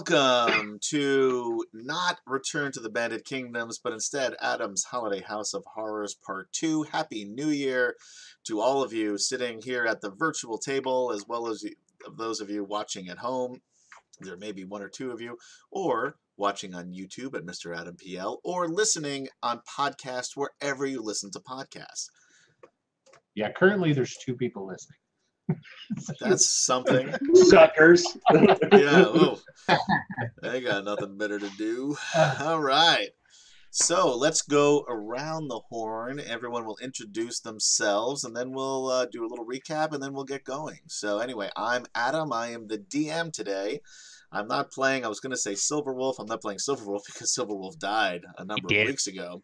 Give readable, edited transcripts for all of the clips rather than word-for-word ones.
Welcome to not Return to the Bandit Kingdoms, but instead Adam's Holiday House of Horrors Part 2. Happy New Year to all of you sitting here at the virtual table, as well as those of you watching at home. There may be one or two of you, or watching on YouTube at Mr. Adam PL, or listening on podcast wherever you listen to podcasts. Yeah, currently there's 2 people listening. That's something. Suckers. Yeah, ooh. They got nothing better to do. All right. So let's go around the horn. Everyone will introduce themselves, and then we'll do a little recap, and then we'll get going. So anyway, I'm Adam. I am the DM today. I'm not playing, I was going to say Silverwolf. I'm not playing Silverwolf because Silverwolf died a number of weeks ago.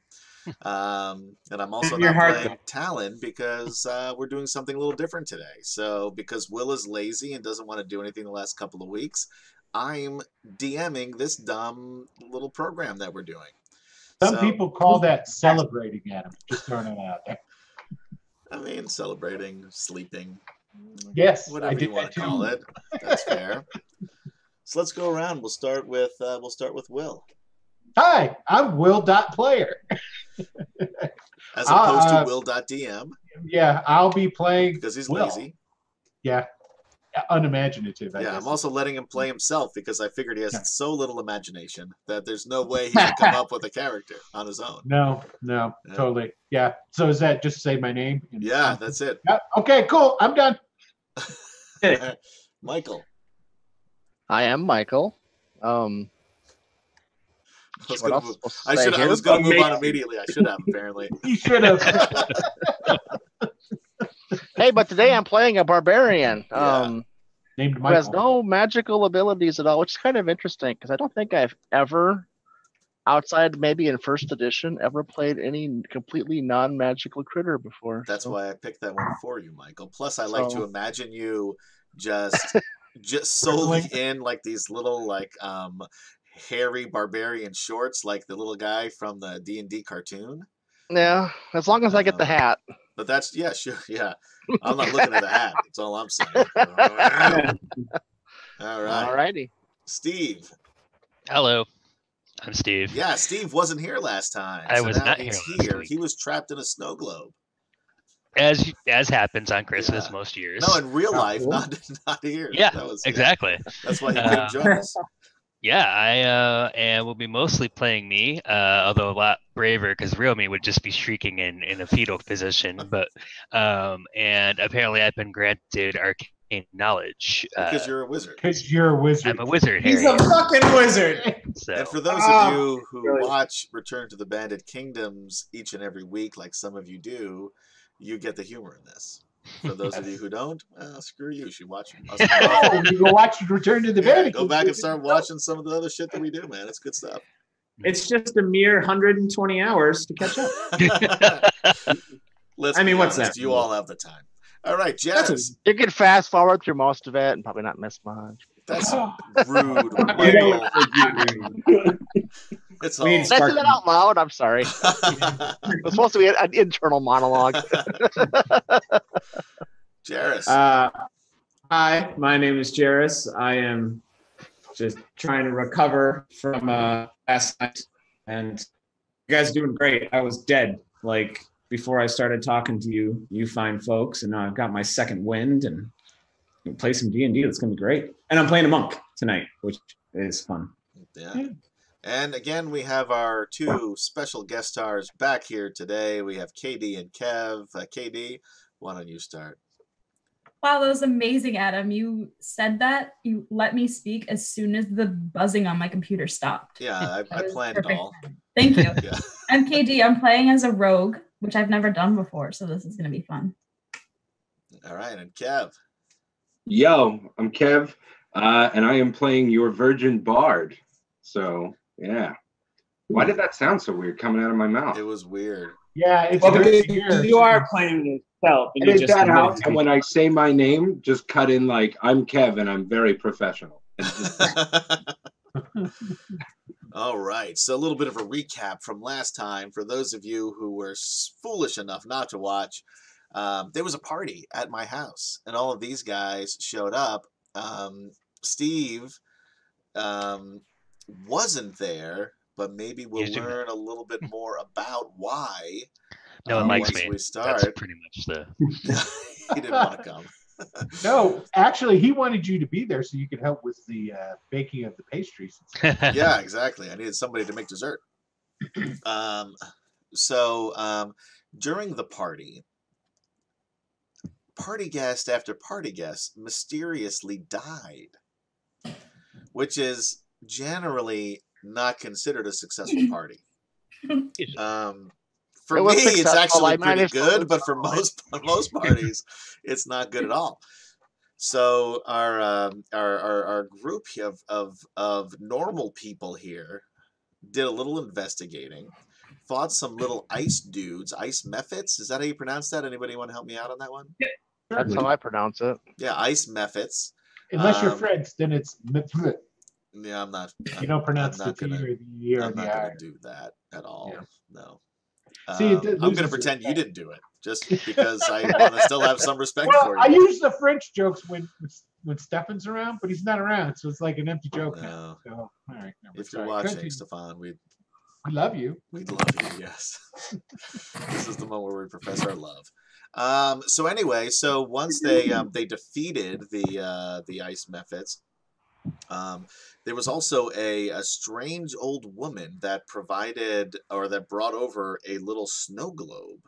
And I'm also not playing Talon because we're doing something a little different today. So because Will is lazy and doesn't want to do anything the last couple of weeks, I'm DMing this dumb little program that we're doing. Some people call that celebrating, Adam. Just throwing it out there. I mean, celebrating, sleeping. Yes, whatever you want to call it. That's fair. So let's go around. We'll start with Will. Hi, I'm Will.Player. As opposed to Will.DM. Yeah, I'll be playing because he's Will. Lazy. Yeah, unimaginative. I guess. I'm also letting him play himself because I figured he has so little imagination that there's no way he can come up with a character on his own. No, totally. Yeah. So is that just say my name? Yeah, that's it. Yeah. Okay, cool. I'm done. Michael. I am Michael. I was going to move on immediately. I should have, apparently. You should have. Hey, but today I'm playing a barbarian. Named Michael. Who has no magical abilities at all, which is kind of interesting because I don't think I've ever, outside maybe in first edition, ever played any completely non-magical critter before. That's why I picked that one for you, Michael. Plus, I like to imagine you just solely in like these little hairy barbarian shorts, like the little guy from the D&D cartoon. Yeah, as long as I get the hat. But that's sure, yeah. I'm not looking at the hat. That's all I'm saying. All right. Alrighty. Steve. Hello. I'm Steve. Yeah, Steve wasn't here last time. I was not here. He was trapped in a snow globe. As happens on Christmas most years. No, in real life, not here. Yeah, exactly. That's why he couldn't join us. Yeah, I will be mostly playing me, although a lot braver because real me would just be shrieking in a fetal position. But and apparently I've been granted arcane knowledge. Because you're a wizard. Because you're a wizard. I'm a wizard. He's a fucking wizard. So. And for those of you who watch Return to the Bandit Kingdoms each and every week, like some of you do, you get the humor in this. For those of you who don't, screw you. You should watch us. You go watch Return to the Bandit. Go back and start watching some of the other shit that we do, man. It's good stuff. It's just a mere 120 hours to catch up. What's that? You all have the time. All right, Jairus. You can fast forward through most of it and probably not miss much. That's rude. It's all. Did I say that out loud? I'm sorry. It was supposed to be an internal monologue. Jairus. Hi, my name is Jairus. I am just trying to recover from last night, and you guys are doing great. I was dead before I started talking to you fine folks, and now I've got my second wind and play some D&D. That's gonna be great. And I'm playing a monk tonight, which is fun. Yeah. And again, we have our 2 special guest stars back here today. We have KD and Kev. KD, why don't you start? Wow, that was amazing, Adam. You said that. You let me speak as soon as the buzzing on my computer stopped. Yeah, I planned it all. Thank you. Yeah. I'm KD. I'm playing as a rogue, which I've never done before, so this is going to be fun. All right, and Kev. Yo, I'm Kev, and I am playing your virgin bard. So, yeah. Why did that sound so weird coming out of my mouth? It was weird. Yeah, it's you are playing yourself. And when I say my name, just cut in I'm Kev and I'm very professional. All right, so a little bit of a recap from last time. For those of you who were foolish enough not to watch, there was a party at my house, and all of these guys showed up. Steve wasn't there, but maybe we'll He's doing learn a little bit more about why. No one likes once me. we That's start. pretty much the. He didn't want to come. No, actually, he wanted you to be there so you could help with the baking of the pastries. Yeah, exactly. I needed somebody to make dessert. So during the party guest after party guest mysteriously died, which is generally not considered a successful party. For It me, was it's successful. actually I pretty managed to good, lose but for most parties, it's not good at all. So our group of normal people here did a little investigating, fought some little ice dudes, ice mephits. Is that how you pronounce that? Anybody want to help me out on that one? That's how I pronounce it. Yeah, ice mephits. Unless you're French, then it's Yeah, I'm not. you don't pronounce I'm not the T gonna. or the E or I'm the not I. gonna do that at all. Yeah. No. See, it I'm loses gonna pretend you respect. didn't do it, just because I want to still have some respect Well, for you. I use the French jokes when Stefan's around, but he's not around, so it's like an empty joke now. So, all right. If you're watching, Stefan, we love you. We'd love you. Yes. This is the moment where we profess our love. So anyway, so once they defeated the ice mephits, there was also a strange old woman that provided or that brought over a little snow globe.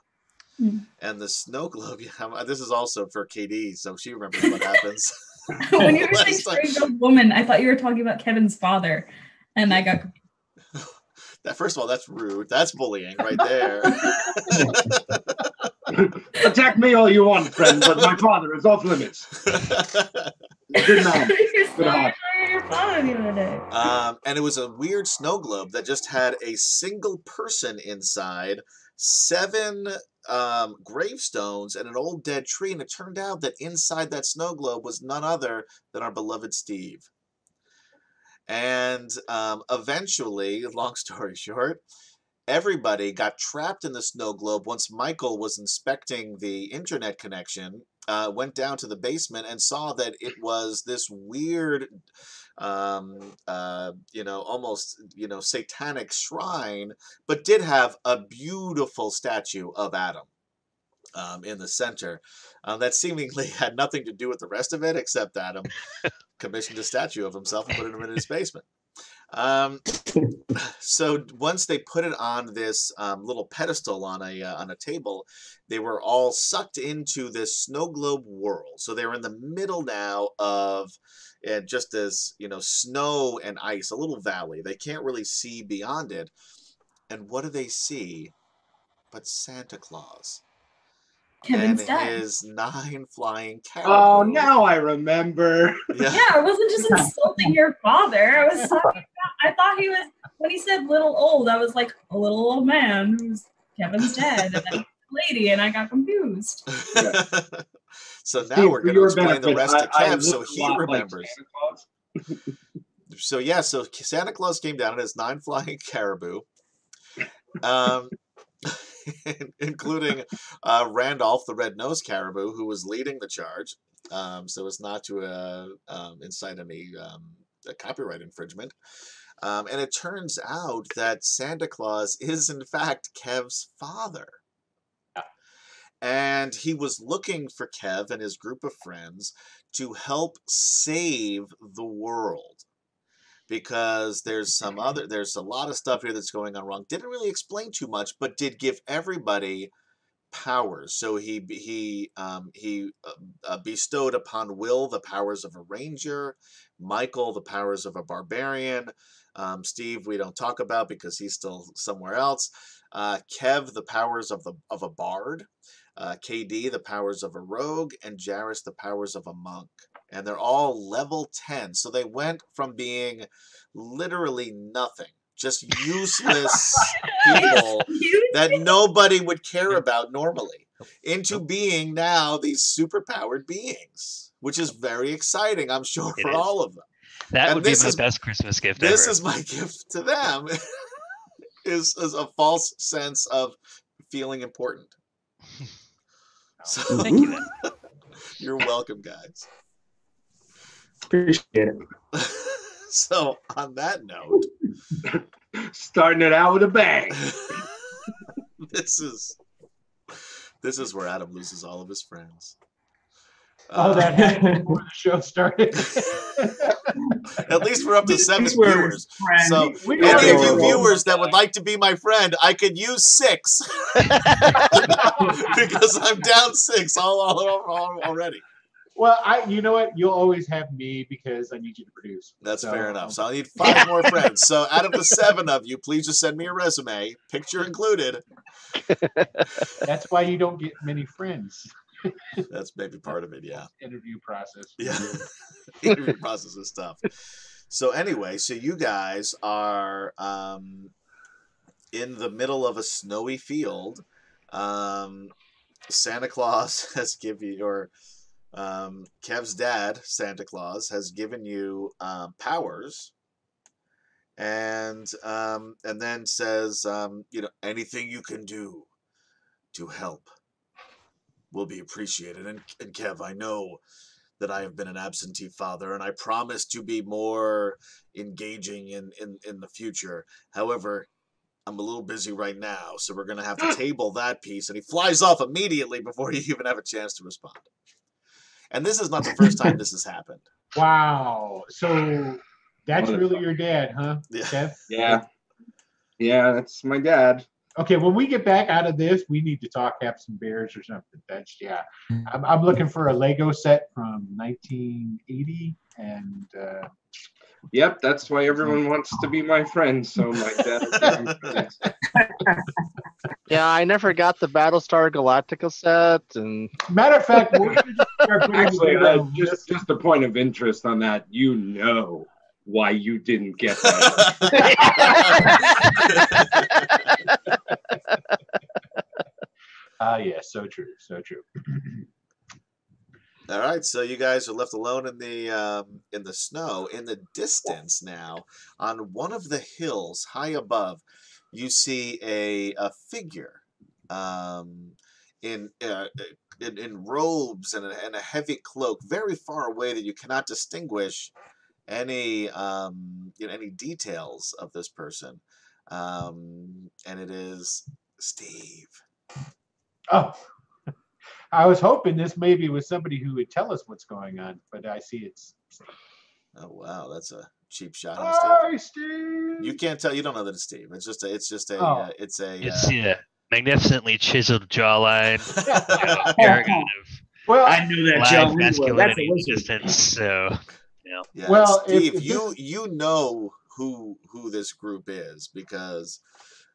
And the snow globe, this is also for KD, so she remembers what happens. When you were saying strange old woman, I thought you were talking about Kevin's father, and I got. First of all, that's rude. That's bullying right there. Attack me all you want, friend, but my father is off limits. Good man. Your father the other day. And it was a weird snow globe that just had a single person inside, 7 gravestones, and an old dead tree. And it turned out that inside that snow globe was none other than our beloved Steve. And eventually, long story short, everybody got trapped in the snow globe once Michael was inspecting the internet connection, went down to the basement and saw that it was this weird, almost, satanic shrine, but did have a beautiful statue of Adam in the center that seemingly had nothing to do with the rest of it, except Adam commissioned a statue of himself and put him in his basement. So once they put it on this little pedestal on a table, they were all sucked into this snow globe world. So they're in the middle now of just as snow and ice, a little valley. They can't really see beyond it. And what do they see but Santa Claus? Kevin's and dad. his 9 flying caribou. Oh, now I remember. Yeah, I wasn't just insulting your father. I was talking about, I thought he was, when he said little old, I was like, a little old man who's Kevin's dad, and then lady, and I got confused. Yeah. So now Steve, we're going to explain the rest to Kev so he remembers. Like so Santa Claus came down on his 9 flying caribou. Including Randolph, the red-nosed caribou, who was leading the charge, so as not to incite any copyright infringement. And it turns out that Santa Claus is, in fact, Kev's father. And he was looking for Kev and his group of friends to help save the world. Because there's a lot of stuff here that's going on wrong. Didn't really explain too much, but did give everybody powers. So he bestowed upon Will the powers of a ranger, Michael the powers of a barbarian, Steve we don't talk about because he's still somewhere else, Kev the powers of a bard, KD the powers of a rogue, and Jairus the powers of a monk. And they're all level 10. So they went from being literally nothing, just useless people that nobody would care about normally, into being now these superpowered beings, which is very exciting, I'm sure, for all of them. That would be my best Christmas gift ever. This ever. is my gift to them, is a false sense of feeling important. So, thank you. You're welcome, guys. Appreciate it. So on that note, starting it out with a bang. this is where Adam loses all of his friends. That happened before the show started. At least we're up to 7 These were viewers. friends. So We any of you adorable. viewers that would like to be my friend, I could use 6 because I'm down 6 already. Well, you know what? You'll always have me because I need you to produce. That's fair enough. So I need 5 more friends. So out of the 7 of you, please just send me a resume, picture included. That's why you don't get many friends. That's maybe part of it, yeah. Interview process. Yeah. Interview process is tough. So anyway, so you guys are in the middle of a snowy field. Santa Claus has given you, or Kev's dad, Santa Claus, has given you powers, and then says, anything you can do to help will be appreciated. And Kev, I know that I have been an absentee father, and I promise to be more engaging in the future. However, I'm a little busy right now, so we're going to have to table that piece. And he flies off immediately before you even have a chance to respond. And this is not the first time this has happened. Wow. So that's really your dad, huh? Yeah. Kev? Yeah, that's my dad. Okay, when we get back out of this, we need to talk, have some beers or something. That's I'm looking for a Lego set from 1980, and Yep, that's why everyone wants to be my friend. So my dad will get me friends. Yeah, I never got the Battlestar Galactica set, and matter of fact, we're gonna just start putting Actually, together a just a point of interest on that. You know why you didn't get that. Yeah, so true. All right, so you guys are left alone in the snow. In the distance now, on one of the hills high above, you see a figure in robes and a heavy cloak, very far away that you cannot distinguish any any details of this person, and it is Steve. Oh, I was hoping this maybe was somebody who would tell us what's going on, but I see it's Steve. Oh wow, that's a cheap shot on Steve. Hi, Steve. You can't tell. You don't know that it's Steve. It's just a. Oh. It's a. It's magnificently chiseled jawline, arrogant of Well, I knew that live Joe masculinity in the distance. So, Yeah, well, Steve, if you know who this group is because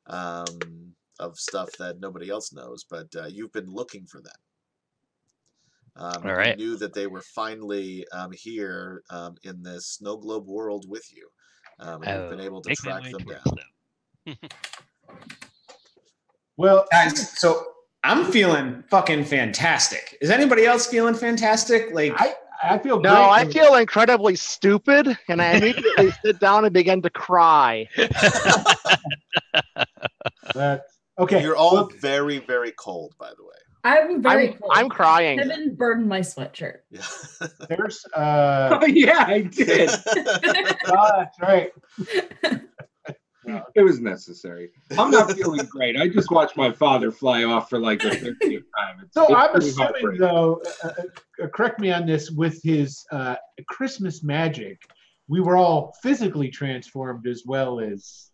of stuff that nobody else knows, but you've been looking for them. All right. You knew that they were finally here in this snow globe world with you. And you've been able to make my track way them towards down. them. well, Guys, so I'm feeling fucking fantastic. Is anybody else feeling fantastic? Like I feel no, great. I feel incredibly stupid, and I immediately sit down and begin to cry. Okay. You're all very, very cold, by the way. I'm very cold. I'm crying. Kevin burned my sweatshirt. Yeah. There's Oh, yeah, I did. that's right. It was necessary. I'm not feeling great. I just watched my father fly off for like the 30th time. It's I'm pretty assuming, heartbreaking. though, correct me on this, with his Christmas magic, we were all physically transformed as well as.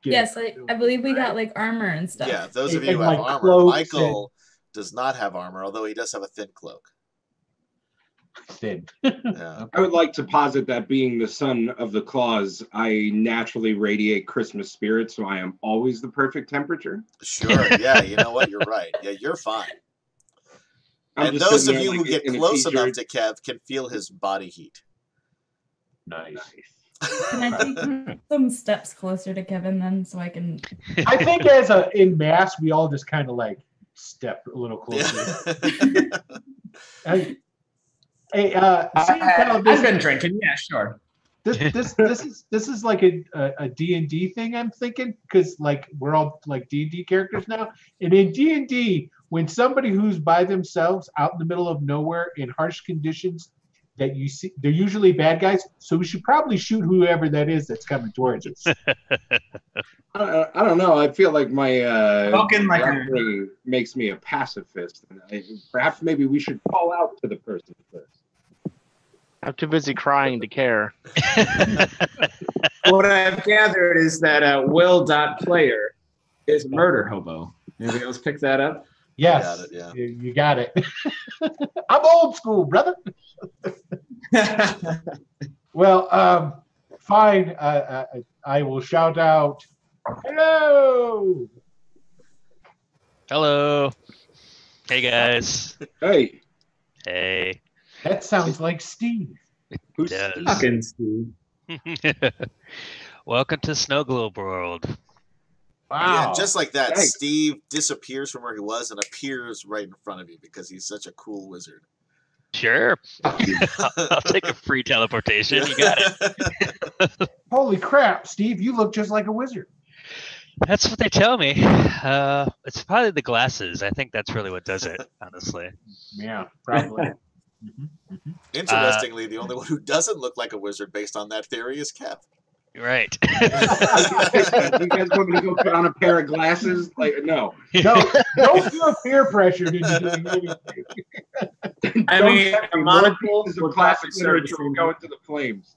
Yes, I believe we got like armor and stuff. Yeah, those of you And, who have like, armor. cloaks Michael does not have armor, although he does have a thin cloak. Thin. Yeah. I would like to posit that being the son of the claws, I naturally radiate Christmas spirit, so I am always the perfect temperature. Sure. Yeah, you know what? You're right. Yeah, you're fine. I'm And just those of sitting you there, who like, get in a close enough t-shirt. to Kev can feel his body heat. Nice. Can I take some steps closer to Kevin then so I can I think in mass, we all just kind of like step a little closer. Yeah. Hey, I've been drinking. Yeah, sure. this is like a D&D thing, I'm thinking, because like we're all like D&D characters now, and in D&D, when somebody who's by themselves out in the middle of nowhere in harsh conditions, that you see. They're usually bad guys, so we should probably shoot whoever that is that's coming towards us. I don't know. I feel like my Spoken like a- upbringing makes me a pacifist. Perhaps maybe we should call out to the person first. I'm too busy crying to care. What I've gathered is that Will.Player is a murder hobo. Anybody else pick that up? Yes, Got it, yeah. you got it. I'm old school, brother. Well, fine. I will shout out, hello. Hello. Hey guys. Hey, Hey. That sounds like Steve. who's Yes. Steve? Fucking Steve. Welcome to Snow Globe World. Wow. Yeah, just like that, Thanks. Steve disappears from where he was and appears right in front of you because he's such a cool wizard. Sure. I'll take a free teleportation. You got it. Holy crap, Steve! You look just like a wizard. That's what they tell me. It's probably the glasses. I think that's really what does it, honestly. Yeah, probably. Mhm, mhm. Interestingly, the only one who doesn't look like a wizard based on that theory is Kev. Right. You guys want me to go put on a pair of glasses? Like, no. Don't feel peer pressured into doing anything. I Don't mean, tell a me monocle This is would a classic probably serve literature the will same go into the flames.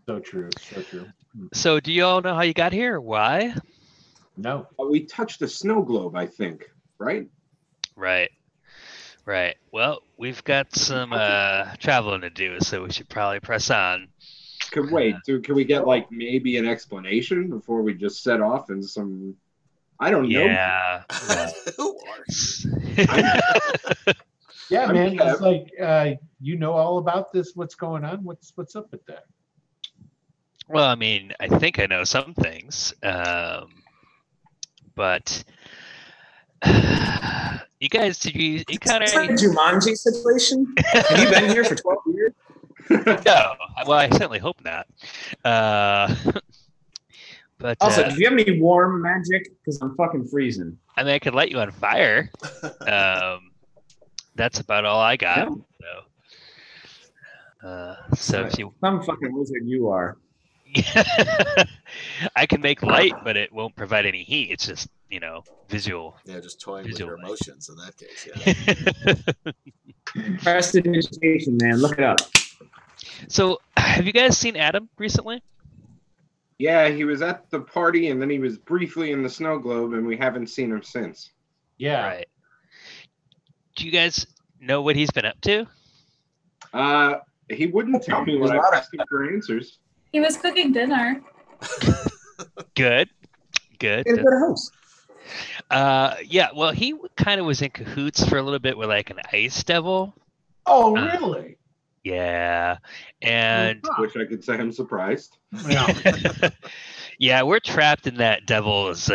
So true. So true. So, do you all know how you got here? Why? No. We touched a snow globe, I think, right? Right. Right. Well, we've got some traveling to do, so we should probably press on. Can we get like maybe an explanation before we just set off in some? I don't know. Yeah. Who are Yeah, I'm man. Kev. It's like you know all about this. What's going on? What's up with that? Well, I mean, I think I know some things, but you guys, you kind It's like a of Jumanji situation. Have you been here for 12 years? no. Well, I certainly hope not. But Also, do you have any warm magic? Because I'm fucking freezing. I mean, I could light you on fire. That's about all I got. So if you, Some fucking wizard you are. I can make light, but it won't provide any heat. It's just visual. Yeah, just toying with your Visual. emotions in that case. Yeah. Prestidigitation, man. Look it up. So, have you guys seen Adam recently? Yeah, he was at the party and then he was briefly in the snow globe, and we haven't seen him since. Yeah. Right. Do you guys know what he's been up to? He wouldn't tell me when I asked him for answers. He was cooking dinner. Good. Good. He's a good host. Yeah. Well, he kind of was in cahoots for a little bit with like an ice devil. Oh, really? Yeah. And Which I could say I'm surprised. Yeah. yeah, we're trapped in that devil's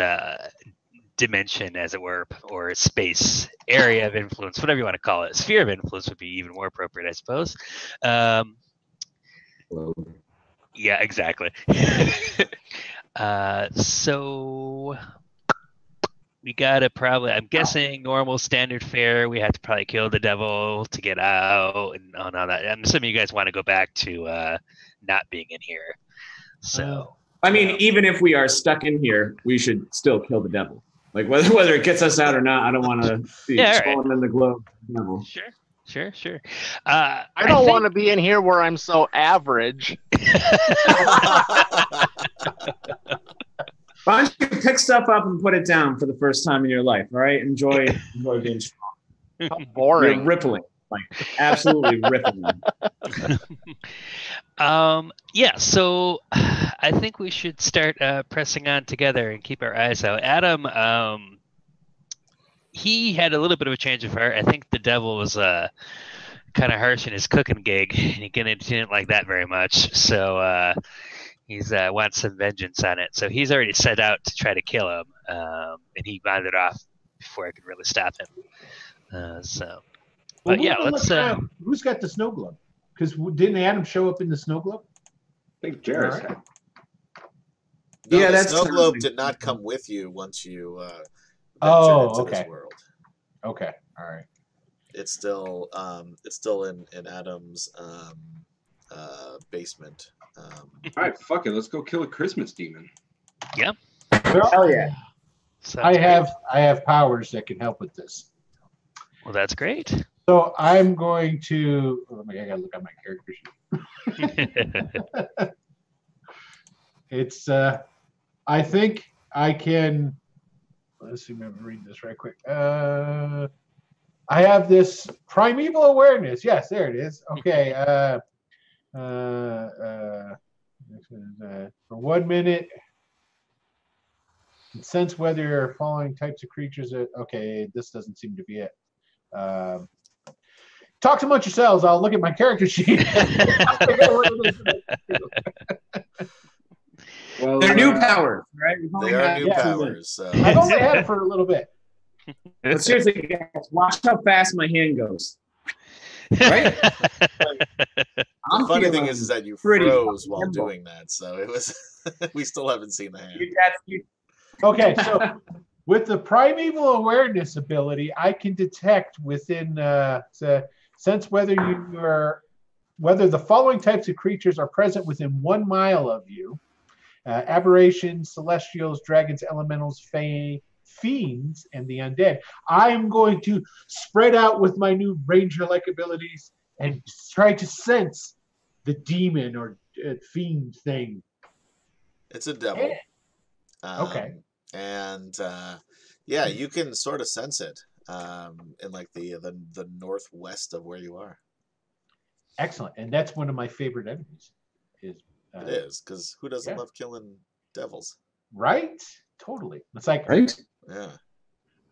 dimension, as it were, or space area of influence, whatever you want to call it. Sphere of influence would be even more appropriate, I suppose. Yeah, exactly. So we gotta probably, I'm guessing, normal standard fare. We have to probably kill the devil to get out and all that. I'm assuming you guys want to go back to not being in here. So I mean, even if we are stuck in here, we should still kill the devil. Like whether it gets us out or not, I don't want to be Yeah, all right. swollen in the globe. Devil. sure. I don't want to be in here where I'm so average. Why don't you pick stuff up and put it down for the first time in your life? All right, enjoy being strong. How You're boring. rippling, like absolutely rippling. Yeah, so I think we should start pressing on together and keep our eyes out. Adam, he had a little bit of a change of heart. I think the devil was kind of harsh in his cooking gig, and he didn't like that very much. So he's wants some vengeance on it. So he's already set out to try to kill him, and he wandered off before I could really stop him. But yeah, let's. Who's got the snow globe? Because didn't Adam show up in the snow globe? I think Jairus had. No, Yeah, the that's snow globe totally- did not come with you once you ventured Oh, into okay. this world. Okay. All right. it's still in Adam's basement. All right, fuck it. Let's go kill a Christmas demon. Well, Hell yeah. Sounds I have powers that can help with this. Well, that's great. So I'm going to. Oh my God, I gotta look at my character sheet. It's. I think I can. Let's see if I can read this right quick. I have this primeval awareness. Yes, there it is. Okay. For 1 minute. Sense whether following types of creatures are okay. This doesn't seem to be it. Talk amongst yourselves. I'll look at my character sheet. Well, They're new powers, right? They are new powers. So. I've only had it for a little bit. But seriously, guys, watch how fast my hand goes. Right? The funny thing is that you froze while doing that, so it was. We still haven't seen the hand. Okay, so with the primeval awareness ability, I can detect within sense whether the following types of creatures are present within 1 mile of you: aberrations, celestials, dragons, elementals, fae, fiends, and the undead. I'm going to spread out with my new ranger-like abilities and try to sense the demon or fiend thing. It's a devil. Okay. And yeah, you can sort of sense it in like the northwest of where you are. Excellent, and that's one of my favorite enemies. It is, because who doesn't love killing devils? Right? Totally. It's like, right? Yeah.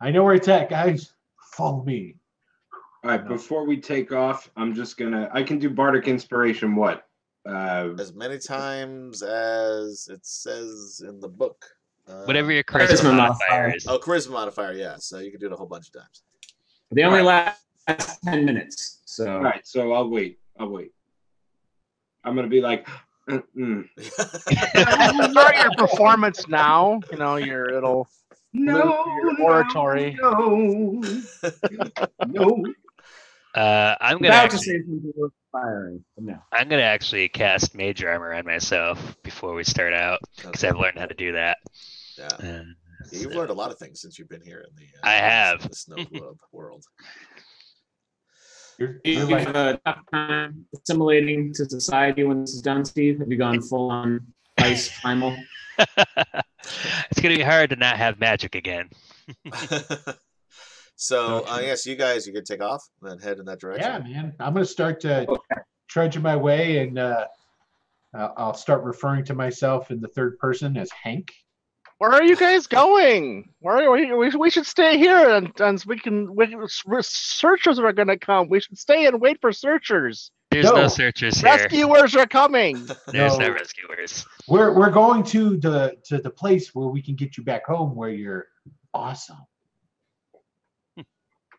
I know where it's at, guys. Follow me. All right, before we take off, I can do Bardic Inspiration what? As many times as it says in the book. Whatever your charisma modifier is. Oh, charisma modifier, yeah. So you can do it a whole bunch of times. They only last 10 minutes. So. All right, so I'll wait. I'm going to be like, Start your performance now. You know, your oratory. No. I'm gonna actually cast Mage Armor on myself before we start out because I've learned how to do that. Yeah. You've learned a lot of things since you've been here in the I have the snow globe world. You have a tough time assimilating to society when this is done, Steve? Have you gone full on ice primal? It's gonna be hard to not have magic again. So yes, you could take off and then head in that direction. Yeah, man. I'm going to start trudging my way, and I'll start referring to myself in the third person as Hank. Where are you guys going? We should stay here, and searchers are going to come. We should stay and wait for searchers. There's no searchers here. Rescuers are coming. There's no rescuers. We're going to the place where we can get you back home, where you're awesome.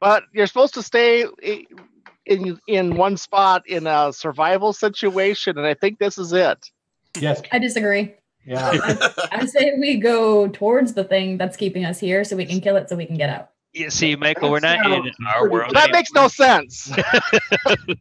But you're supposed to stay in one spot in a survival situation, and I think this is it. Yes. I disagree. Yeah. I say we go towards the thing that's keeping us here so we can kill it so we can get out. You see, Michael, we're not in our world. That makes no sense.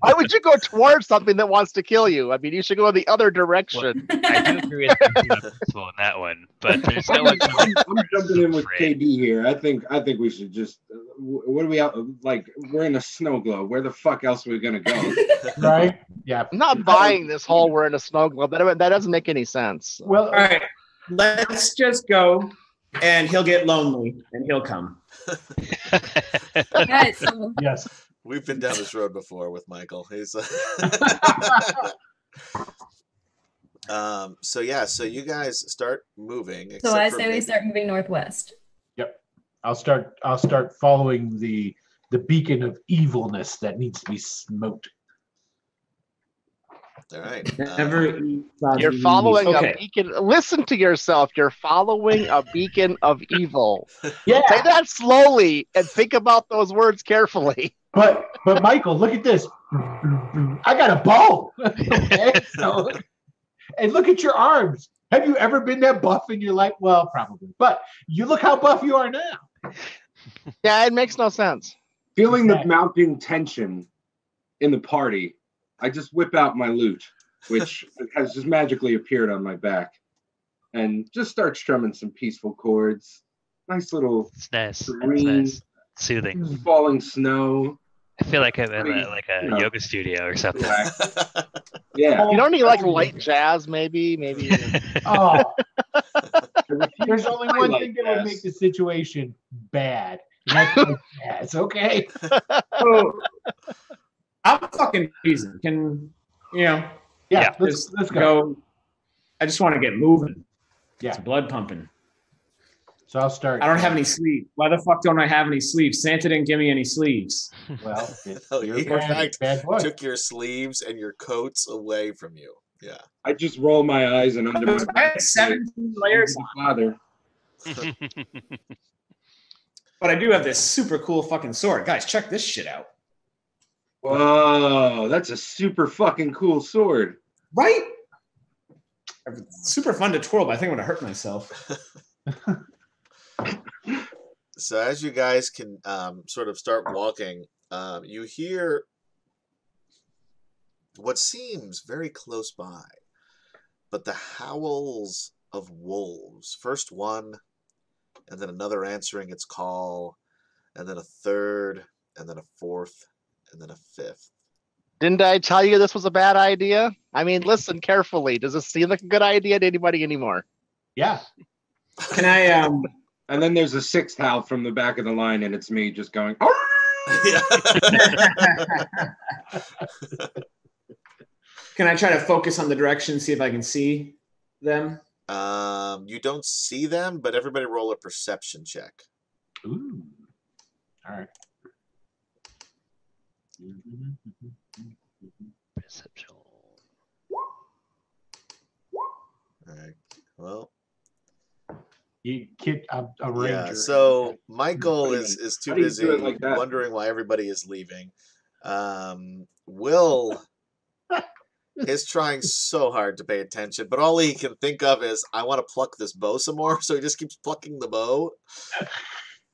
Why would you go towards something that wants to kill you? I mean, you should go in the other direction. Well, I do agree with you in that one, but there's no one. I'm jumping in with KD here. I think we should just. What are we out? Like, we're in a snow globe. Where the fuck else are we gonna go? Right? Yeah. I'm not buying this whole we're in a snow globe. That doesn't make any sense. Well, all right, let's just go, and he'll get lonely, and he'll come. Guys, yes. We've been down this road before with Michael. He's so you guys start moving. So I say we start moving northwest. Yep. I'll start following the beacon of evilness that needs to be smoked. All right. You're following a beacon. Listen to yourself. You're following a beacon of evil. Yeah. Say that slowly and think about those words carefully. But Michael, look at this. I got a bow. Okay. So, and look at your arms. Have you ever been that buff in your life? Well, probably. But you look how buff you are now. Yeah, it makes no sense. Feeling the mounting tension in the party, I just whip out my lute, which has just magically appeared on my back, and just start strumming some peaceful chords. Nice little It's nice. serene, It's nice. Soothing. falling snow. I feel like I'm in Pretty, a yoga studio or something. Yeah. You don't need like light jazz, maybe. Oh, there's only one thing that would make the situation bad. And that's like jazz, okay? So, I'm fucking reason. Can Yeah, let's go. I just want to get moving. Yeah. It's blood pumping. So I'll start. I don't have any sleeves. Why the fuck don't I have any sleeves? Santa didn't give me any sleeves. Well, He, in fact, took your sleeves and your coats away from you. Yeah. I just roll my eyes and under my I had 17 layers on. father. But I do have this super cool fucking sword. Guys, check this shit out. Whoa, that's a super fucking cool sword. Right? Super fun to twirl, but I think I'm going to hurt myself. So as you guys can sort of start walking, you hear what seems very close by, but the howls of wolves. First one, and then another answering its call, and then a third, and then a fourth, and then a fifth. Didn't I tell you this was a bad idea? I mean, listen carefully. Does this seem like a good idea to anybody anymore? Yeah. Can I And then there's a sixth howl from the back of the line, and it's me just going, Can I try to focus on the direction, see if I can see them? You don't see them, but everybody roll a perception check. Ooh. All right. Perception. All right. Well, You kid a ranger. yeah. So Michael is too How do you busy do it like that? wondering why everybody is leaving. Will is trying so hard to pay attention, but all he can think of is, I want to pluck this bow some more. So he just keeps plucking the bow.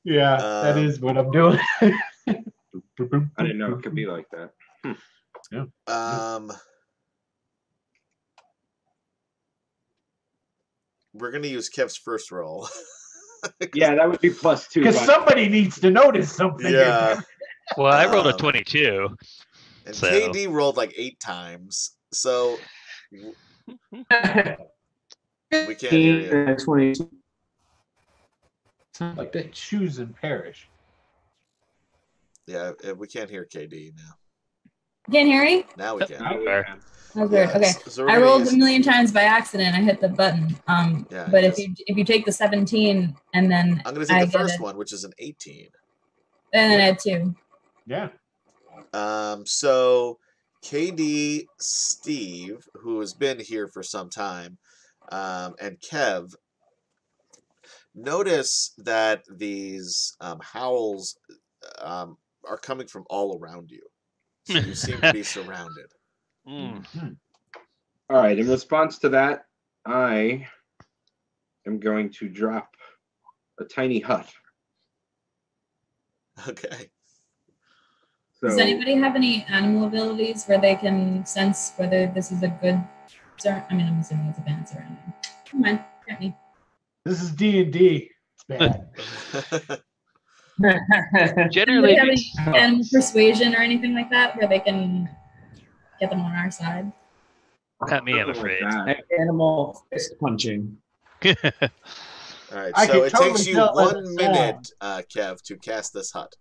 Yeah, that is what I'm doing. I didn't know it could be like that. Yeah. We're gonna use Kev's first roll. Yeah, that would be +2. Because somebody needs to notice something. Yeah. Well, I rolled a 22. And So- KD rolled like 8 times, so we can't hear you. 20. Like that choose and perish. Yeah, we can't hear KD now. Can't hear me? Now we can. Fair. That's weird. Okay. So we're I gonna rolled use- a million times by accident. I hit the button. Yeah, But just- if you take the 17 and then I'm gonna I take the get first it, one, which is an 18. and then I had 2. Yeah. So KD, Steve, who has been here for some time, and Kev, notice that these howls are coming from all around you. So you seem to be surrounded. All right, in response to that, I am going to drop a tiny hut. Okay. So, Does anybody have any animal abilities where they can sense whether this is a good start? I mean, I'm assuming it's a bad surrounding. Come on, get me. This is D&D. It's bad. Do Generally, they have any animal persuasion or anything like that where they can get them on our side? not me, I'm something like afraid. that. Animal fist punching. All right, I so can it totally takes you tell by 1 the minute, Kev, to cast this hut.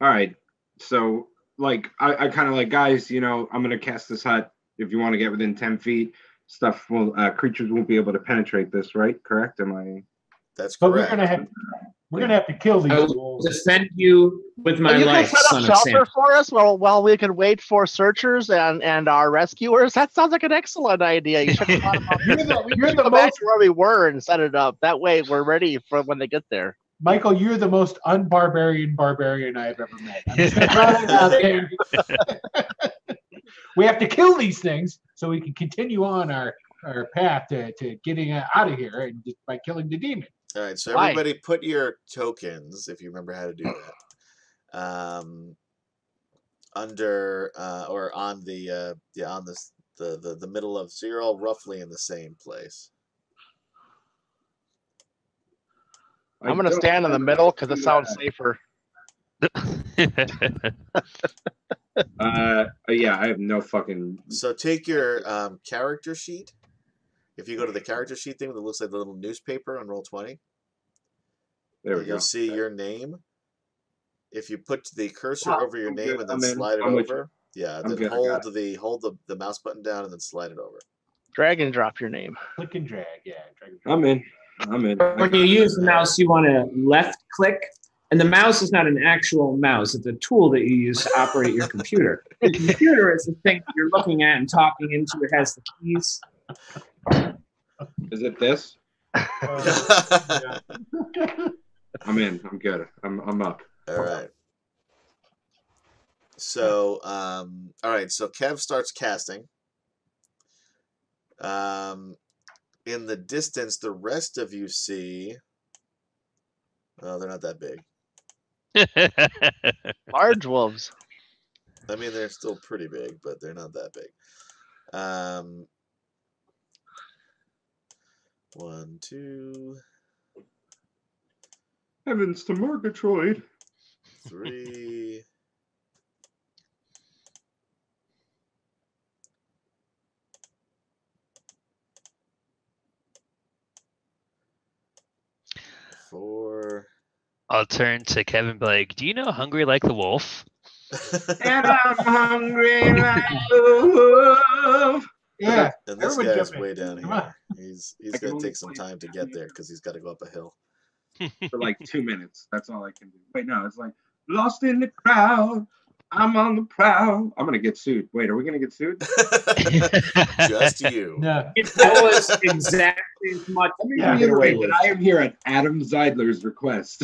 All right, so like I kind of like, guys, you know, I'm gonna cast this hut. If you want to get within 10 feet, creatures won't be able to penetrate this, right? Correct? Am I? That's But correct. we're gonna have to kill these I will wolves. defend you with my you life, can set son up of shelter Sam. for us while we can wait for searchers and our rescuers. That sounds like an excellent idea. You should have thought about You're You're the go back most, to where we were and set it up. That way we're ready for when they get there. Michael, you're the most unbarbarian barbarian I've ever met. I'm just gonna throw that out there. We have to kill these things so we can continue on our path to getting out of here and by killing the demon. All right, so Why? everybody put your tokens, if you remember how to do under or on the on this the middle of, so you're all roughly in the same place. I'm gonna stand in the middle because it sounds safer. Yeah, I have no fucking. So take your character sheet. If you go to the character sheet thing that looks like the little newspaper on Roll20, There we you'll go. see your name. If you put the cursor over your name and then slide it I'm with over, yeah, I'm then good, I hold got the mouse button down and then slide it over. Drag and drop your name. Click and drag. Yeah, drag and drag. I'm in. When you use the mouse, you want to left click. And the mouse is not an actual mouse. It's a tool that you use to operate your computer. The computer is the thing that you're looking at and talking into. It has the keys. Is it this? Yeah. I'm in. I'm good. I'm up. All right. So, all right. So Kev starts casting. In the distance, the rest of you see. Well, they're not that big. Large wolves. I mean, they're still pretty big, but they're not that big. 1, 2, Heavens to Murgatroyd. 3. 4. I'll turn to Kevin and be like, do you know Hungry Like the Wolf? And I'm hungry like a wolf. Yeah. And this Everyone guy's jump in. way down Come on. here. He's I can gonna only take some play time to get there because he's got to go up a hill. For like 2 minutes. That's all I can do. Wait, no, it's like lost in the crowd. I'm on the prowl. I'm gonna get sued. Wait, are we gonna get sued? Just you. No. That was exactly as much. Let me Yeah. reiterate that I am here at Adam Zeidler's request.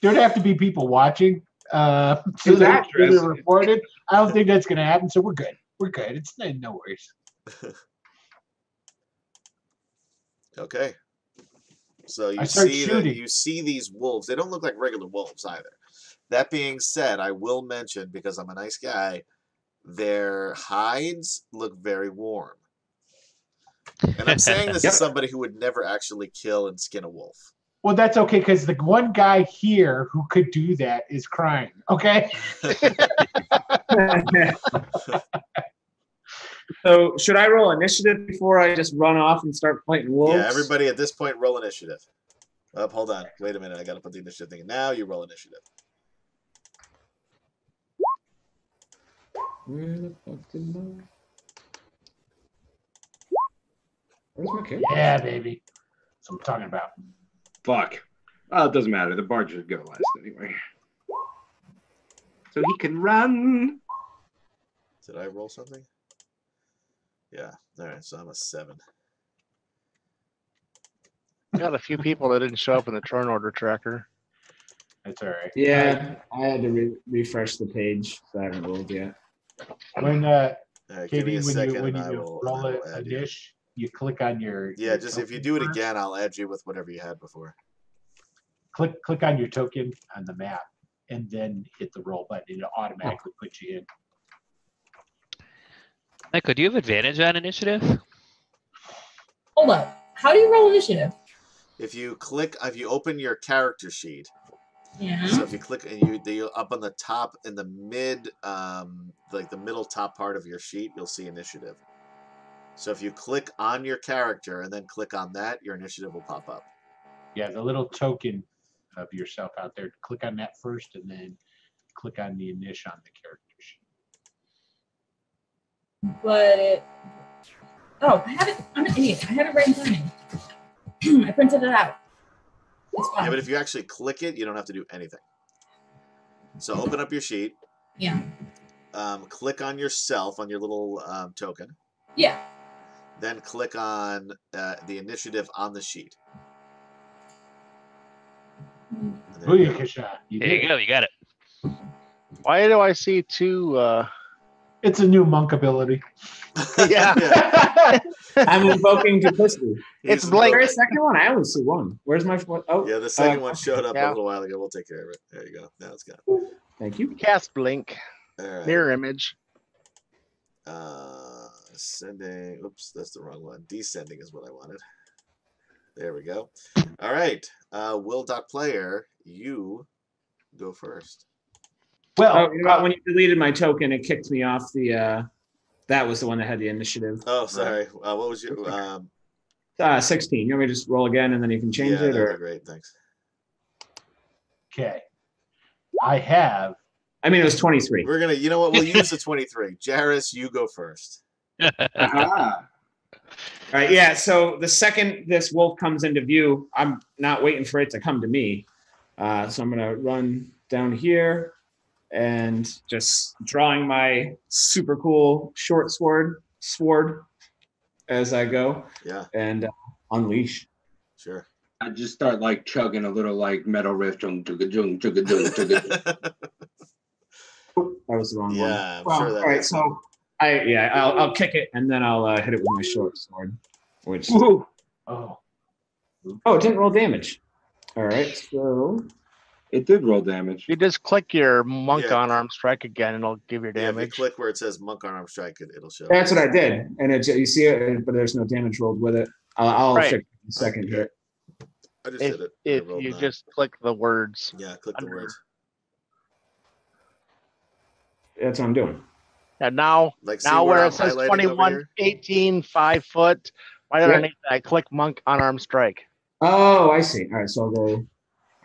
There'd have to be people watching. So His that address. we reported. I don't think that's going to happen. So we're good. We're good. It's no worries. Okay. So you I start see shooting. you see these wolves. They don't look like regular wolves either. That being said, I will mention, because I'm a nice guy, their hides look very warm. And I'm saying this Yep. as somebody who would never actually kill and skin a wolf. Well, that's okay because the one guy here who could do that is crying. Okay. So should I roll initiative before I just run off and start fighting wolves? Yeah, everybody at this point roll initiative. Hold on. Wait a minute. I got to put the initiative thing in. Now you roll initiative. Where the fuck did my... Where's my character? Yeah, baby. That's what I'm talking about. Fuck. Oh, it doesn't matter. The bard should go last anyway. So he can run. Did I roll something? Yeah. All right. So I'm a 7. Got a few people that didn't show up in the turn order tracker. That's all right. Yeah, I had to refresh the page, so I haven't rolled yet. When All right, give me a Katie, second when and I you will roll I a will add you. dish, you click on your Yeah, just if you do it token again, I'll add you with whatever you had before. click on your token on the map and then hit the roll button. It'll automatically put you in. Michael, do you have advantage on initiative? Hold up. How do you roll initiative? If you open your character sheet, Yeah. so if you click and you up on the top in the mid, like the middle top part of your sheet, you'll see initiative. So if you click on your character and then click on that, your initiative will pop up. Yeah, the little token of yourself out there. Click on that first and then click on the initial on the character sheet. But it. Oh, I have it. I'm an idiot. I have it right in front of me. I printed it out. It's fine. Yeah, but if you actually click it, you don't have to do anything. So open up your sheet. Yeah. Click on yourself on your little token. Yeah. Then click on the initiative on the sheet. And there you go. Booyakasha. You There did you it. go. You got it. Why do I see two? It's a new monk ability. Yeah. I'm invoking duplicity. It's He's Blake. Where's the second one? I only see one. Where's my one? Oh, Yeah, the second one showed up a yeah. little while ago. We'll take care of it. There you go. Now it's gone. Thank you. Cast blink. All right. Mirror image. Ascending. Oops, that's the wrong one. Descending is what I wanted. There we go. All right. Will.Player, you go first. Well, Oh, you know what? When you deleted my token, it kicked me off the. That was the one that had the initiative. Oh, sorry. What was your 16. You want me to just roll again and then you can change yeah, it? that'd Or be great. Thanks. okay. I have. I mean, it was 23. We're gonna. You know what? We'll use the 23. Jairus, you go first. Aha. All right, yeah. So the second this wolf comes into view, I'm not waiting for it to come to me. So I'm gonna run down here and just drawing my super cool short sword as I go. Yeah. And unleash. Sure. I just start like chugging a little like metal riff. Chung, chugga, chung, chugga, chung, chugga. That was the wrong one. Yeah, I'm Well, sure that. all right, so I'll kick it and then I'll hit it with my short sword, which Woo. Oh. it didn't roll damage. All right, so It did roll damage. You just click your monk Yeah. unarmed strike again, and it'll give your Yeah, if you damage. click where it says monk unarmed strike, it'll show. that's what I did, and you see it, but there's no damage rolled with it. I'll Right. fix it in a second here. I just If did it. if I rolled you 9. just click the words. Yeah, click the under- words. That's what I'm doing. And now Like see now where where I'm it says highlighting over 21, here? 18, 5 foot, right Yep. underneath that, click monk unarmed strike. Oh, I see. All right, so I'll go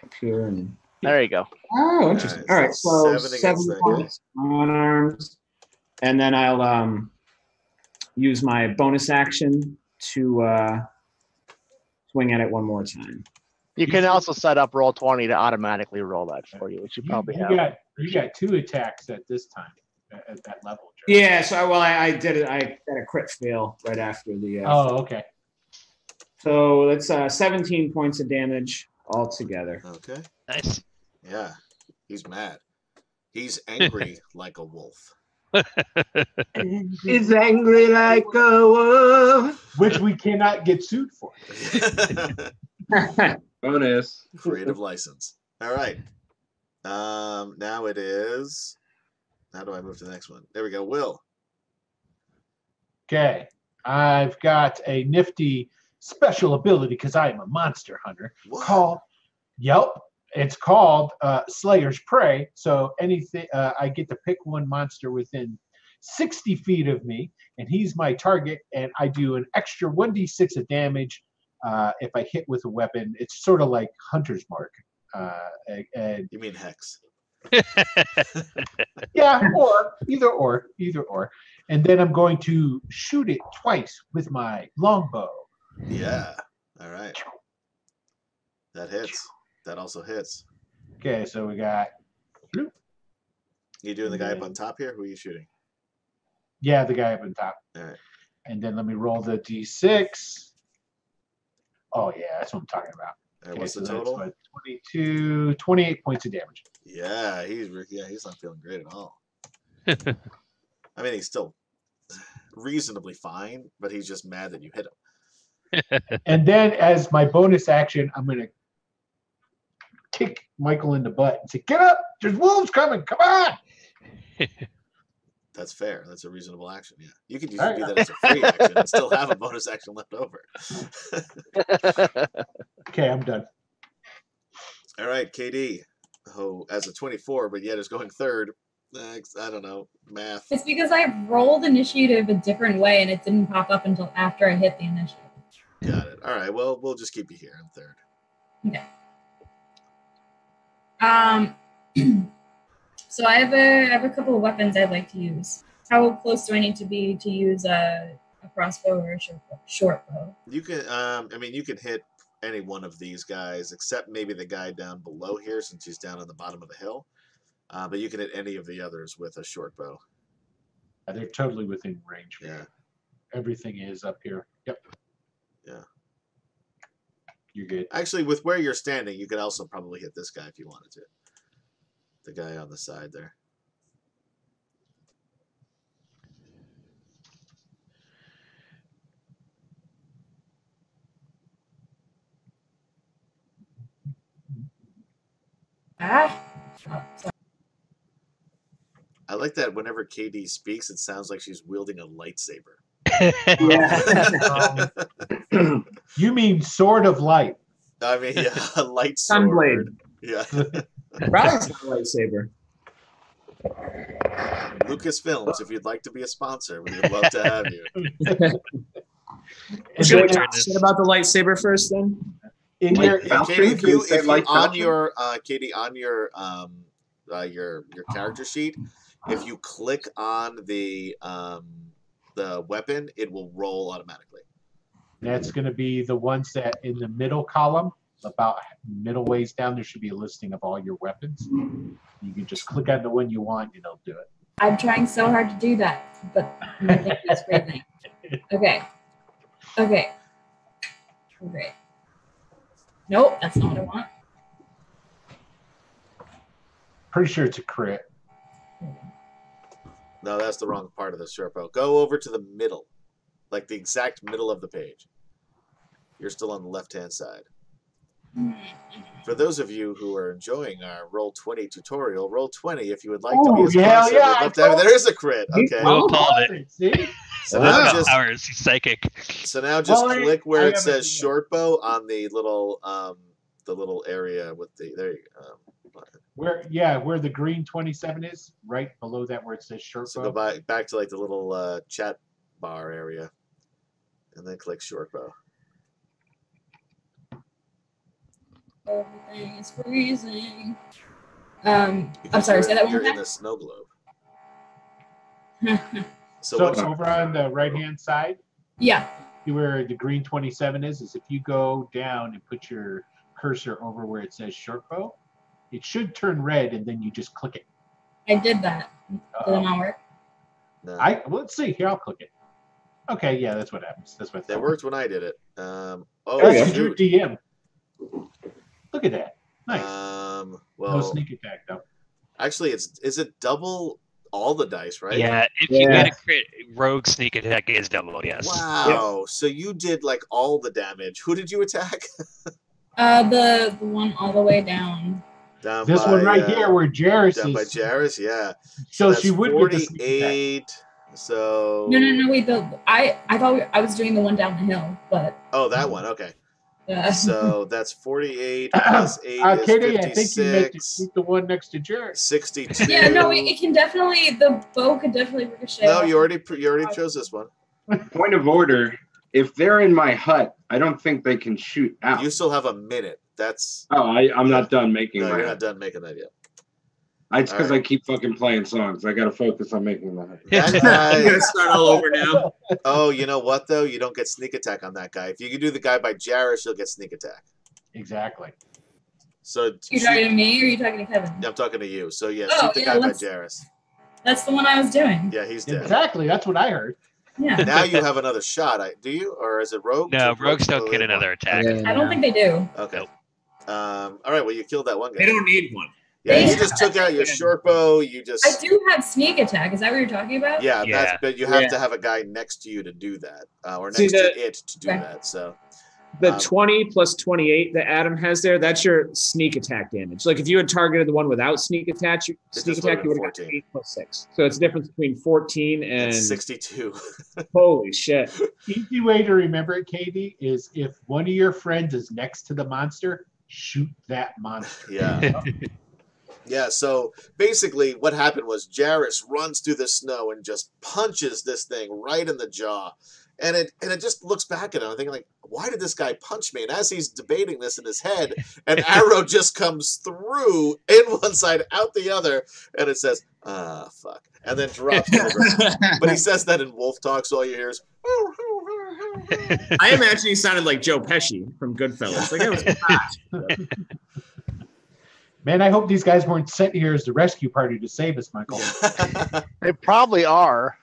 up here and. There you go. Oh, interesting. All All right, right, so 7 against 7 that guy. points unarmed, and then I'll use my bonus action to swing at it one more time. You can also set up roll 20 to automatically roll that for you, which you You, probably you have. got 2 attacks at this time at that level. Jerry. Yeah, so I did it. I got a crit fail right after the. Oh, okay. So that's 17 points of damage altogether. Okay. Nice. Yeah. He's mad. He's angry like a wolf. He's angry like a wolf. Which we cannot get sued for. Bonus. Creative license. All right. Now it is. How do I move to the next one? There we go. Will. Okay. I've got a nifty special ability because I am a monster hunter What? it's called Slayer's Prey. So anything I get to pick one monster within 60 feet of me, and he's my target, and I do an extra 1d6 of damage if I hit with a weapon. It's sort of like Hunter's Mark. And You mean hex? yeah, or either or. And then I'm going to shoot it twice with my longbow. Yeah. All right. That hits. That also hits. Okay, so we got You doing the guy up on top here? Who are you shooting? the guy up on top. All right. And then let me roll the d6. Oh yeah, that's what I'm talking about. All right, what's the so total? that's what, 28 points of damage. Yeah, he's not feeling great at all. I mean, he's still reasonably fine, but he's just mad that you hit him. And then as my bonus action, I'm gonna kick Michael in the butt and say, "Get up! There's wolves coming! Come on!" That's fair. That's a reasonable action. Yeah, you could All usually do that as a free action and still have a bonus action left over. Okay, I'm done. All right, KD, who as a 24, but yet is going third. I don't know, math. It's because I rolled initiative a different way and it didn't pop up until after I hit the initiative. Got it. All right, well, we'll just keep you here in third. Okay. So I have a couple of weapons I'd like to use. How close do I need to be to use a crossbow or a short bow? You can, you can hit any one of these guys, except maybe the guy down below here, since he's down on the bottom of the hill. But you can hit any of the others with a short bow. They're totally within range. Yeah. Everything is up here. Yep. Yeah. You're good. Actually, with where you're standing, you could also probably hit this guy if you wanted to. The guy on the side there. Ah. I like that whenever KD speaks, it sounds like she's wielding a lightsaber. You mean sword of light? I mean, yeah, a light Sunblade. sword. Yeah. Probably not a lightsaber. Lucasfilms, if you'd like to be a sponsor, we would love to have you. Should we talk shit about the lightsaber first, then? In your Katie, if you Light on Falcon? your Katie on your character sheet, if you click on the weapon, it will roll automatically. That's going to be the ones that in the middle column, about middle ways down, there should be a listing of all your weapons. You can just click on the one you want, and it'll do it. I'm trying so hard to do that, but my thing is freezing. Okay. Okay. Okay. Nope, that's not what I want. Pretty sure it's a crit. No, that's the wrong part of the Sherpo. Go over to the middle, like the exact middle of the page. You're still on the left-hand side. For those of you who are enjoying our Roll20 tutorial, Roll20, if you would like to be a sponsor, we'd love to have you. There is a crit. Okay. Will called it. See? So now Just powers. He's psychic. So now just click where I it says haven't- short bow on the little area with the there you go. Where the green 27 is, right below that where it says short So bow. go back to like the little chat bar area, and then click short bow. Everything is freezing. I'm sorry, say that one You're more in time. the snow globe. So what- over on the right-hand side, Yeah. where the green 27 is if you go down and put your cursor over where it says short bow, it should turn red, and then you just click it. I did that. Did it not work? no, Let's see here. I'll click it. Okay, yeah, that's what happens. That's what. that worked when I did it. That's Oh, because you're shoot. DM. Look at that. Nice. No Well, sneak attack though. actually, is it double all the dice, right? Yeah, if you get a crit, rogue sneak attack is double. Yes. Wow. So you did like all the damage. Who did you attack? The one all the way down. Down This by, one right here where Jairus down by is. Jairus, yeah. So that's she would get the sneak attack. 48. So No, wait. I thought I was doing the one down the hill, but Oh, that one. Okay. uh, So that's 48 plus 8 is Katie, I think you meant to 56. shoot the one next to Jairus. 62. yeah, no, it can definitely the bow could definitely ricochet. No, off. you already chose this one. Point of order: if they're in my hut, I don't think they can shoot out. You still have a minute. That's I'm not done making no, my you're hut. not done making that yet. It's because Alright. I keep fucking playing songs. I got to focus on making my hut. That I'm guy. gonna start all over now. Oh, you know what though? You don't get sneak attack on that guy. If you can do the guy by Jairus, you'll get sneak attack. Exactly. So You talking to me or are you talking to Kevin? I'm talking to you. So yeah, Oh, shoot the yeah, guy by let's- Jairus. That's the one I was doing. Yeah, he's dead. Exactly. That's what I heard. Yeah. Now you have another shot. Do you, or is it rogue? No, Rogues rogues don't only get have another attack. I don't think they do. one. Okay. Nope. All right. Well, you killed that one guy. They don't need one. Yeah, They you just took out your short bow. You just. I do have sneak attack. Is that what you're talking about? Yeah, Yeah. but you have Yeah. to have a guy next to you to do that, or See, next to it to do Okay. that. So The Um, 20 plus 28 that Adam has there, that's your sneak attack damage. Like if you had targeted the one without sneak attack, you just would would've have been got 14. 8 plus 6. So it's a difference between 14 and it's 62. holy shit. Easy way to remember it, Katie, is if one of your friends is next to the monster, shoot that monster. Yeah. Yeah, so basically what happened was Jairus runs through the snow and just punches this thing right in the jaw. And it just looks back at him. I'm thinking, like, why did this guy punch me? And as he's debating this in his head, an arrow just comes through in one side, out the other, and it says, fuck. And then drops to the ground. But he says that in wolf talk, so all you hear is, I imagine he sounded like Joe Pesci from Goodfellas. Like, that was hot. Man, I hope these guys weren't sent here as the rescue party to save us, Michael. They probably are.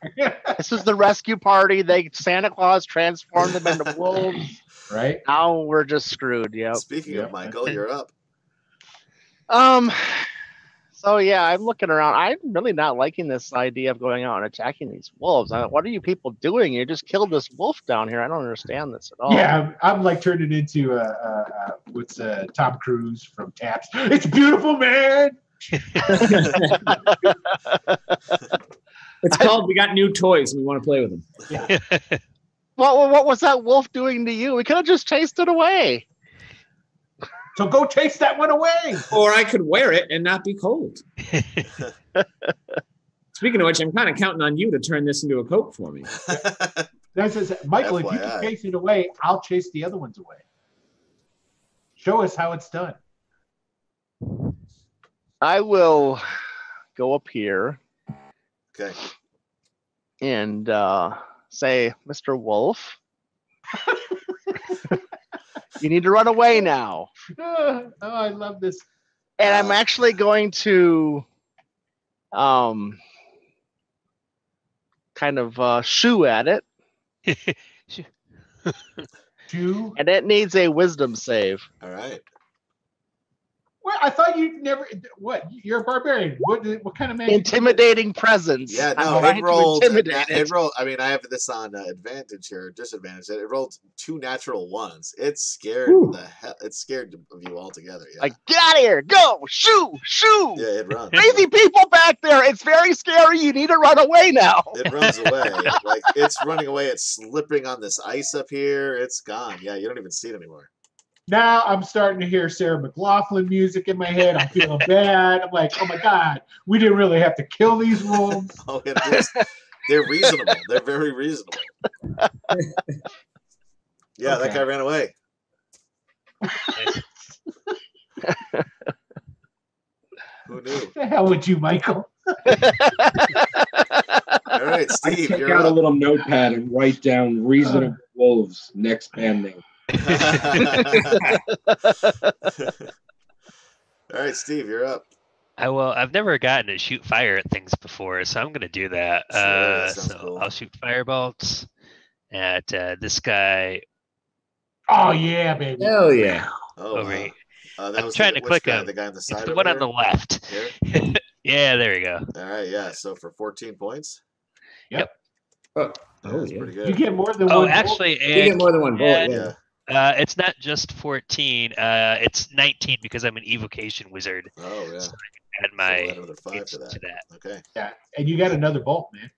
This is the rescue party. Santa Claus transformed them into wolves. Right? Now we're just screwed. Yep. Speaking of Michael, you're up. So yeah, I'm looking around. I'm really not liking this idea of going out and attacking these wolves. What are you people doing? You just killed this wolf down here. I don't understand this at all. Yeah, I'm like turning into what's Tom Cruise from Taps. It's beautiful, man. It's called We Got New Toys and we want to play with them. Yeah. What was that wolf doing to you? We could have just chased it away. So go chase that one away. Or I could wear it and not be cold. Speaking of which, I'm kind of counting on you to turn this into a coat for me. That says, Michael, if you FYI. can chase it away, I'll chase the other ones away. Show us how it's done. I will go up here Okay. and say, Mr. Wolf, you need to run away now. Oh, I love this. And I'm actually going to kind of shoo at it. Two. And it needs a wisdom save. All right. Well, I thought you never. What? You're a barbarian. What kind of magic? Intimidating presence. Yeah, I'm no, trying it to rolled. intimidate It rolled. I mean, I have this on advantage here, disadvantage. It rolled 2 natural ones. It scared the hell. It scared of you altogether. Yeah. Like, get out of here. Go. Shoo. Shoo. Yeah, it runs. Crazy people back there. It's very scary. You need to run away now. It runs away. Like it's running away. It's slipping on this ice up here. It's gone. Yeah, you don't even see it anymore. Now I'm starting to hear Sarah McLachlan music in my head. I'm feeling bad. I'm like, oh my God, we didn't really have to kill these wolves. Oh, it is. They're reasonable. They're very reasonable. Yeah, that guy ran away. Who knew? The hell with you, Michael? All right, I Steve, take you're out a up. little notepad and write down Reasonable Wolves, next band name. All right, Steve, you're up. I've never gotten to shoot fire at things before, so I'm gonna do that. Sure, that sounds So cool. I'll shoot firebolts at this guy Oh yeah, baby. Hell yeah. Oh, over wow. here. That I'm was trying to which click guy? him. The guy on the side It's the over one on here? the left. Here? Yeah, there we go. All right, yeah. So for 14 points. Oh, Yeah, that's yeah. pretty You good. get more than Oh, one. actually, You get more than one bullet. Yeah. it's not just 14. It's 19 because I'm an evocation wizard. Oh, yeah. So So I can add we'll my add another 5 to to that. Okay. Yeah, and you got another bolt, man.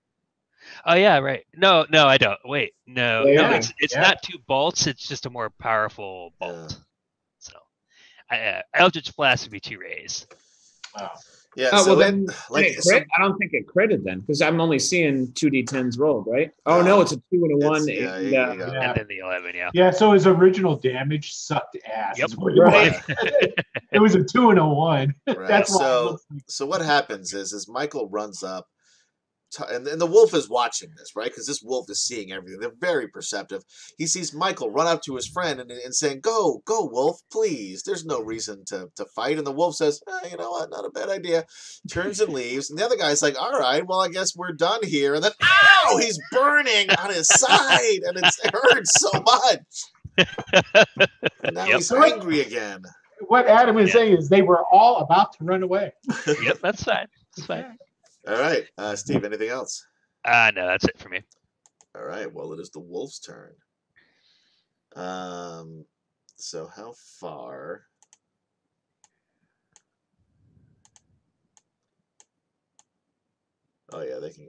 Oh yeah, right. No, I don't. Wait, no, Yeah, it's yeah. not 2 bolts. It's just a more powerful bolt. Yeah. So, Eldritch Blast would be 2 rays. Wow. Yeah. Oh, so well, then, like, it crit? I don't think it critted then, because I'm only seeing 2d10s rolled, right? Oh, no, it's a 2 and a 1. yeah, And, you got it. Yeah. And then the 11, yeah. Yeah, so his original damage sucked ass. Yep. Is what it Right. was. It was a 2 and a 1. Right. That's why. It So, looks like, so what happens is Michael runs up, and the wolf is watching this, right? Because this wolf is seeing everything. They're very perceptive. He sees Michael run up to his friend and saying, "Go, go, wolf, please. There's no reason to fight." And the wolf says, "You know what? Not a bad idea." Turns and leaves. And the other guy's like, "All right, well, I guess we're done here." And then, ow! He's burning on his side, and it hurts so much. And now Yep. he's angry again. what Adam is Yeah. saying is they were all about to run away. Yep, that's fine. That's fine. All right, Steve. Anything else? No, that's it for me. All right. Well, it is the wolf's turn. So how far? Oh yeah, they can.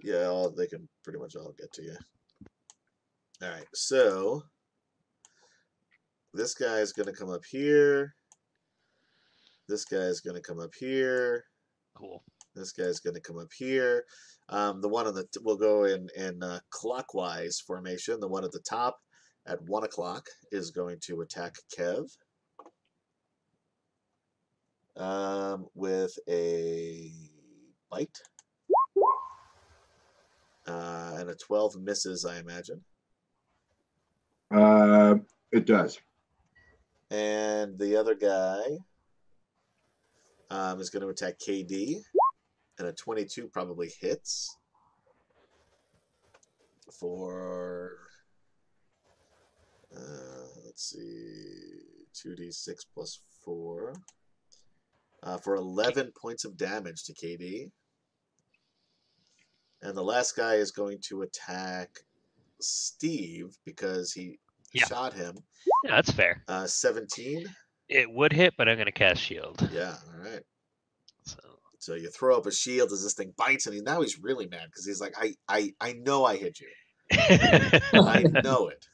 Yeah, they can pretty much all get to you. All right. So this guy's gonna come up here. This guy's gonna come up here. Cool. This guy's going to come up here. The one on the we'll go in clockwise formation. The one at the top at 1 o'clock is going to attack Kev with a bite, and a 12 misses, I imagine. It does. And the other guy is going to attack KD. And a 22 probably hits for, let's see, 2d6 plus 4. for 11 points of damage to KD. And the last guy is going to attack Steve because he shot him. Yeah, that's fair. 17. It would hit, but I'm going to cast shield. Yeah, all right. So you throw up a shield as this thing bites, and now he's really mad because he's like, I know I hit you. I know it.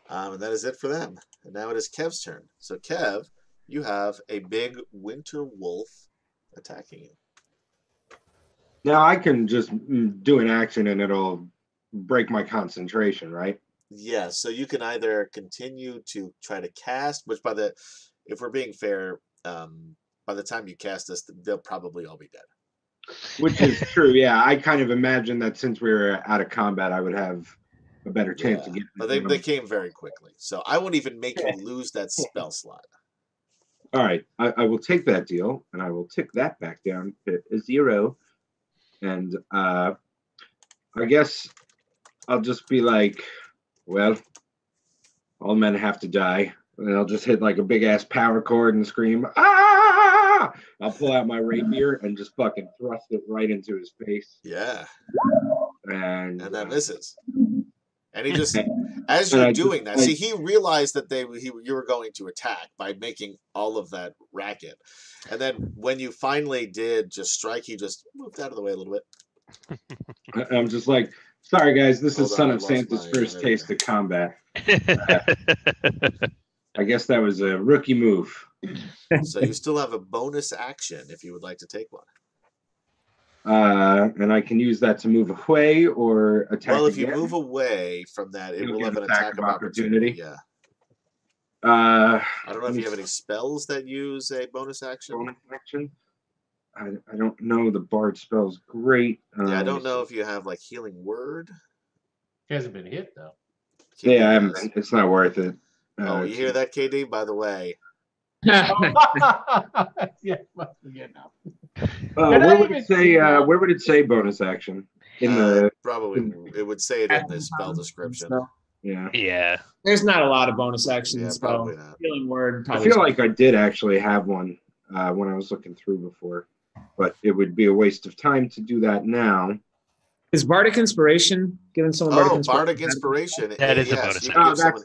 And that is it for them. And now it is Kev's turn. So Kev, you have a big winter wolf attacking you. Now I can just do an action and it'll break my concentration, right? Yeah, so you can either continue to try to cast, which if we're being fair, by the time you cast this, they'll probably all be dead. Which is true, yeah. I kind of imagined that since we were out of combat, I would have a better chance to get them. But they came very quickly, so I won't even make you lose that spell slot. All right, I will take that deal, and I will tick that back down to 0. And I guess I'll just be like, well, all men have to die. And I'll just hit like a big ass power chord and scream, ah! I'll pull out my rapier and just fucking thrust it right into his face. Yeah. And that misses. And he just, as you're doing that, see, he realized that you were going to attack by making all of that racket. And then when you finally did just strike, he just moved out of the way a little bit. I'm just like, sorry guys, this is Son of Santa's first taste of combat. I guess that was a rookie move. So you still have a bonus action if you would like to take one. And I can use that to move away or attack. Well, if you move away from that, it will have an attack of opportunity. Yeah. I don't know if you have any spells that use a bonus action. Bonus action? I don't know the bard spells great. Yeah, I don't know if you have like healing word. He hasn't been hit though. KD yeah, it's not worth it. Oh, you hear that, KD? By the way. Yeah, must forget now. Where would it say bonus action? In the probably it would say it in the spell description. Yeah. Yeah. There's not a lot of bonus actions. Yeah, probably not. Healing word. I feel like I did actually have one when I was looking through before, but it would be a waste of time to do that now. Is Bardic Inspiration given someone Bardic Inspiration? That is a bonus.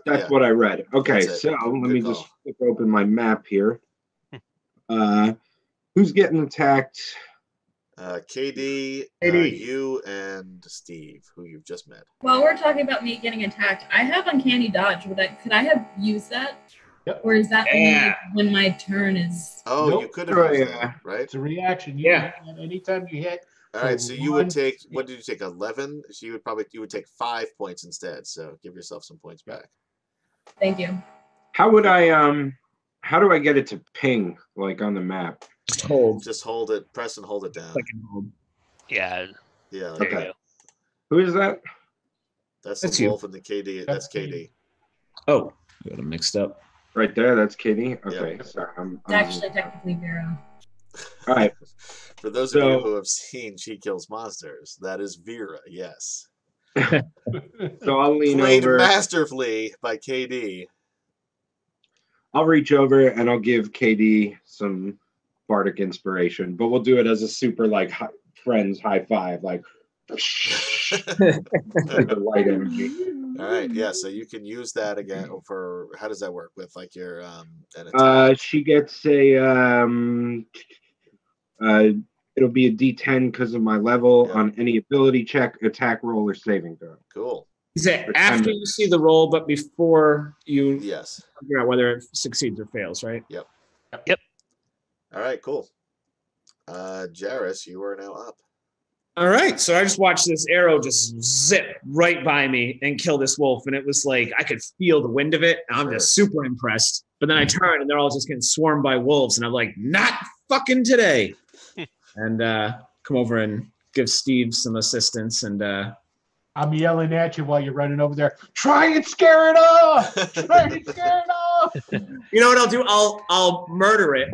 That's what I read. Okay, so let me just flip open my map here. Who's getting attacked? KD, you, and Steve, who you've just met. While we're talking about me getting attacked, I have Uncanny Dodge. Could I have used that? Yep. Or is that only when my turn is... Oh, nope. You could have used that, right? It's a reaction. Anytime you hit... All right, so you would take, what did you take, 11? So you would take 5 points instead, so give yourself some points back. Thank you. How do I get it to ping, like on the map? Just hold it, press and hold it down. Yeah. Yeah. Like okay. Who is that? That's the wolf and the KD. That's KD. Oh, I got them mixed up. Right there, that's KD? Okay. Yep. So I'm it's actually technically Vera. All right. For those of you who have seen She Kills Monsters, that is Vera, yes. So I'll lean Played over. masterfully by KD. I'll reach over and I'll give KD some Bardic Inspiration, but we'll do it as a super like friends high five, like the light energy. All right, yeah. So you can use that again for how does that work with like your an attack? She gets a it'll be a D10 because of my level on any ability check, attack roll, or saving throw. Cool. Is it after you see the roll, but before you figure out whether it succeeds or fails, right? Yep. All right, cool. Jairus, you are now up. All right, so I just watched this arrow just zip right by me and kill this wolf, and it was like I could feel the wind of it, and I'm just super impressed. But then I turn, and they're all just getting swarmed by wolves, and I'm like, not fucking today. And come over and give Steve some assistance, and I'm yelling at you while you're running over there. Try and scare it off. Try and scare it off. You know what I'll do? I'll murder it.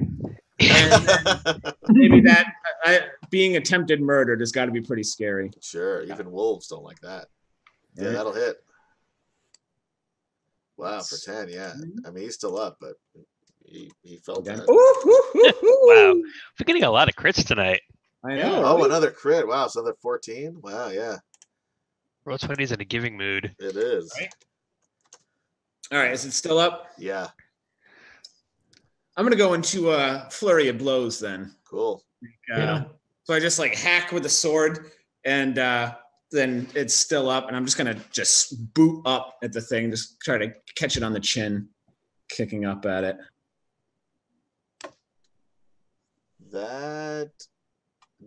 And maybe that being attempted murdered has got to be pretty scary. Sure, even wolves don't like that. Yeah, that'll hit. Wow, for 10, yeah. I mean, he's still up, but He felt Again. that. Wow, we're getting a lot of crits tonight. I know. Oh, right? another crit. Wow, so another 14. Wow, yeah, Roll20's in a giving mood. it is. Right. All right, is it still up? Yeah, I'm gonna go into a flurry of blows then. cool. So I just like hack with the sword, and then it's still up, and I'm just gonna just boot up at the thing, just try to catch it on the chin, kicking up at it. That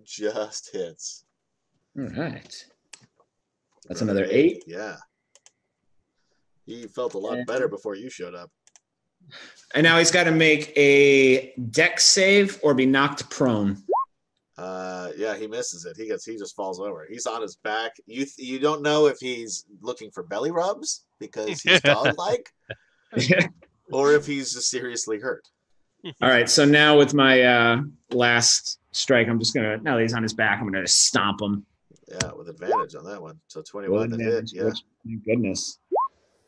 just hits. All right. That's another 8. Yeah. He felt a lot better before you showed up. And now he's got to make a dex save or be knocked prone. Yeah, he misses it. He just falls over. He's on his back. You don't know if he's looking for belly rubs because he's dog-like, or if he's just seriously hurt. All right, so now with my last strike, I'm just gonna, now that he's on his back, I'm gonna stomp him. Yeah, with advantage on that one. So 21 to hit. Yeah. Thank goodness.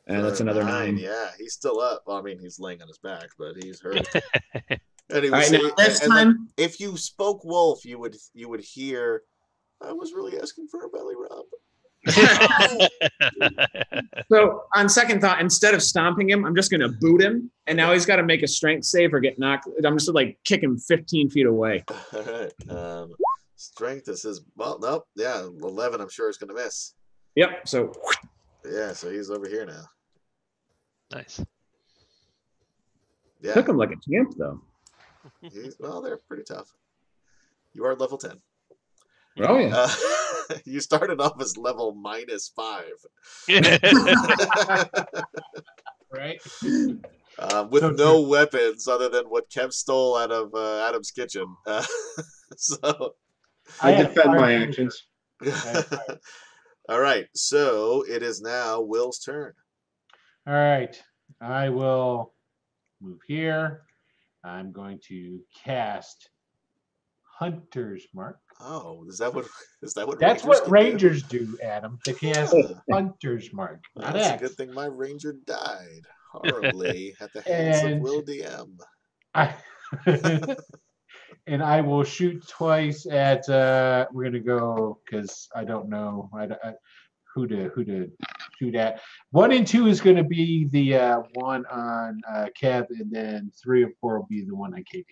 And that's another 9. Yeah, he's still up. Well, I mean, he's laying on his back, but he's hurt. Anyway, All right, now this time, if you spoke wolf, you would hear, I was really asking for a belly rub. so on second thought, instead of stomping him, I'm just gonna boot him, and now he's got to make a strength save or get knocked. I'm just like kick him 15 feet away. All right. Strength is his. Well, nope. Yeah, 11. I'm sure is gonna miss. Yep. So. Yeah, so he's over here now. Nice. Yeah. Took him like a champ, though. Well, they're pretty tough. You are level 10. Oh, yeah. You started off as level -5. Right. With no weapons other than what Kev stole out of Adam's kitchen. So I defend my actions. All right, so it is now Will's turn. All right, I will move here. I'm going to cast Hunter's Mark. Oh, is that what That's what Rangers do, Adam. They cast Hunter's Mark. Well, that's a good thing my Ranger died horribly at the hands of Will DM. And I will shoot twice at. We're gonna go because I don't know who to shoot at. 1 and 2 is going to be the one on Kev, and then 3 and 4 will be the one on KB.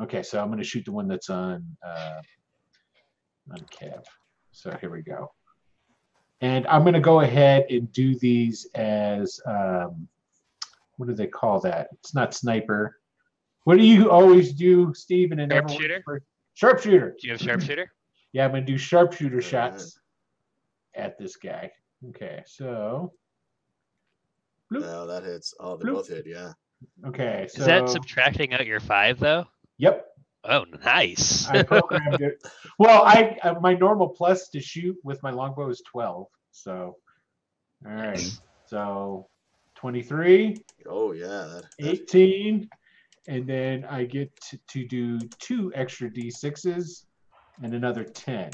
Okay, so I'm going to shoot the one that's on Kev. So here we go. And I'm going to go ahead and do these as what do they call that? It's not sniper. What do you always do, Steven? And sharpshooter? Sharpshooter. Do you have sharpshooter? Yeah, I'm going to do sharpshooter shots at this guy. Okay, so. No, that hits. Oh, they both hit, yeah. Okay, so. Is that subtracting out your 5, though? Yep. Oh, nice. I programmed it. Well, my normal plus to shoot with my longbow is 12. So, all right. So, 23. Oh, yeah. 18. And then I get to do 2 extra D6s and another 10.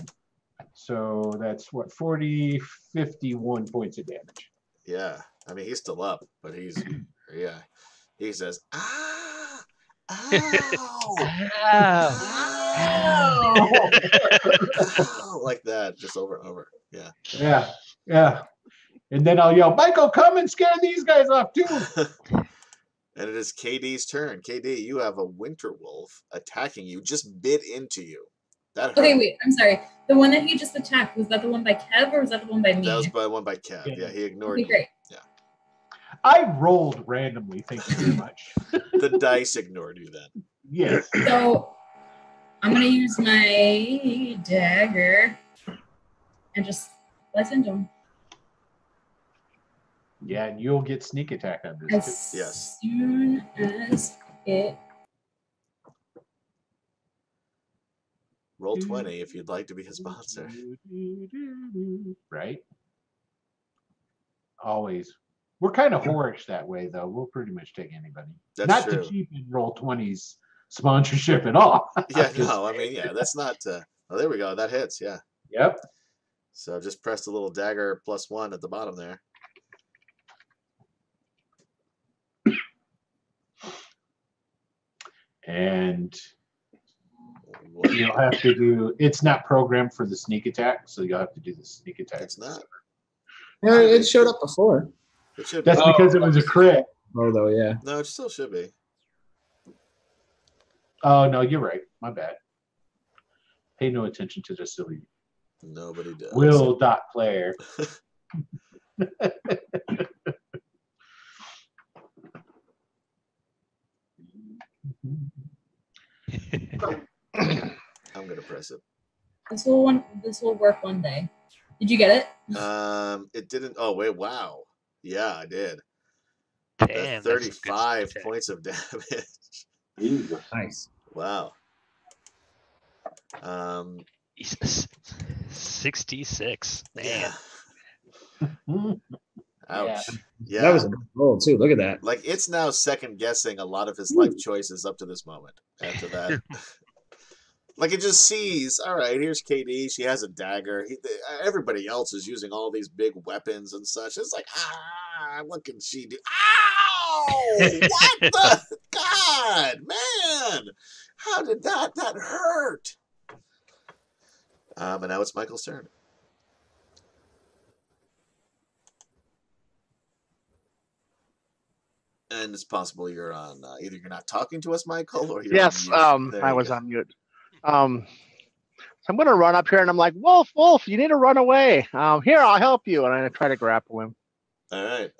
So that's what, 51 points of damage. Yeah. I mean, he's still up, but he says, ah, ow, ow, like that, just over and over. Yeah. Yeah. Yeah. And then I'll yell, Michael, come and scare these guys off too. And it is KD's turn. KD, you have a winter wolf attacking you, just bit into you. That hurt. Okay, wait, I'm sorry. The one that he just attacked, was that the one by Kev or was that the one by me? That was the one by Kev. Yeah, he ignored you. Great. Yeah. I rolled randomly, thank you very much. The dice ignored you then. Yes. So I'm going to use my dagger and just slice into him. Yeah, and you'll get sneak attack on this. As soon as it... Roll 20 if you'd like to be his sponsor. Right? Always. We're kind of whorish that way, though. We'll pretty much take anybody. That's not true. to cheapen Roll 20's sponsorship at all. Yeah, no, I mean, yeah, that's not. Oh, there we go. That hits. Yeah. Yep. So just press the little dagger +1 at the bottom there. And you'll have to do. It's not programmed for the sneak attack, so you'll have to do the sneak attack. It's not. Yeah, it showed up before. It should be. That's because it was a crit. Oh, though, yeah. No, it still should be. Oh no, you're right. My bad. Pay no attention to the silly. Nobody does. Will.Player. I'm gonna press it. This will work one day. Did you get it? It didn't. Oh wait, wow. Yeah, I did. Damn, That's 35 points of damage. Nice. Wow. 66. Man. Yeah. Ouch. Yeah. That was a good roll, too. Look at that. Like, it's now second guessing a lot of his life choices up to this moment. After that. Like, it just sees, all right, here's KD. She has a dagger. Everybody else is using all these big weapons and such. It's like, what can she do? Ow! What the? God, man! How did that hurt? And now it's Michael's turn. And it's possible you're on, either you're not talking to us, Michael, or you're Yes, on mute. I was on mute. So I'm going to run up here, and I'm like, Wolf, you need to run away. Here, I'll help you. And I try to grapple him. All right.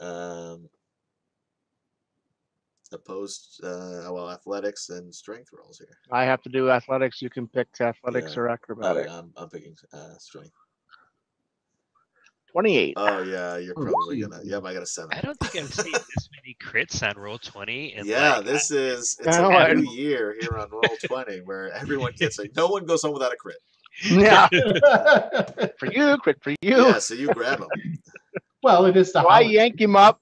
Opposed, athletics and strength rolls here. I have to do athletics. You can pick athletics or acrobatics. I'm picking strength. 28. Oh, yeah, you're probably going to. Yep, I got a 7. I don't think I've seen this many crits on roll 20. And It's a new year here on roll 20 where everyone gets no one goes home without a crit. Yeah. For you, crit for you. Yeah, so you grab him. Well, it is the. So I yank him up,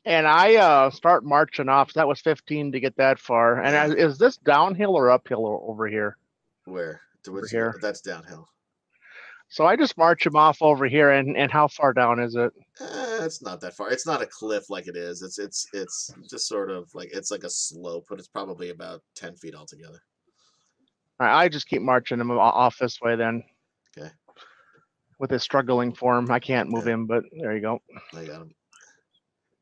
and I start marching off. That was 15 to get that far. And is this downhill or uphill over here? Where? Over here. That's downhill. So I just march him off over here, and how far down is it? It's not that far. It's not a cliff like it is. It's just sort of like it's like a slope, but it's probably about 10 feet altogether. All right, I just keep marching him off this way then. Okay. With his struggling form, I can't move him, but there you go. I got him.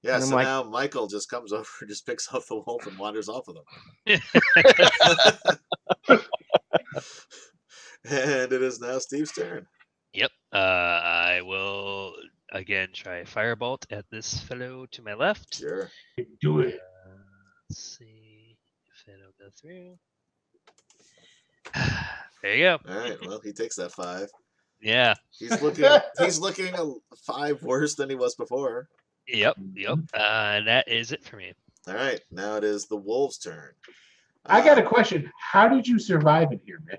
Yeah, so now Michael just comes over, just picks up the wolf and wanders off with him. And it is now Steve's turn. Yep. I will again try firebolt at this fellow to my left. Sure. Do it. Let's see if it'll go through. There you go. All right. Well, he takes that 5. Yeah. He's looking a 5 worse than he was before. Yep. That is it for me. All right. Now it is the wolf's turn. I got a question. How did you survive in here, man?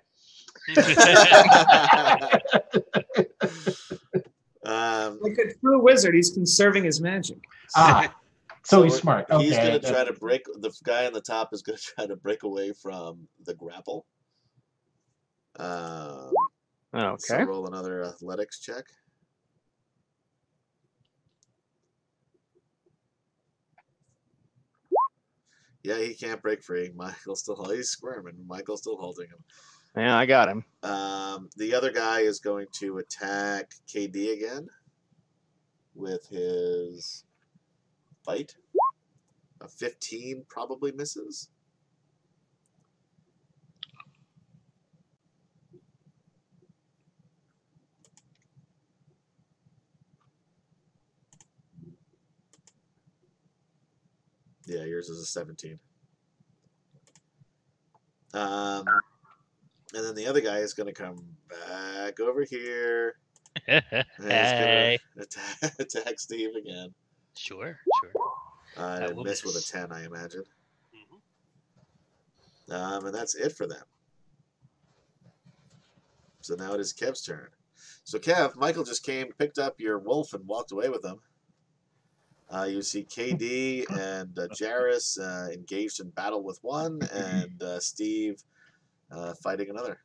Like a true wizard, he's conserving his magic. So he's smart. Okay. He's going to try to break. The guy on the top is going to try to break away from the grapple. Okay. So roll another athletics check. Yeah, he can't break free. He's squirming. Michael's still holding him. Yeah, I got him. The other guy is going to attack KD again with his bite. A 15 probably misses. Yeah, yours is a 17. And then the other guy is going to come back over here. And Hey. he's going to attack Steve again. Sure. And miss with a 10, I imagine. Mm-hmm. And that's it for them. So now it is Kev's turn. So Kev, Michael just picked up your wolf and walked away with him. You see KD and Jairus engaged in battle with one, and Steve fighting another.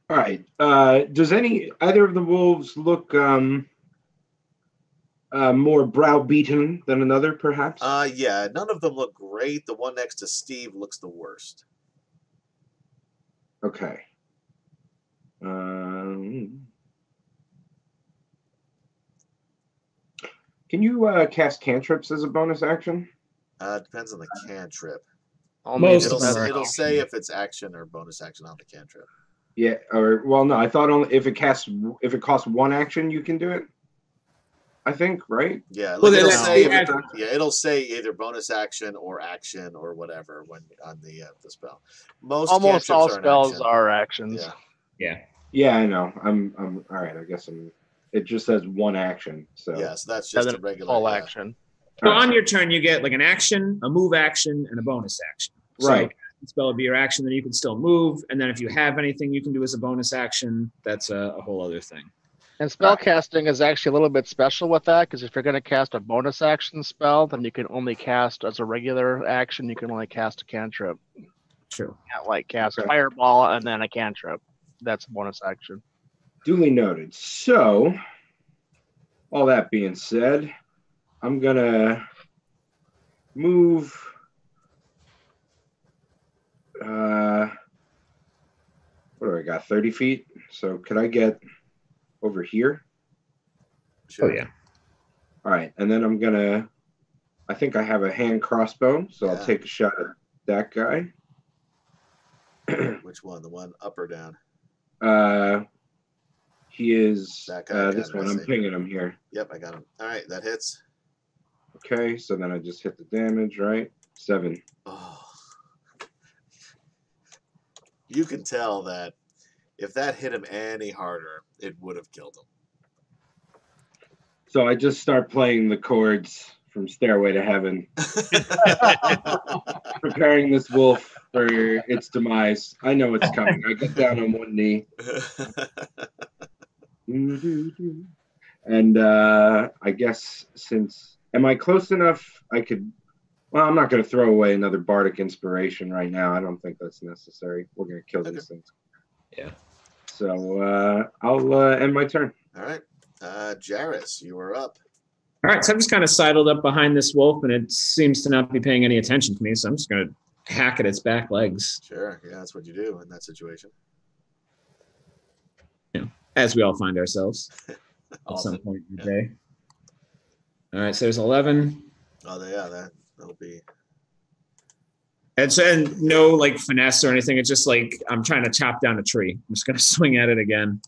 All right. Does either of the wolves look more browbeaten than another, perhaps? Yeah, none of them look great. The one next to Steve looks the worst. Okay. Can you cast cantrips as a bonus action? Depends on the cantrip. Most of them are It'll say action. if it's action or bonus action on the cantrip. Yeah, or well, no, I thought only if it costs one action, you can do it. I think, right? Yeah, like Well, it'll that's say the action. it'll say either bonus action or whatever when on the spell. Most Almost all cantrips are an spells action. are actions. Yeah. Yeah, I know. I'm all right. I guess it just says one action. So Yeah, so that's And just then a regular full action. So on your turn, you get like an action, a move action, and a bonus action. Right. So spell would be your action, then you can still move, and then if you have anything you can do as a bonus action, that's a whole other thing. And spell casting is actually a little bit special with that, because if you're going to cast a bonus action spell, then you can only cast as a regular action. You can only cast a cantrip. True. You can't like cast fireball and then a cantrip. That's a bonus action. Duly noted. So, all that being said, I'm gonna move. What do I got? 30 feet. So could I get over here? Sure. Oh yeah. All right, and then I'm gonna. I think I have a hand crossbow, so I'll Yeah. take a shot at that guy. Which one? The one up or down? He is That guy, this yeah, one. I I'm see. pinging him here. Yep, I got him. All right, that hits. Okay, so then I just hit the damage, right? 7. Oh. You can tell that if that hit him any harder, it would have killed him. So I just start playing the chords from Stairway to Heaven, preparing this wolf for its demise. I know it's coming. I get down on one knee. And I guess am I close enough? I could. Well, I'm not going to throw away another bardic inspiration right now. I don't think that's necessary. We're going to kill these things. Yeah. So I'll end my turn. All right, Jairus, you are up. All right, so I'm just kind of sidled up behind this wolf, and it seems to not be paying any attention to me. So I'm just going to hack at its back legs. Sure, yeah, that's what you do in that situation. Yeah, as we all find ourselves at some Often, point in the day. All right, so there's 11. Oh, yeah, that'll be. And no like finesse or anything. It's just like I'm trying to chop down a tree. I'm just going to swing at it again.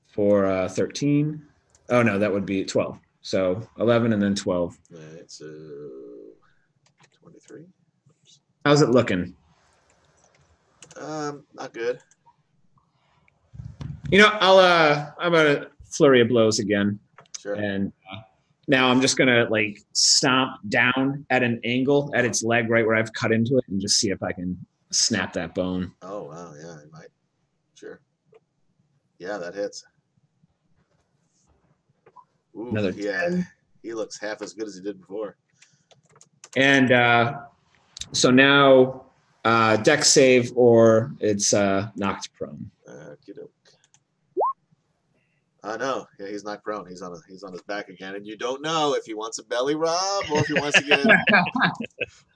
For 13. Oh, no, that would be 12. So 11 and then 12. All right, so 23. How's it looking? Not good. You know, I'm gonna flurry of blows again, Sure. and now I'm just gonna like stomp down at an angle at its leg, right where I've cut into it, and just see if I can snap that bone. Oh, wow, yeah, it might. Sure. Yeah, that hits. Ooh, Another yeah. 10. He looks half as good as he did before. And so now dex save or it's knocked prone. Okey-doke. No, yeah, he's not prone. He's on his back again, and you don't know if he wants a belly rub or if he wants to get,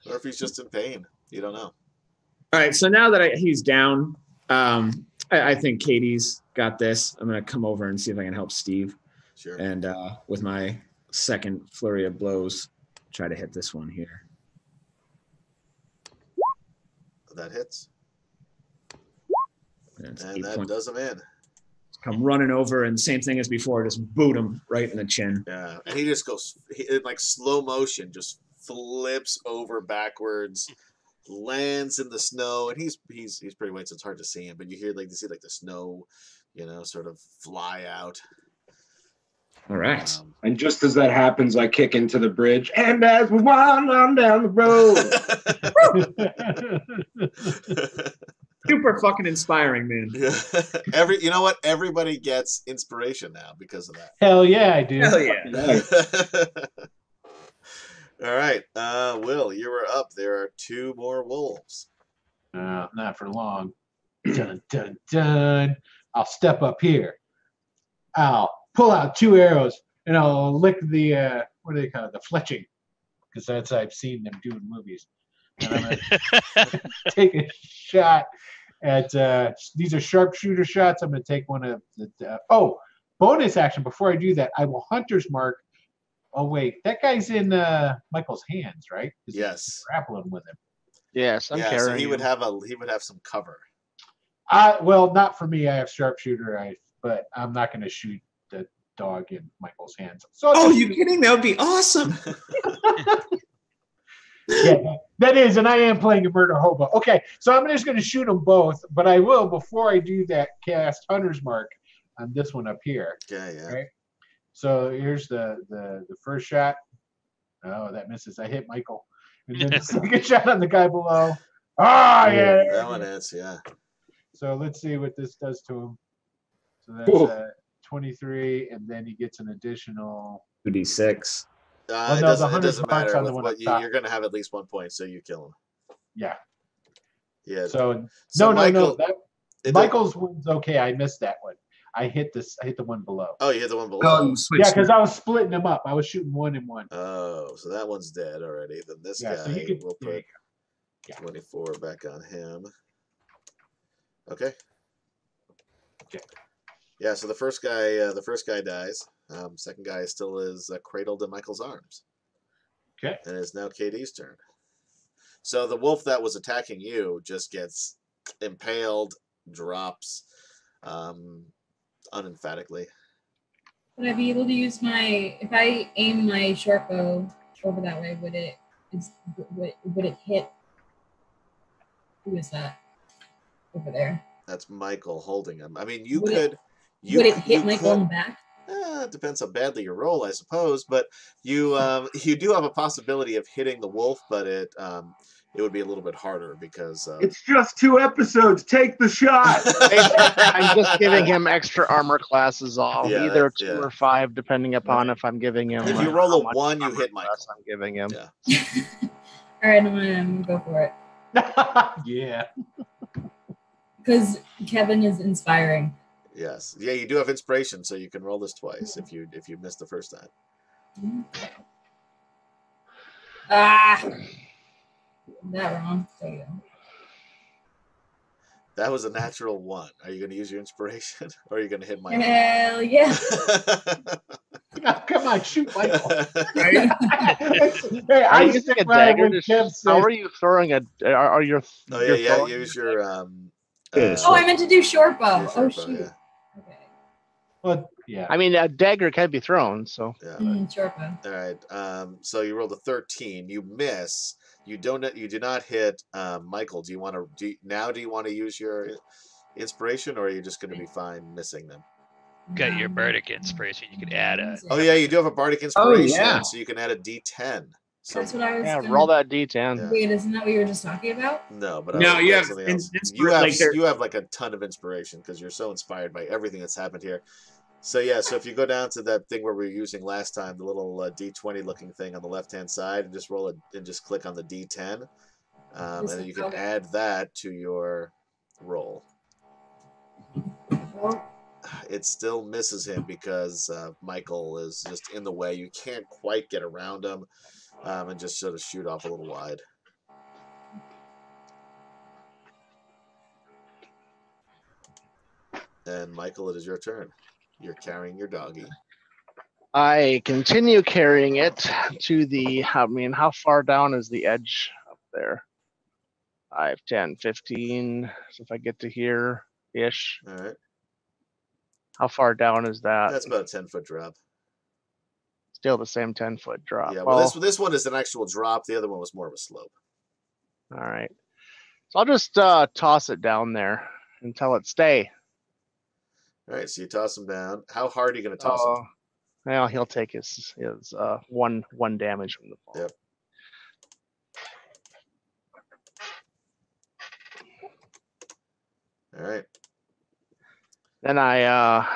or if he's just in pain. You don't know. All right, so now that he's down, I think Katie's got this. I'm gonna come over and see if I can help Steve. Sure. And with my second flurry of blows, try to hit this one here. That hits. And And that does him in. Come running over, and same thing as before, just boot him right in the chin. Yeah, and he just goes in like slow motion, just flips over backwards, lands in the snow, and he's pretty white, so it's hard to see him. But you see the snow, sort of fly out. All right. And just as that happens, I kick into the bridge. And as we wind on down the road. Super fucking inspiring, man. Yeah. You know what? Everybody gets inspiration now because of that. Hell yeah, I do. Hell yeah. Nice. All right, Will, you were up. There are 2 more wolves. Not for long. Dun, dun, dun. I'll step up here. I'll pull out 2 arrows and I'll lick the what do they call it? The fletching, because that's I've seen them do in movies. And I'm gonna take a shot at these are sharpshooter shots. I'm gonna take one of the bonus action. Before I do that, I will hunter's mark. Oh wait, that guy's in Michael's hands, right? Yes. He's grappling with him. Yes, I'm Yeah, carrying so he would him. have some cover. Well, not for me. I have sharpshooter. But I'm not going to shoot the dog in Michael's hands. So Oh, you kidding? That would be awesome. Yeah, that is, and I am playing a murder hobo. Okay, so I'm just going to shoot them both, but I will, before I do that, cast Hunter's Mark on this one up here. Okay, yeah. Right? So here's the first shot. Oh, that misses. I hit Michael. And then the second shot on the guy below. Ah, yeah. That one hits, yeah. So let's see what this does to him. So that's 23, and then he gets an additional 2d6. It doesn't matter. With what you're going to have at least 1 point, so you kill him. Yeah. Yeah. So Michael, Michael's one's okay. I missed that one. I hit the one below. Oh, you hit the one below. Oh, you switched. Yeah, because I was splitting them up. I was shooting 1 and 1. Oh, so that one's dead already. Then this guy, so we'll put 24 back on him. Okay. Yeah, so the first guy dies. Second guy still is cradled in Michael's arms. Okay. And it's now KD's turn. So the wolf that was attacking you just gets impaled, drops, unemphatically. Would I be able to use if I aim my short bow over that way, would it hit? Who is that over there? That's Michael holding him. I mean, Would it hit Michael in the back? It depends how badly you roll, I suppose. But you do have a possibility of hitting the wolf, but it would be a little bit harder because it's just 2 episodes. Take the shot. I'm just giving him extra armor classes off, either 2 or 5, depending upon if I'm giving him. If you roll a 1, you hit Michael. I'm giving him. Yeah. All right, I'm gonna go for it. Yeah. Because Kevin is inspiring. Yes. Yeah, you do have inspiration, so you can roll this twice if you missed the first time. Ah, that wrong. There you go. That was a natural 1. Are you going to use your inspiration, or are you going to hit Michael? Hell yeah! Come on, shoot Michael. Hey, I using a dagger. How are you throwing a? Are you? Oh yeah. Use your. I meant to do short bow. Oh shoot. Yeah. Okay. Well, yeah. I mean, a dagger can be thrown, so. Yeah. Short bow. All right. So you rolled a 13. You miss. You do not hit Michael. Do you want to use your inspiration, or are you just going to be fine missing them? Got your bardic inspiration. You could add a. Oh yeah, you do have a bardic inspiration, so you can add a D10. So, that's what I was. Yeah, roll that D10. Yeah. Wait, isn't that what you were just talking about? No, but No, you have you have like a ton of inspiration because you're so inspired by everything that's happened here. So yeah, so if you go down to that thing where we were using last time, the little D20 looking thing on the left hand side, and just roll it and just click on the D10, and then you can add that to your roll. It still misses him because Michael is just in the way. You can't quite get around him, and just sort of shoot off a little wide. And Michael, it is your turn. You're carrying your doggy. I continue carrying it to the. I mean, how far down is the edge up there? 5, 10, 15. So if I get to here ish. All right. How far down is that? That's about a 10-foot drop. Still the same 10-foot drop. Yeah, well, this one is an actual drop. The other one was more of a slope. All right. So I'll just toss it down there and tell it stay. All right, so you toss him down. How hard are you going to toss him? Well, he'll take his one damage from the fall. Yep. All right. Then I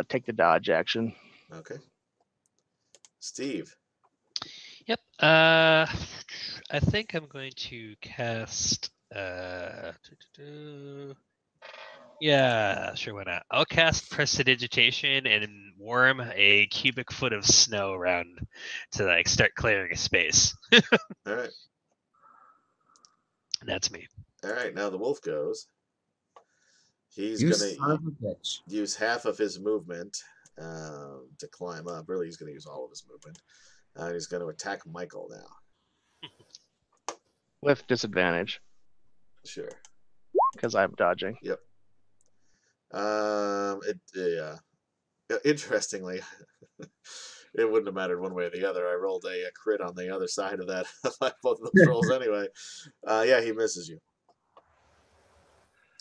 take the dodge action. Okay. Steve. Yep. I think I'm going to cast. Yeah, sure, why not? I'll cast Prestidigitation and worm a cubic foot of snow around to like start clearing a space. All right. That's me. All right. Now the wolf goes. He's You going son of to a bitch. use half of his movement to climb up. Really, he's going to use all of his movement. He's going to attack Michael now. With disadvantage Sure. because I'm dodging. Yep. Interestingly, it wouldn't have mattered one way or the other. I rolled a crit on the other side of that, both of those rolls anyway. Yeah, he misses you.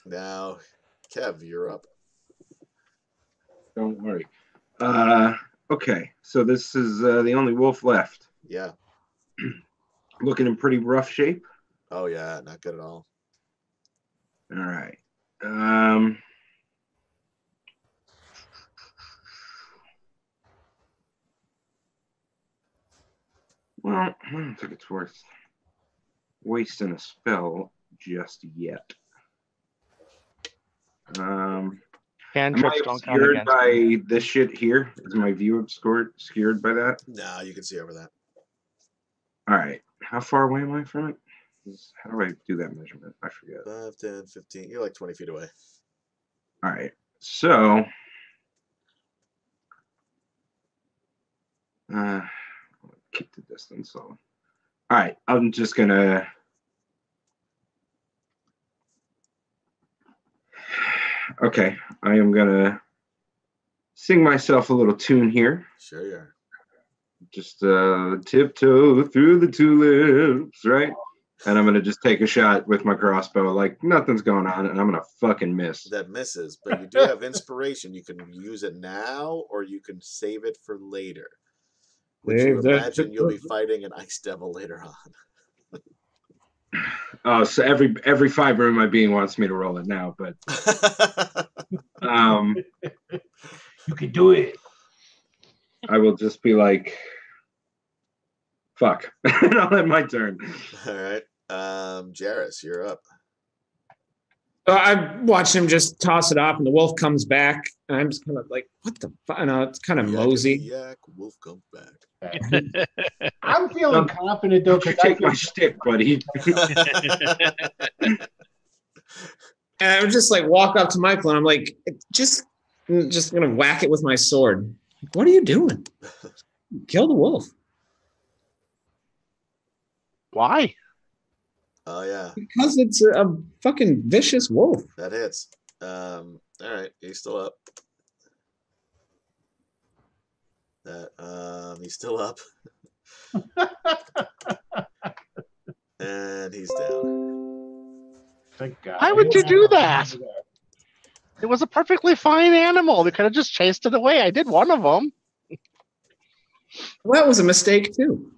Now, Kev, you're up. Don't worry. Okay, so this is the only wolf left. Yeah. Looking in pretty rough shape. Oh yeah, not good at all. All right. Well, I don't think it's worth wasting a spell just yet. Am Cantrips I don't count obscured against me. by this shit here? Is my view obscured by that? No, you can see over that. All right. How far away am I from it? How do I do that measurement? I forget. 5, 10, 15. You're like 20 feet away. All right. So, keep the distance. So, all right. I'm just gonna. Okay, I am gonna sing myself a little tune here. Sure you are. Just tiptoe through the tulips, right? And I'm gonna just take a shot with my crossbow, like nothing's going on, and I'm gonna fucking miss. That misses, but you do have inspiration. You can use it now, or you can save it for later. Would you imagine you'll be fighting an ice devil later on? Oh, so every fiber in my being wants me to roll it now, but You can do it. I will just be like, fuck, and I'll end my turn. All right. Jairus, you're up. I watched him just toss it off, and the wolf comes back, and I'm just kind of like, what the fuck? It's kind of mosey. Yak, wolf comes back. I'm feeling confident though, Don't you because I take feel my stick, buddy. And I would just like walk up to Michael, and I'm like, just gonna whack it with my sword. What are you doing? Kill the wolf. Why? Oh yeah, Because it's a fucking vicious wolf. that hits. All right, he's still up. He's still up. And he's down. Thank God. Why would you do that? It was a perfectly fine animal. They could have just chased it away. I did one of them. Well, that was a mistake too.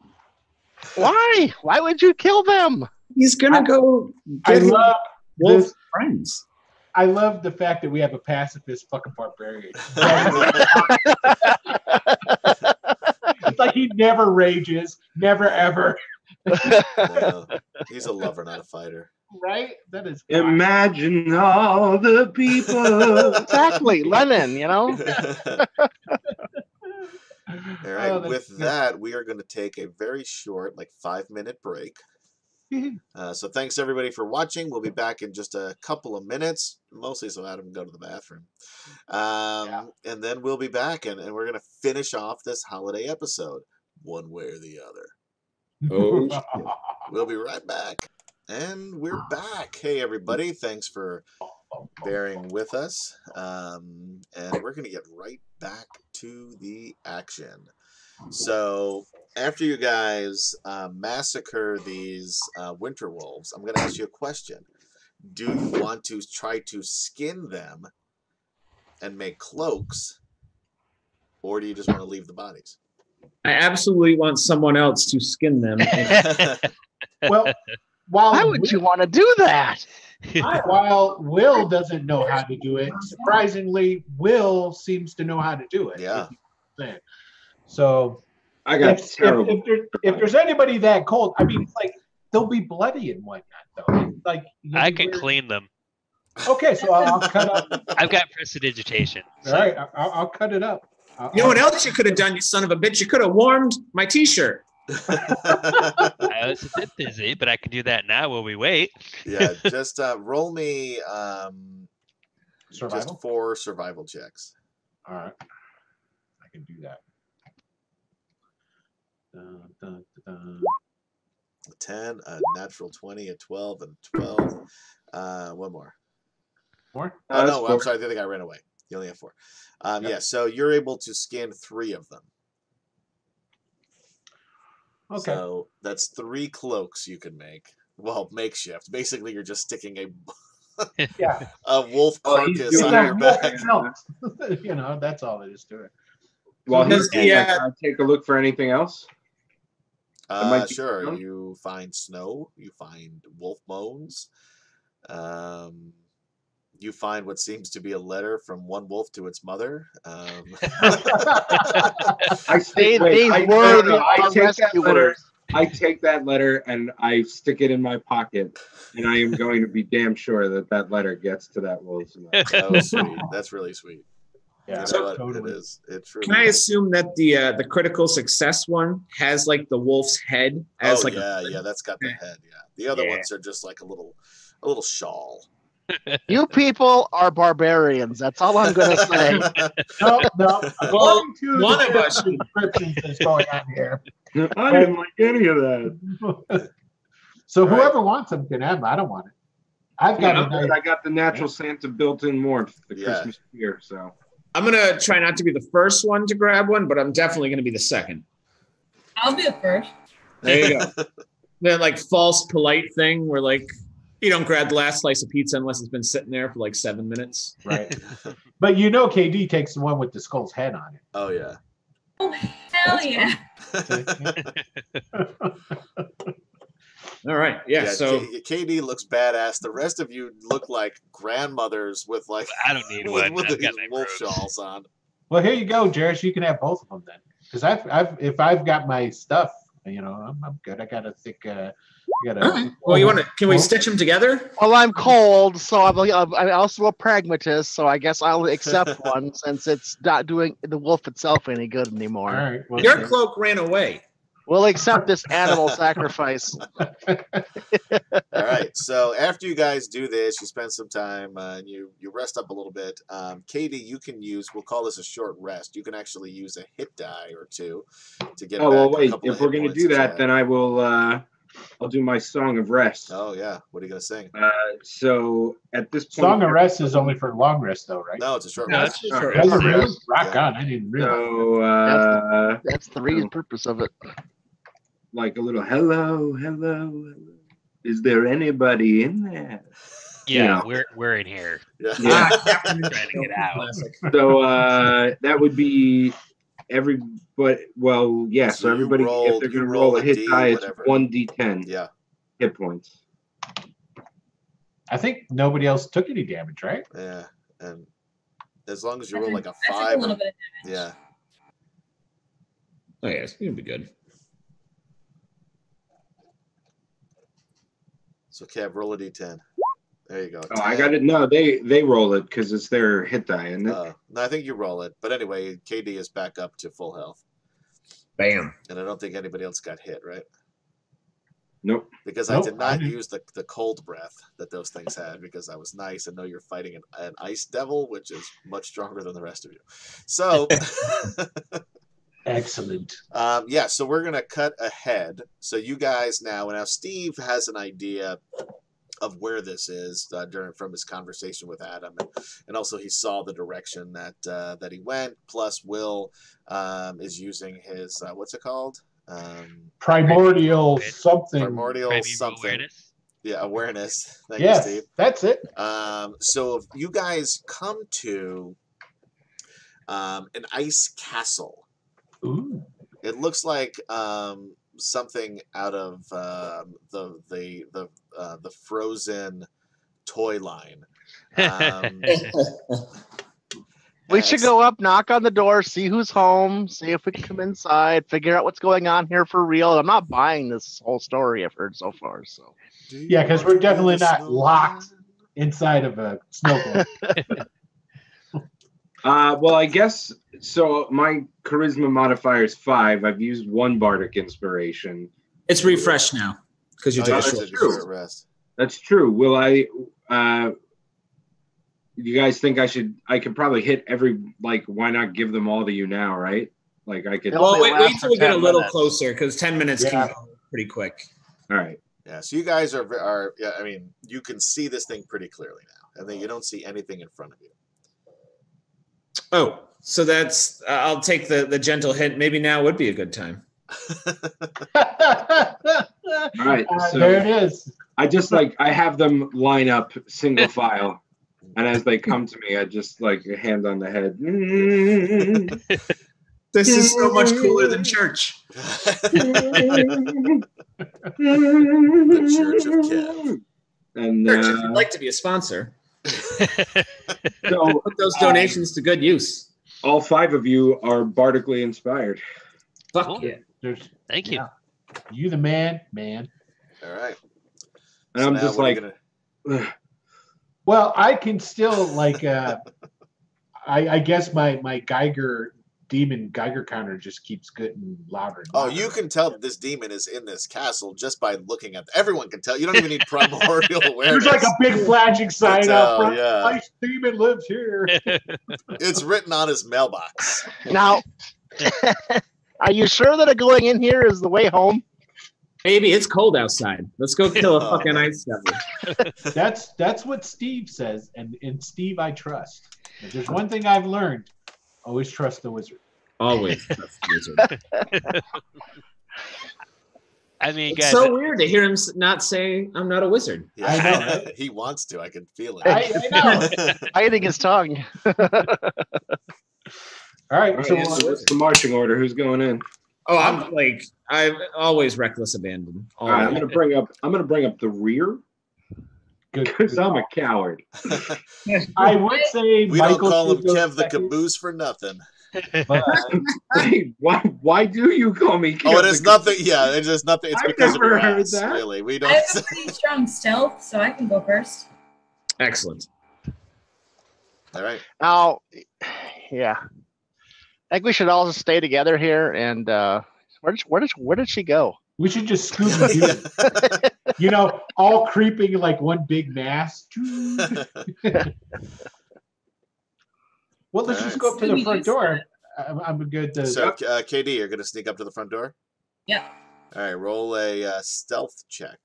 Why? Why would you kill them? He's gonna go I get his love wolf this. friends. I love the fact that we have a pacifist fucking barbarian. It's like he never rages, never ever. No, he's a lover, not a fighter. Right? That is Imagine all the people. Exactly, Lennon. You know. All right, Oh, that's with good. that, we are going to take a very short, like 5-minute break. So thanks everybody for watching. We'll be back in just a couple of minutes, mostly so Adam can go to the bathroom. And then we'll be back, and we're going to finish off this holiday episode one way or the other. Oh, We'll be right back. And we're back. Hey, everybody. Thanks for bearing with us. And we're going to get right back to the action. So after you guys massacre these winter wolves, I'm going to ask you a question. Do you want to try to skin them and make cloaks, or do you just want to leave the bodies? I absolutely want someone else to skin them. Well, while Why would you want to do that? while Will doesn't know how to do it, surprisingly, Will seems to know how to do it. Yeah. So I got terrible. if there's anybody that cold, I mean, it's like they'll be bloody and whatnot, though. It's like I can clean them. Okay, so I'll cut up. I've got prestidigitation. All right, I'll cut it up. You know what else you could have done, you son of a bitch? You could have warmed my T-shirt. I was a bit busy, but I can do that now while we wait. Yeah, just roll me Survival? just 4 survival checks. All right, I can do that. Dun, dun, dun, dun. A 10, a natural 20, a 12, and 12. One more. More? Oh, that's no, 4. I'm sorry. The other guy ran away. You only have 4. Yeah, so you're able to scan 3 of them. Okay. So that's 3 cloaks you can make. Well, makeshift. Basically, you're just sticking Yeah. a wolf Oh, he's carcass doing on that. your back. You know, that's all it is to it. Well, Does he's take a look for anything else. might be Sure. snow? You find snow. You find wolf bones. You find what seems to be a letter from one wolf to its mother. I They I were no, I our take that letter. rescuers. I take that letter and I stick it in my pocket, and I am going to be damn sure that that letter gets to that wolf's mouth. Oh, sweet. That's really sweet. Yeah, You So- know what? totally. It is. It's really Can I cool. assume that the critical success one has like the wolf's head as Oh like yeah, that's got the head. Yeah, the other Yeah. ones are just like a little shawl. You people are barbarians. That's all I'm going to say. No. According to one the of us- descriptions that's going on here. I didn't like any of that. So All right. whoever wants them can have them. I don't want it. I've got Yeah, a nice. I got the natural Santa built-in warmth, the Yeah. Christmas cheer. So I'm gonna try not to be the first one to grab one, but I'm definitely gonna be the second. I'll be the first. There you go. That like false polite thing where like you don't grab the last slice of pizza unless it's been sitting there for like 7 minutes. Right. But you know KD takes the one with the skull's head on it. Oh yeah. Oh, hell yeah. All right. Yeah. So KD looks badass. The rest of you look like grandmothers with like I don't need one. with I've these got my wolf robes. shawls on. Well, here you go, Jairus. You can have both of them then, because if I've got my stuff, you know, I'm good. I gotta think. all right. Well, you want to? Can we stitch them together? Well, I'm cold, so I'm also a pragmatist, so I guess I'll accept one since it's not doing the wolf itself any good All anymore. right. Well, Your cloak ran away. We'll accept this animal sacrifice. All right. So after you guys do this, you spend some time and you rest up a little bit. Katie, you can use. We'll call this a short rest. You can actually use a hit die or 2 to get. oh well, back a wait. couple of If we're hit gonna points do that you that, had. then I will. I'll do my song of rest. Oh yeah. What are you gonna sing? So at this point, Song of rest is only for long rest, though, right? No, it's a short No, rest. it's just short That's rest. really rock Yeah. on. I didn't realize. So That's the real purpose of it. like a little hello. Is there anybody in there? Yeah, Yeah. we're in here. Yeah. Yeah. Trying to get out. Classic. So that would be everybody. Well, yeah. So So you everybody, roll- if they're you gonna roll roll a a hit D, die, it's whatever. 1d10 Yeah. hit points. I think nobody else took any damage, right? Yeah. And as long as you roll like a I took 5, a little bit of damage. yeah. Oh yes, you'll be good. So Kev, roll a d10. There you go. Oh, I got it. No, they roll it because it's their hit die, and No, I think you roll it. But anyway, KD is back up to full health. Bam. And I don't think anybody else got hit, right? nope. Because Nope, I did I not didn't. use the cold breath that those things had because I was nice and know you're fighting an ice devil, which is much stronger than the rest of you. So, Excellent. yeah, so we're going to cut ahead. So you guys now Steve has an idea of where this is from his conversation with Adam, and also he saw the direction that he went. Plus, Will is using his what's it called? Primordial something. Primordial Primeval something. awareness. Yeah, awareness. Thank you, Yes, Steve. that's it. So if you guys come to an ice castle. Ooh. It looks like something out of the Frozen toy line. We should go up, knock on the door, see who's home, see if we can come inside, figure out what's going on here for real. I'm not buying this whole story I've heard so far. So Yeah, because we're definitely not locked inside of a snow globe. Well, I guess so. My charisma modifier is 5. I've used 1 bardic inspiration. It's refreshed now because you Oh, took yeah, a that's short a short rest. That's true. Will I? You guys think I could probably hit every, like, why not give them all to you now, right? Like I could. Yep. Well, Only wait lasts till we for get a 10 little minutes. closer because 10 minutes Yeah. can go pretty quick. All right. Yeah, so you guys are yeah, I mean, you can see this thing pretty clearly now. And then you don't see anything in front of you. Oh, so that's I'll take the gentle hint. Maybe now would be a good time. All right. So There it is. I just I have them line up single file, and as they come to me, I just a hand on the head. This is so much cooler than church. The Church of Kev. And Church, if you'd like to be a sponsor, so put those donations to good use. all 5 of you are bardically inspired. Fuck Cool. yeah. There's Thank you. you, the man. All right. And So I'm now just what are you gonna... Well, I can still I guess my demon Geiger counter just keeps getting louder. And Oh, louder. you can tell that this demon is in this castle just by looking at. Everyone can tell. You don't even need primordial awareness. There's like a big flashing sign out front. yeah. My demon lives here. It's written on his mailbox. Now, are you sure that going in here is the way home? Maybe it's cold outside. Let's go kill a Oh, fucking man. ice devil. That's what Steve says, and in Steve I trust. If there's one thing I've learned, always trust the wizard. Always. That's the wizard. I mean, It's guys, so weird to hear him not say, "I'm not a wizard." Yeah, I know, right? He wants to. I can feel it. I know. Biting his tongue. All right, All right, so so what's the marching order? Who's going in? Oh, I'm always reckless abandon. All right, I'm Always. gonna bring up the rear good. because I'm a coward. I would say We Michael don't call him should go Kev the second, Caboose for nothing. but Wait, why do you call me? Oh, it Kev is the- nothing. Yeah, it's just nothing. It's I've because of never your heard ass, that. really. We I don't. have a pretty strong stealth, so I can go first. Excellent. All right. Now, yeah. I think we should all just stay together here. And where did she go? we should just Scooby Doo. All creeping like one big mass. Well, let's just go up to the front door. I'm good. So, KD, you're going to sneak up to the front door? Yeah. All right, roll a stealth check.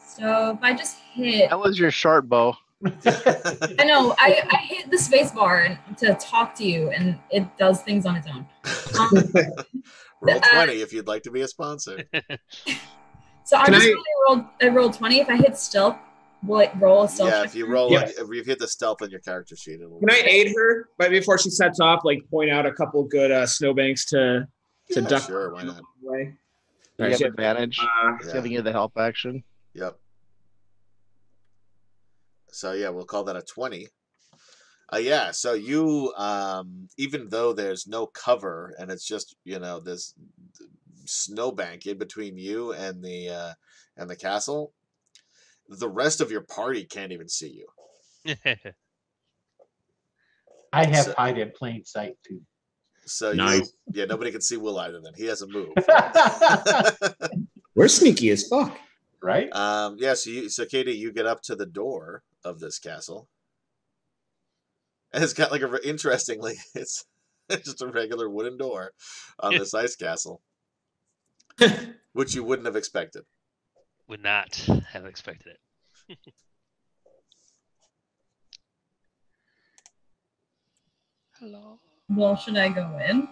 So if I just hit, That was your short bow. I know I hit the space bar to talk to you, and it does things on its own. Roll 20 if you'd like to be a sponsor. So Can I rolled 20. If I hit stealth, will it roll a stealth Yeah, check? if you roll, Yes. if you hit the stealth on your character sheet, it'll. Can I aid her right before she sets off? Point out a couple good snowbanks to Yeah, duck sure, why not? away. You have advantage. It's Yeah. giving you the help action. Yep. So yeah, we'll call that a 20. Yeah, so you even though there's no cover and it's just, this snowbank in between you and the castle, the rest of your party can't even see you. I have So- hide in plain sight too. So Nice. nobody can see Will either then. He hasn't moved. We're sneaky as fuck. Right? Yeah, so Katie, you get up to the door of this castle. And it's got interestingly, it's just a regular wooden door on this ice castle, which you wouldn't have expected. Would not have expected it. Hello. Well, should I go in?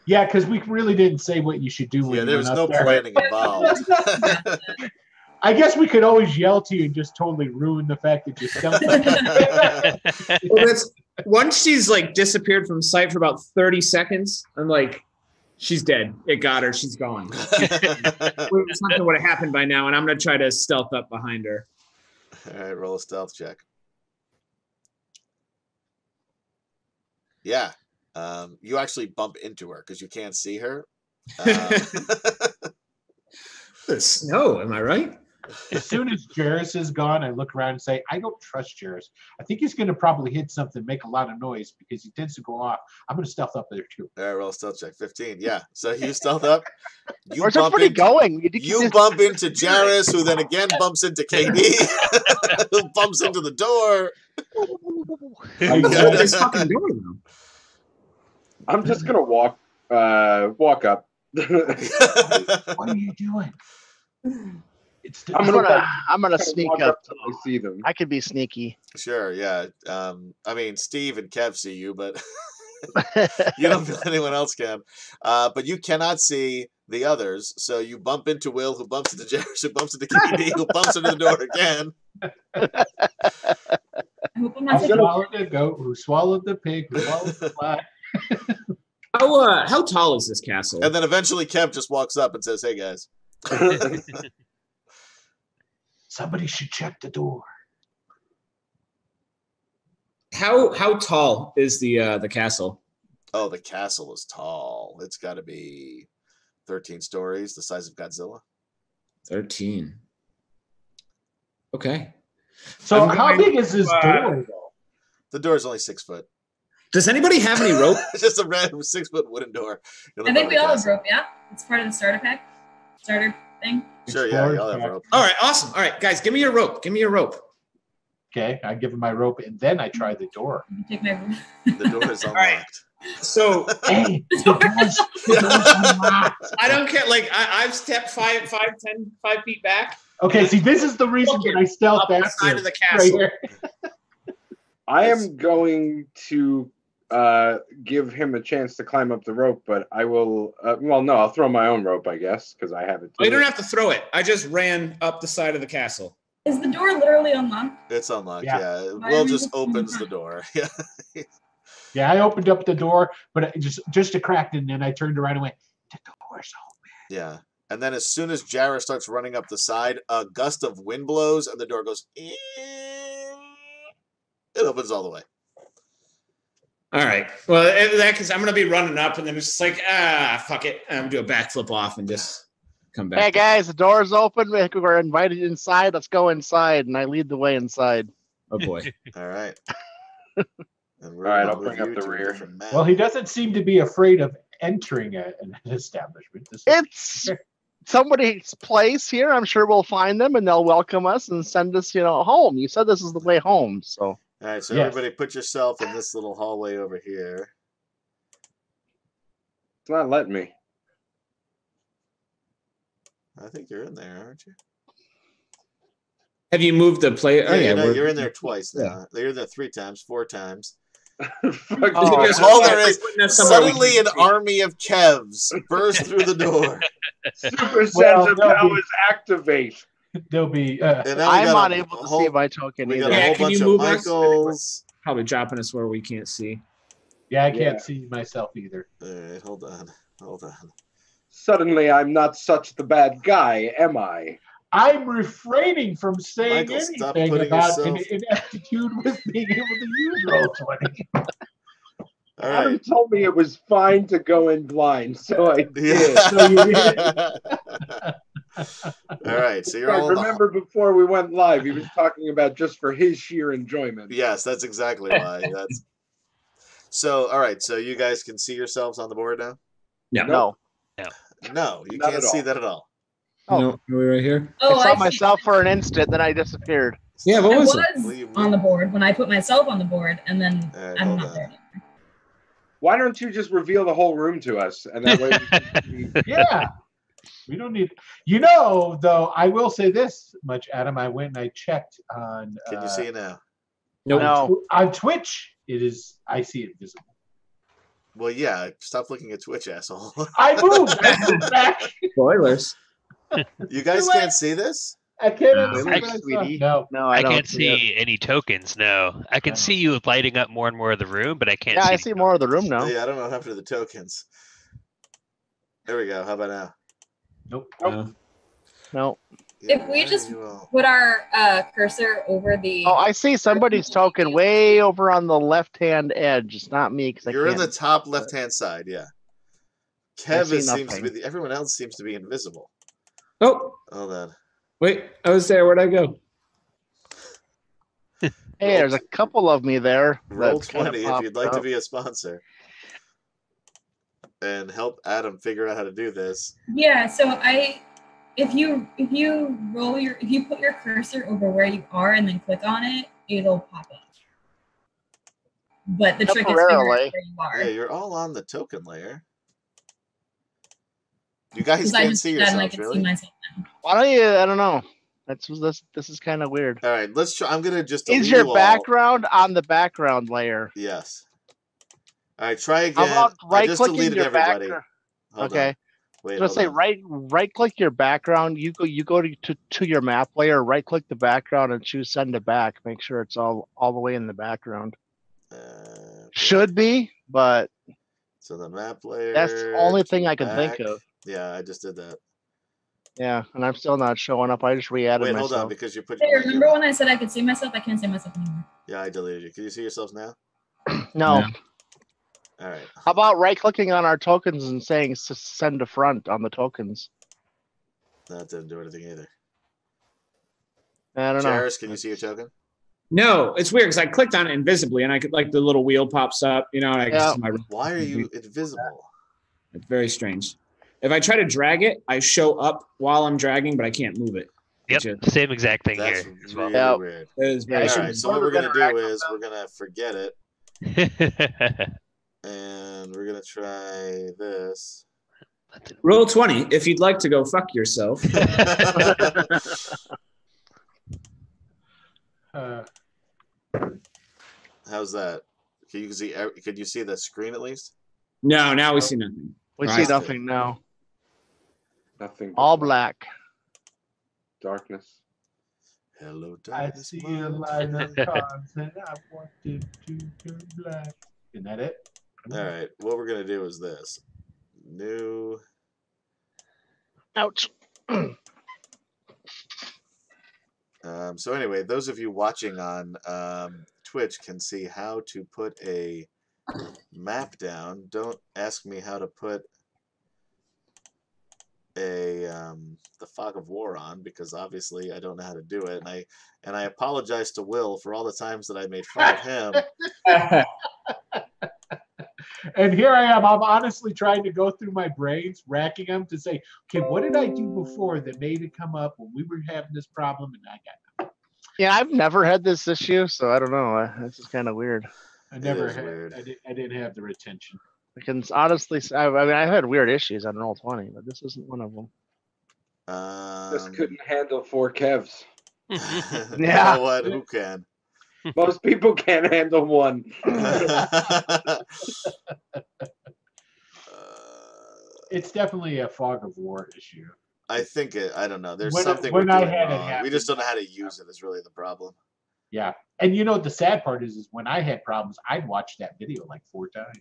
Yeah, because we really didn't say what you should do when Yeah, you there went was up no there. planning involved. I guess we could always yell to you and just totally ruin the fact that you're stealth. Well, that's once she's disappeared from sight for about 30 seconds. I'm like, she's dead. It got her. She's gone. Something would have happened by now, and I'm gonna try to stealth up behind her. All right, roll a stealth check. Yeah. You actually bump into her because you can't see her. The snow, am I right? As soon as Jairus is gone, I look around and say, I don't trust Jairus. I think he's going to probably hit something, make a lot of noise because he tends to go off. I'm going to stealth up there too. All right, roll stealth check. 15. Yeah. So you stealth up. You Where's bump everybody into, going? you bump into Jairus, who then again bumps into KD, who bumps into the door. This fucking door, though. I'm just gonna walk up. What are you doing? It's I'm gonna I'm gonna kinda sneak walk up. till I see them. I could be sneaky. Sure, yeah. I mean, Steve and Kev see you, but you don't feel anyone else can. But you cannot see the others, so you bump into Will, who bumps into Jairus, who bumps into KD, who bumps into the door again. I hope I'm not Who taking swallowed the goat? Who swallowed the pig? Who swallowed the fly? How tall is this castle? And then eventually Kev just walks up and says, "Hey guys." Somebody should check the door. How tall is the castle? Oh, the castle is tall. It's got to be 13 stories, the size of Godzilla. 13. Okay. So I'm how going big is this door, though? The door is only 6 foot. Does anybody have any rope? It's just a random 6 foot wooden door. I think we all have rope, yeah? It's part of the starter pack. Starter thing. Sure, yeah, you all have rope. All right, awesome. All right, guys, give me your rope. Give me your rope. Okay, I give him my rope, and then I try the door. You can take my rope. The door is unlocked. right. So Hey, the door's unlocked. I don't care. Like I've stepped 5 feet back. Okay, see, this is the reason that I stealth Up the after side of the right castle. here. I am going to give him a chance to climb up the rope, but I will. Well, no, I'll throw my own rope, I guess, because I have it. Oh, you don't have to throw it. I just ran up the side of the castle. Is the door literally unlocked? It's unlocked, Yeah. yeah. Why Will are we just looking opens at the that? door. Yeah. Yeah, I opened up the door, but it just a crack, and then I turned around and went, the door's open. Yeah. And then as soon as Jairus starts running up the side, a gust of wind blows and the door goes, it opens all the way. All right. Well, in that case, I'm gonna be running up, and then it's just like, fuck it. I'm gonna do a backflip off and just come back. Hey guys, the door's open. We're invited inside. Let's go inside, and I lead the way inside. Oh boy. All right. And we're All right, gonna I'll bring move up you the to a rear. different map. Well, he doesn't seem to be afraid of entering an establishment. It's somebody's place here. I'm sure we'll find them, and they'll welcome us and send us, home. You said this is the way home, so. All right, so Yes. everybody put yourself in this little hallway over here. It's not letting me. I think you're in there, aren't you? Have you moved the player? Yeah, Oh, yeah, you're in there twice now. You're in there 3 times, 4 times. Fuck Oh, you. Just all walk- there is, putting that somewhere we Suddenly can an see. army of Kevs burst through the door. Super sense Well, of no, powers activate. There'll be. And now we I'm got not a able to whole- see my token We got either. a Yeah, whole can bunch you of move us? Michaels. Probably dropping us where we can't see. Yeah, I can't Yeah. see myself either. All right, hold on. Suddenly, I'm not such the bad guy, am I? I'm refraining from saying Michael, stop anything putting about yourself- an ineptitude with being able to use Roll20. All Adam right. told me it was fine to go in blind, so I did. Yeah. All right, so you're I all in the remember before we went live, he was talking about just for his sheer enjoyment. Yes, that's exactly why. That's so. All right, so you guys can see yourselves on the board now. No. No, you Not can't at see all. that at all. Oh. No, are we right here? Oh, I saw see. myself for an instant, then I disappeared. Yeah, what I was was it? Will you on the move? board when I put myself on the board, and then All right, I'm hold not on. there anymore. Why don't you just reveal the whole room to us, and that way we can Yeah. We don't need. Though, I will say this much, Adam. I went and I checked on. Can you see it now? Nope. No. On Twitch, it is. I see it visible. Well, yeah. Stop looking at Twitch, asshole. I moved. I moved back. Spoilers. You guys What? can't see this? I can't No. understand what I saw. Sweetie. No. No, I don't can't see it. see any tokens. No, I can No. see you lighting up more and more of the room, but I can't. Yeah, see I any see more of the room now. Yeah, I don't know what happened to the tokens. There we go. How about now? Nope. No. No. If we just put our cursor over the. Oh, I see somebody's token way over on the left-hand edge. It's not me because You're in the top left-hand side, yeah. Kev seems to be. Everyone else seems to be invisible. Oh, hold on. Wait, I was there. Where'd I go? Hey, there's a couple of me there. Roll 20 if you'd like to be a sponsor and help Adam figure out how to do this. Yeah, so if you put your cursor over where you are and then click on it, it'll pop up. But the trick is figuring out where you are. Yeah, you're all on the token layer. You guys can't see yourselves, really? Why don't you? I don't know. This is kind of weird. All right, let's try. I'm gonna just. Is your background on the background layer? Yes. All right, try again. How about right-clicking your everybody. Okay. Wait. Let's say right-click your background. You go to your map layer. Right-click the background and choose send to back. Make sure it's all the way in the background. Should be, but. So the map layer. That's the only thing I can think of. Yeah, I just did that. Yeah, and I'm still not showing up. I just re-added myself. Wait, hold on, because you put. Hey, remember when I said I could see myself? I can't see myself anymore. Yeah, I deleted you. Can you see yourselves now? No. All right. How about right-clicking on our tokens and saying send to front on the tokens? That didn't do anything either. I don't know. Jairus, can you see your token? No, it's weird because I clicked on it invisibly, and I could the little wheel pops up, and I can see my. Why are you invisible? It's very strange. If I try to drag it, I show up while I'm dragging, but I can't move it. Yep, same exact thing here. That's really weird. That is very All right, so what we're gonna do is we're gonna forget it, and we're gonna try this. Roll 20 if you'd like to go fuck yourself. How's that? Can you see? Could you see the screen at least? No, now we see nothing. We see nothing now. Nothing. All black. Darkness. Hello, darkness. I see a line of cards and I want it to turn black. Isn't that it? All right. What we're gonna do is this. New. Ouch. So anyway, those of you watching on Twitch can see how to put a map down. Don't ask me how to put the Fog of War on, because obviously I don't know how to do it, and I apologize to Will for all the times that I made fun of him. And here I am. I'm honestly trying to go through my brains, racking them to say, okay, what did I do before that made it come up when we were having this problem? And I got it. Yeah, I've never had this issue, so I don't know. This is kind of weird. I never had. I didn't have the retention. I can honestly say, I mean, I've had weird issues on Roll20, but this isn't one of them. Just couldn't handle 4 Kevs. Yeah. You Yeah. know what? Who can? Most people can't handle 1. It's definitely a Fog of War issue. I think I don't know. There's When something I we're doing had it wrong. happen- We just don't know how to use it. Is really the problem. Yeah. And you know, the sad part is when I had problems, I'd watch that video like 4 times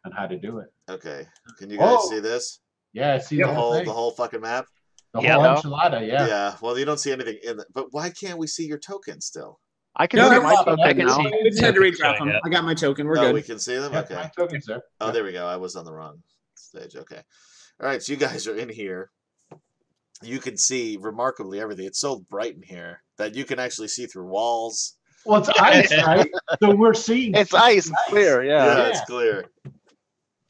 on how to do it. Okay. Can you guys Whoa. see this? Yeah, I see The the whole thing. whole fucking map. The Yeah. whole enchilada, yeah. Yeah. Well, you don't see anything in it. But why can't we see your token still? I can No, see no, my I token can now. see- We just had to redraft Showing them. up. I got my token. We're Oh, good. we can see them? Yeah, Okay. my token's there. Oh, Yeah. there we go. I was on the wrong stage. Okay. All right. So you guys are in here. You can see remarkably everything. It's so bright in here that you can actually see through walls. Well, it's ice, right? So we're seeing. It's ice, it's clear, Yeah, yeah. it's clear.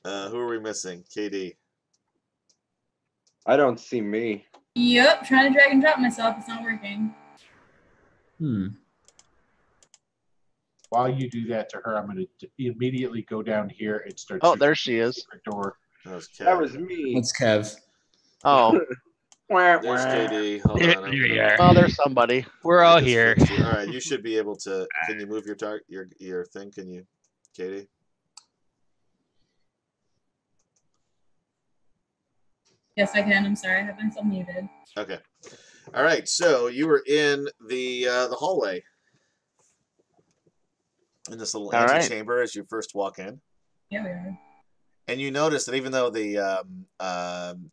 Who are we missing? KD. I don't see me. Yep, trying to drag and drop myself. It's not working. While you do that to her, I'm going to immediately go down here and start. Oh, there she is. Door. That was Kev. That was me. That's Kev. Oh, There's KD. Hold There, on. there you are. well, there's somebody. We're all here. All right. You should be able to. Can you move your your thing? Can you, KD? Yes, I can. I'm sorry. I have myself muted. Okay. All right. So you were in the hallway in this little All right. antechamber as you first walk in, Yeah, we are. and you notice that even though the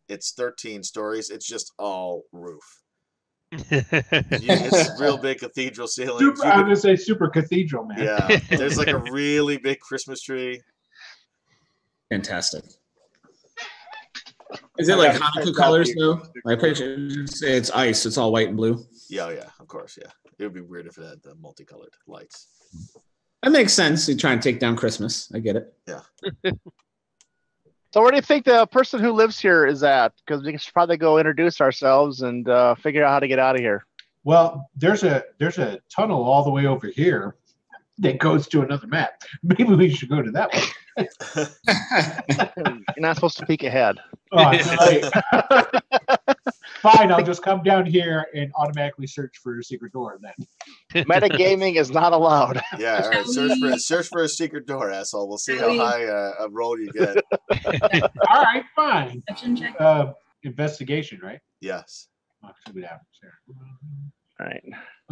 it's 13 stories, it's just all roof. It's real big cathedral ceilings. Super, I'm gonna say super cathedral, man. Yeah, there's like a really big Christmas tree. Fantastic. Is it like Hanukkah colors though? I picture it's ice. It's all white and blue. Yeah, of course, yeah. It would be weird if it had the multicolored lights. That makes sense. You try and take down Christmas. I get it. Yeah. So where do you think the person who lives here is at? Because we should probably go introduce ourselves and figure out how to get out of here. Well, there's a tunnel all the way over here that goes to another map. Maybe we should go to that one. You're not supposed to peek ahead. Oh, right. Fine, I'll just come down here and automatically search for a secret door then. Metagaming is not allowed. Yeah, all right. Search for a secret door, asshole. We'll see how high a roll you get. All right, fine. Perception check. Investigation, right? Yes. Oh, see what happens here. All right.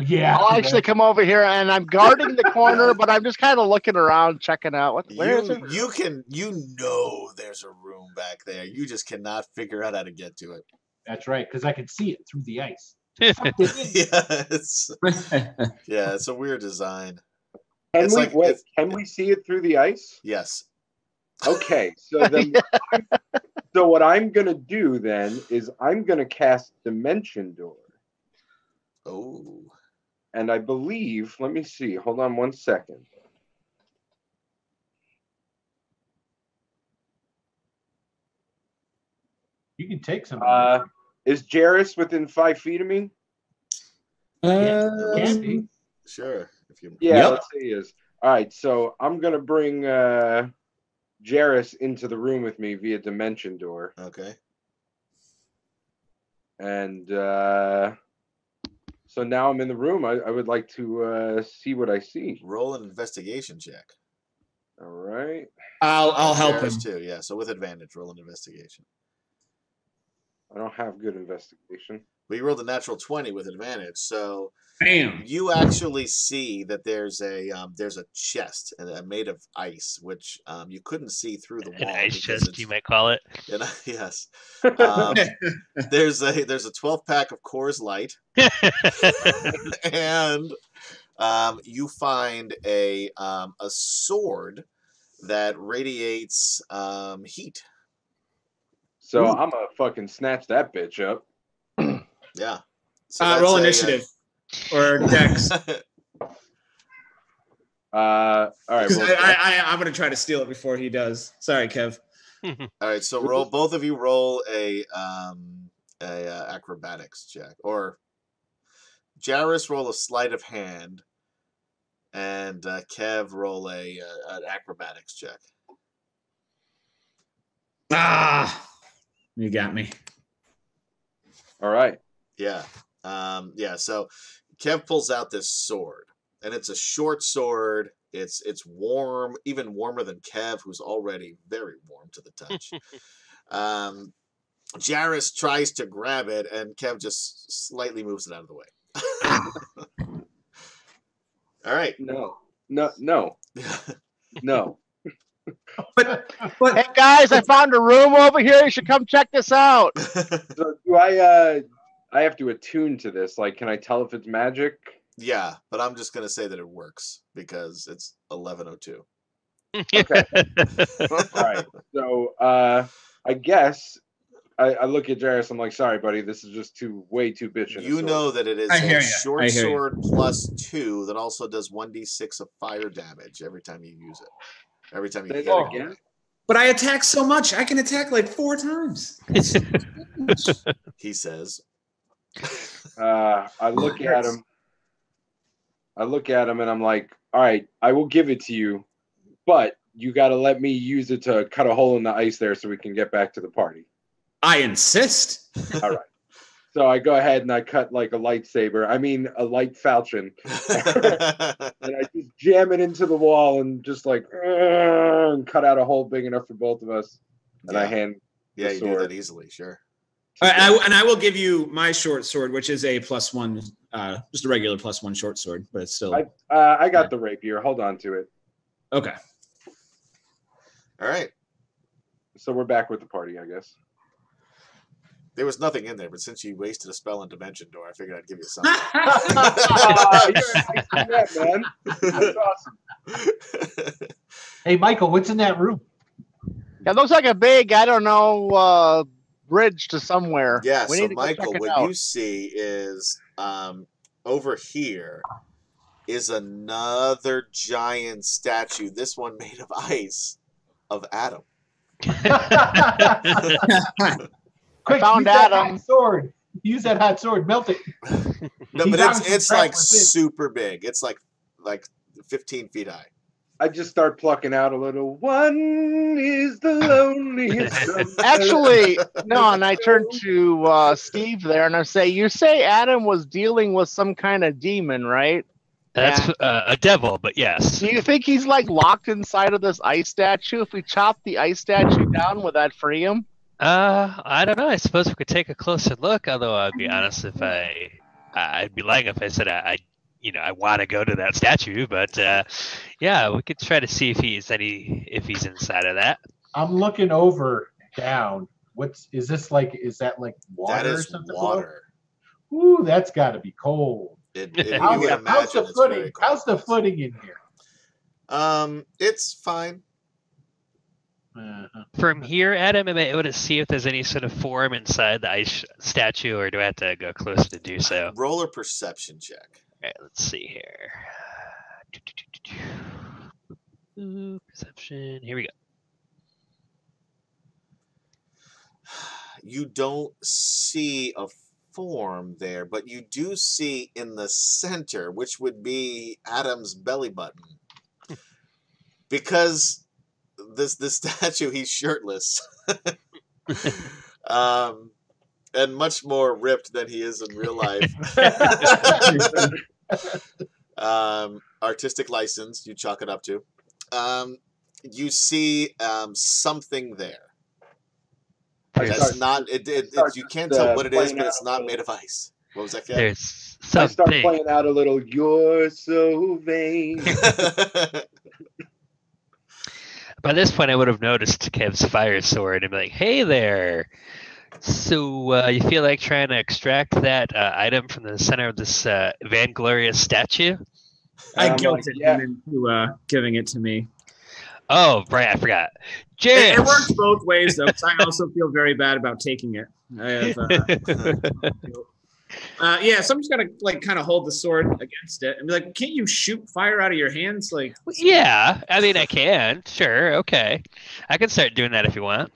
Yeah. I'll actually come over here and I'm guarding the corner, but I'm just kind of looking around, checking out where is it? You know there's a room back there. You just cannot figure out how to get to it. That's right, because I can see it through the ice. It's a weird design. Can we see it through the ice? Yes. Okay, so then so what I'm gonna do then is I'm gonna cast Dimension Door. Oh. And I believe, let me see, hold on 1 second. You can take some. Is Jairus within 5 feet of me? Can be. Sure. If you Let's say he is. All right, so I'm gonna bring Jairus into the room with me via Dimension Door. Okay. And so now I'm in the room. I would like to see what I see. Roll an investigation check. All right. I'll help him too. Yeah. So with advantage, roll an investigation. I don't have good investigation. But you rolled a natural 20 with advantage, so Bam. you actually see that there's a chest made of ice, which you couldn't see through the wall. An ice chest, you might call it. Yes. There's a 12-pack of Coors Light, and you find a sword that radiates heat. So I'm gonna fucking snatch that bitch up. Yeah. So roll initiative or dex. All right. I'm gonna try to steal it before he does. Sorry, Kev. All right. So both of you roll a acrobatics check, or Jairus roll a sleight of hand, and Kev roll an acrobatics check. You got me. All right. Yeah. So Kev pulls out this sword, and it's a short sword. It's warm, even warmer than Kev, who's already very warm to the touch. Jairus tries to grab it, and Kev just slightly moves it out of the way. All right. No. But Hey guys, I found a room over here. You should come check this out. So do I have to attune to this? Like, can I tell if it's magic? Yeah, but I'm just gonna say that it works because it's 11:02. Okay. All right. So I guess I look at Jairus. I'm like, sorry, buddy, this is just way too bitchin'. You know that it is a short sword +2 that also does 1d6 of fire damage every time you use it. Every time you hit it again. But I attack so much, I can attack like 4 times. He says. I look at him. And I'm like, all right, I will give it to you, but you got to let me use it to cut a hole in the ice there so we can get back to the party. I insist. All right. So I go ahead and I cut like a lightsaber. I mean, a light falchion. And I just jam it into the wall and just like and cut out a hole big enough for both of us. And I hand the sword. You do that easily, sure. I will give you my short sword, which is a +1, just a regular +1 short sword, but it's still. I got the rapier. Hold on to it. Okay. All right. So we're back with the party, I guess. There was nothing in there, but since you wasted a spell on Dimension Door, I figured I'd give you something. You're a nice man. That's awesome. Hey, Michael, what's in that room? Yeah, it looks like a big, I don't know, bridge to somewhere. Yeah, We so need to go Michael, check it what out. you see is over here is another giant statue, this one made of ice, of Adam. Quick, found use that Adam. hot sword. Use that hot sword. Melt it. No, He's but obviously it's trapped like within. super big. It's like 15 feet high. I just start plucking out a little. One is the loneliest. of Actually, no, and I turn to Steve there and I say, you say Adam was dealing with some kind of demon, right? That's a devil, but yes. Do you think he's like locked inside of this ice statue? If we chop the ice statue down, would that free him? I don't know. I suppose we could take a closer look. Although I'd be honest, if I'd be lying if I said I want to go to that statue. But yeah, we could try to see if he's inside of that. I'm looking over down. Is that like water That or is something? water. Ooh, that's got to be cold. You How's, would how's imagine the it's very footing? cold. How's the footing in here? It's fine. From here, Adam, am I able to see if there's any sort of form inside the ice statue, or do I have to go closer to do so? Roll a perception check. All right, let's see here. Perception. Here we go. You don't see a form there, but you do see in the center, which would be Adam's belly button. Because this statue, he's shirtless. And much more ripped than he is in real life. Artistic license, you chalk it up to. You see something there. That's not. You can't tell what it is, but it's not made of ice. What was that, Kev? There's I start something. playing out a little. You're so vain. By this point, I would have noticed Kev's fire sword and be like, "Hey there! So you feel like trying to extract that item from the center of this vainglorious statue?" I I'm guilted like, yeah. him into giving it to me. Oh, right, I forgot. It Jairus! works both ways, though, 'cause I also feel very bad about taking it. I have, yeah, so I'm just gonna kind of hold the sword against it and be like, "Can't you shoot fire out of your hands?" Like, Yeah, I mean, I can. Sure, okay. I can start doing that if you want.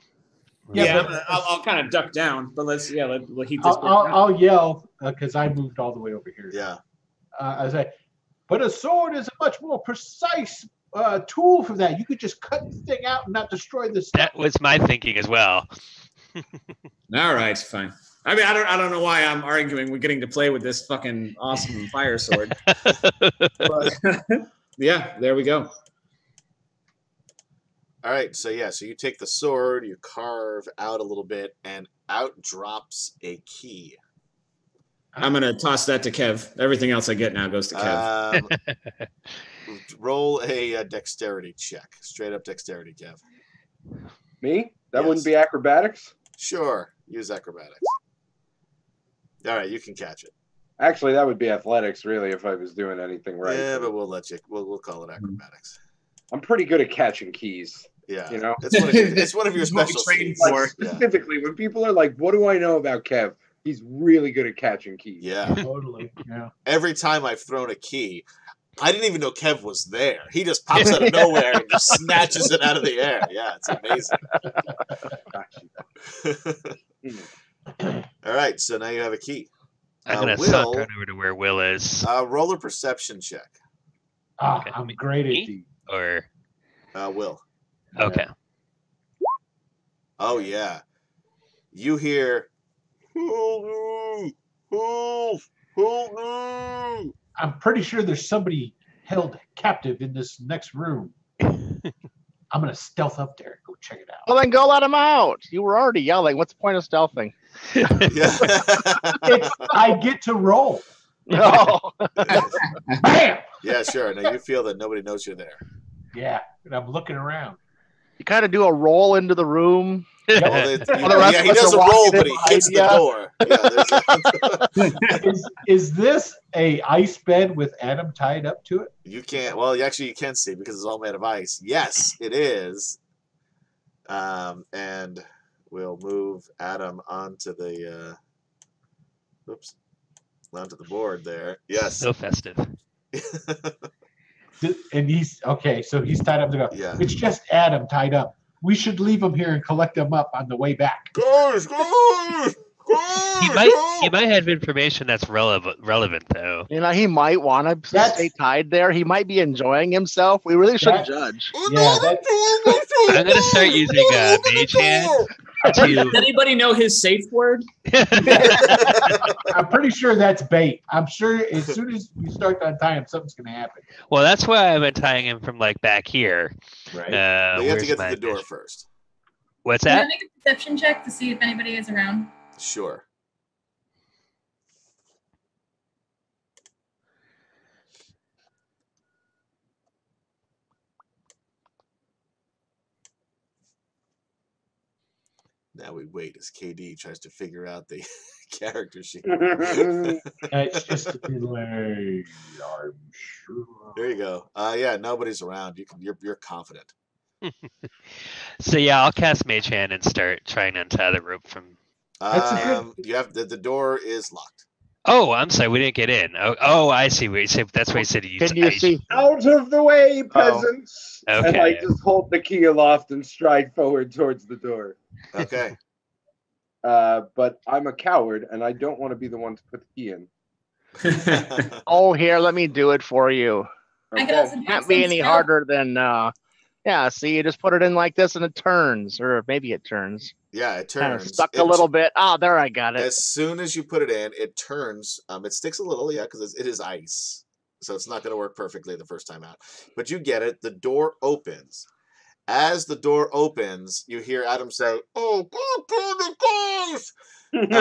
yeah, I'll kind of duck down, but let's heat this. I'll yell because I moved all the way over here. Yeah. I say, but a sword is a much more precise tool for that. You could just cut the thing out and not destroy the stuff. That was my thinking as well. All right, fine. I mean, I don't know why I'm arguing with getting to play with this fucking awesome fire sword. But, yeah, there we go. All right, so you take the sword, you carve out a little bit, and out drops a key. I'm gonna toss that to Kev. Everything else I get now goes to Kev. Roll a dexterity check. Straight up dexterity, Kev. Me? That Yes. wouldn't be acrobatics? Sure, use acrobatics. All right, you can catch it. Actually, that would be athletics, really, if I was doing anything right. Yeah, but we'll let you. We'll call it acrobatics. I'm pretty good at catching keys. Yeah, You know? it's one of your It's what we special trained skills. for. Yeah. Specifically, when people are like, what do I know about Kev? He's really good at catching keys. Yeah. Totally. Yeah. Every time I've thrown a key, I didn't even know Kev was there. He just pops out of nowhere and just snatches it out of the air. Yeah, it's amazing. All right, so now you have a key. I'm going to Will, suck right over to where Will is. roll a perception check. Okay. I'm great at Me? these. Or, Will. okay. Oh, yeah. You hear, "Help me! Help me!" I'm pretty sure there's somebody held captive in this next room. I'm gonna stealth up there and go check it out. Well, then go let him out. You were already yelling. What's the point of stealthing? I get to roll. No. Bam! Yeah, sure. Now you feel that nobody knows you're there. Yeah, and I'm looking around. You kind of do a roll into the room, Well, the rest yeah, of he us are doesn't roll, walking but in he hits the behind door. Yeah, Is this a ice bed with Adam tied up to it? you can't. Well, actually, you can see because it's all made of ice. Yes, it is. And we'll move Adam onto the. Onto the board there. Yes. So festive. And he's okay, so he's tied up to go. Yeah. It's just Adam tied up. We should leave him here and collect him up on the way back. Guys! He might have information that's relevant though. You know, he might want to stay tied there. He might be enjoying himself. We really shouldn't judge. Yeah, I'm gonna start using Mage Hand. Does anybody know his safe word? I'm pretty sure that's bait. I'm sure as soon as you start to untie him, something's going to happen. Well, that's why I've been tying him from like back here. Right. But you have to get to the door first. What's Can I that? make a perception check to see if anybody is around? Sure. Now we wait as KD tries to figure out the character sheet. It's just a delay, I'm sure. There you go. Yeah, nobody's around. You're confident. So yeah, I'll cast Mage Hand and start trying to untie the rope from. You have the door is locked. Oh, I'm sorry, we didn't get in. Oh, I see. That's why you said you used Can you ice. see? Out of the way, peasants! And I Okay. just hold the key aloft and stride forward towards the door. Okay. But I'm a coward, and I don't want to be the one to put the key in. Oh, here, let me do it for you. I can Okay. also do Can't some be any spell- harder than. Yeah, see, you just put it in like this and it turns, or maybe it turns. Yeah, it Kind of turns. stuck a little bit. Oh, there, I got it. As soon as you put it in, it turns. It sticks a little, yeah, because it is ice. So it's not going to work perfectly the first time out. But you get it. The door opens. As the door opens, you hear Adam say, "Oh, go to the ghost!" And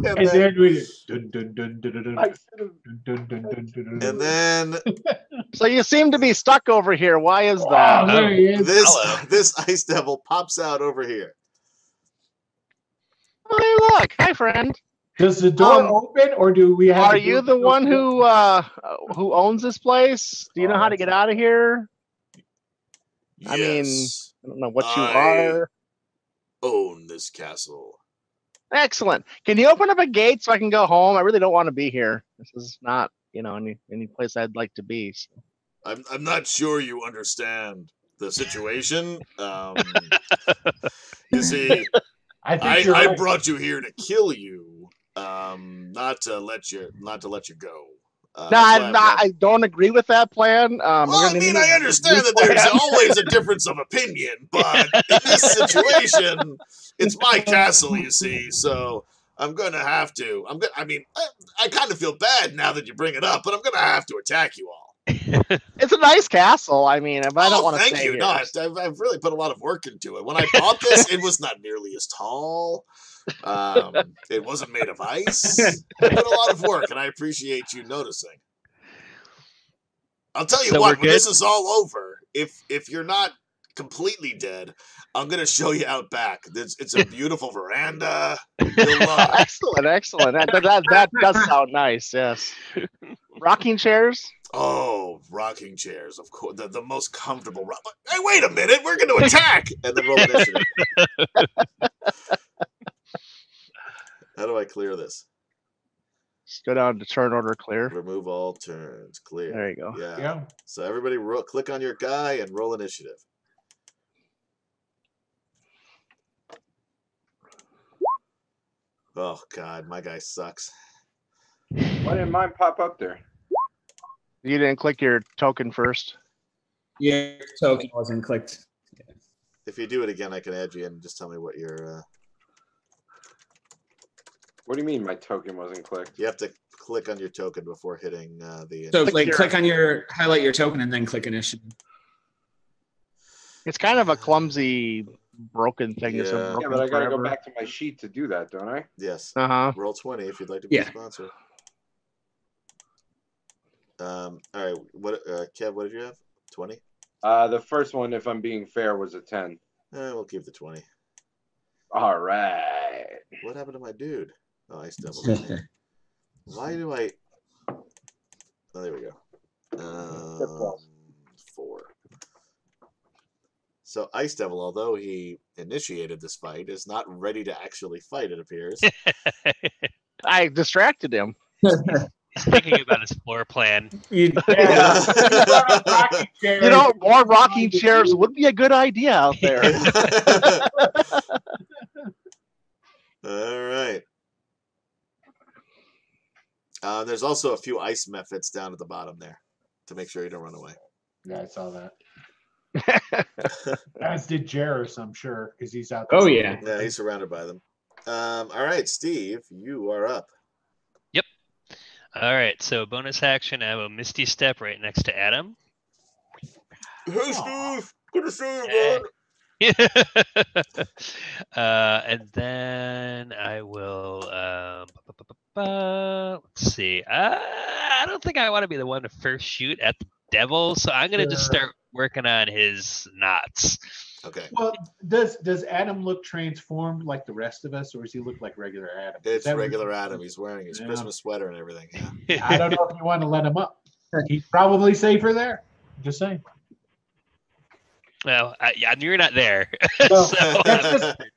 and then we dun, dun, dun, dun, dun, I dun, should've- dun, dun, dun, dun, dun, and then So you seem to be stuck over here. Why is Oh, that? there he is. this ice devil pops out over here. Oh, hey, look. Hi, friend. Does the door Um, open, or do we have? Are to do you it the one yourself? who owns this place? Do you know how to get out of here? I mean, Yes, I don't know what you I- are. own this castle. Excellent. Can you open up a gate so I can go home? I really don't want to be here. This is not, any place I'd like to be. So. I'm not sure you understand the situation. You see, I think you're I right. brought you here to kill you, not to let you go. No, That's why I'm not- I don't agree with that plan. Well, I mean, I understand that there's always a difference of opinion, but in this situation, it's my castle, you see. So I'm gonna have to. I kind of feel bad now that you bring it up, but I'm gonna have to attack you all. It's a nice castle. I mean, if I don't want to thank stay you. here. No, I've really put a lot of work into it. When I bought this, it was not nearly as tall. It wasn't made of ice. I put a lot of work, and I appreciate you noticing. I'll tell you So what, we're when good? this is all over, if you're not completely dead, I'm gonna show you out back. It's a beautiful veranda. You'll love it. Excellent. That does sound nice. Yes. Rocking chairs. Oh, rocking chairs, of course, the most comfortable. Hey, wait a minute, we're going to attack, and then roll initiative. How do I clear this? Just go down to turn order clear. Remove all turns. Clear. There you go. Yeah. Yeah. So everybody, click on your guy and roll initiative. Oh God, my guy sucks. Why didn't mine pop up there? You didn't click your token first. Your token wasn't clicked. If you do it again, I can add you in. Just tell me what your. What do you mean my token wasn't clicked? You have to click on your token before hitting the. So Click like your- click on highlight your token and then click initiative. It's kind of a clumsy, broken thing. It's Yeah. Yeah, but I gotta go back to my sheet to do that, don't I? Yes. Uh-huh. Roll 20 if you'd like to be a Yeah. sponsor. All right. What, Kev? What did you have? 20. The first one, if I'm being fair, was a 10. We'll keep the 20. All right. What happened to my dude? Oh, Ice Devil. Why do I? Oh, there we go. 4. So Ice Devil, although he initiated this fight, is not ready to actually fight, it appears. I distracted him. He's thinking about his floor plan. You You know, more rocking chairs would be a good idea out there. All right. There's also a few ice methods down at the bottom there to make sure you don't run away. Yeah, I saw that. As did Jairus, I'm sure, because he's out. Oh, yeah. Yeah, he's surrounded by them. All right, Steve, you are up. Yep. All right. So bonus action, I have a Misty Step right next to Adam. Hey, Steve. Good to see you, man. And then I will. Let's see. I don't think I want to be the one to first shoot at the devil, so I'm gonna just start working on his knots. Okay. Well, does Adam look transformed like the rest of us, or does he look like regular Adam? It's regular Adam. He's wearing his Christmas sweater and everything. Yeah. I don't know if you want to let him up. He's probably safer there. Just saying. Well, you're not there. No, So,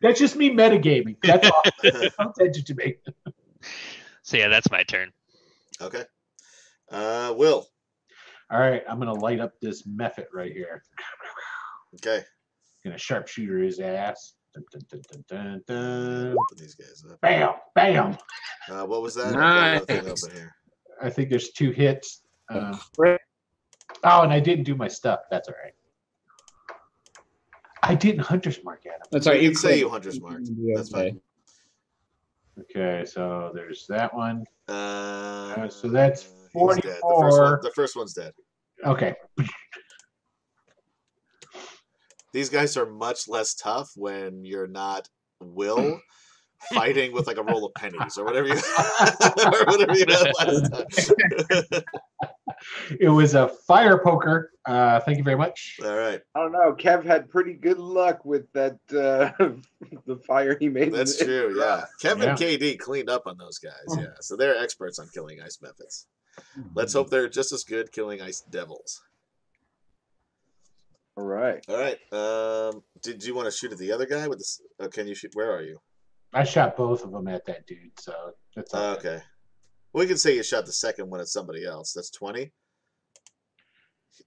that's just me metagaming. That's all. Don't attention to me. So yeah, that's my turn. Okay. Will. All right, I'm gonna light up this method right here. Okay. Gonna sharpshooter his ass. Dun, dun, dun, dun, dun, dun. Open these guys up. Bam, bam. What was that? Nice. I've got nothing open here. I think there's 2 hits. Oh, and I didn't do my stuff. That's all right. I didn't Hunter's Mark, Adam. That's I right. can say you Hunter's Mark. That's fine. Okay, so there's that one. So that's he's dead. 44. The first one's dead. Okay. These guys are much less tough when you're not Will fighting with like a roll of pennies or whatever you had last time. It was a fire poker. Thank you very much. All right. I don't know. Kev had pretty good luck with that the fire he made. That's true, yeah. Kevin Yeah. KD cleaned up on those guys, yeah. So they're experts on killing ice methods. Let's hope they're just as good killing ice devils. All right. All right. Did you want to shoot at the other guy with this? Can you shoot? Where are you? I shot both of them at that dude, so that's all. Okay. Well, we can say you shot the second one at somebody else. That's 20.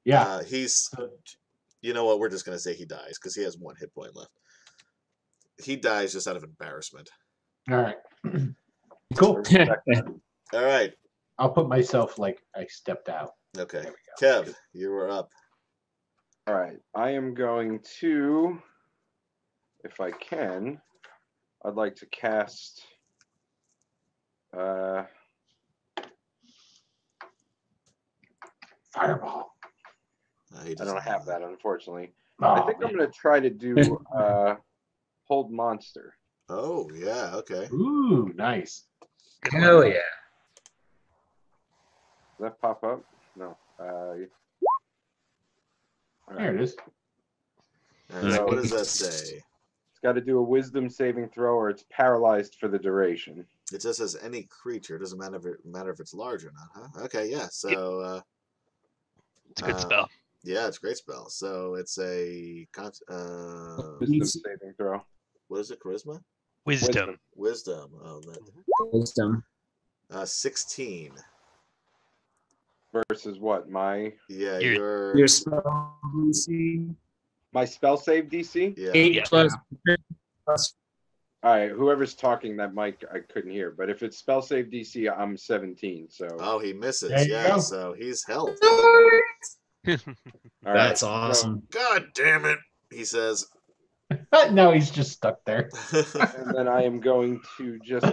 Yeah. He's. You know what? We're just gonna say he dies because he has 1 hit point left. He dies just out of embarrassment. All right. Cool. All right. I'll put myself like I stepped out. Okay. There we go. Kev, you were up. All right. I am going to, if I can, I'd like to cast Fireball. He I doesn't don't have that, unfortunately. Oh, I think I'm going to try to do Hold Monster. Oh yeah. Okay. Ooh, nice. Hell yeah. Does that pop up? No. There it is. All right, so what does that say? It's got to do a Wisdom saving throw, or it's paralyzed for the duration. It just says any creature. It doesn't matter if it's large or not, huh? Okay, yeah. So It's a good spell. yeah, it's a great spell. So it's a Wisdom saving throw. what is it? Charisma? Wisdom. Wisdom. Oh, that, Wisdom. 16. Versus what? My Yeah, Your- Your spell DC. my spell save DC? yeah. 8 Yeah. plus. All right, whoever's talking that mic, I couldn't hear. But if it's spell save DC, I'm 17. So Oh, he misses. There you Yeah, go. so he's held. all right. That's awesome. God damn it, he says. No, he's just stuck there. And then I am going to just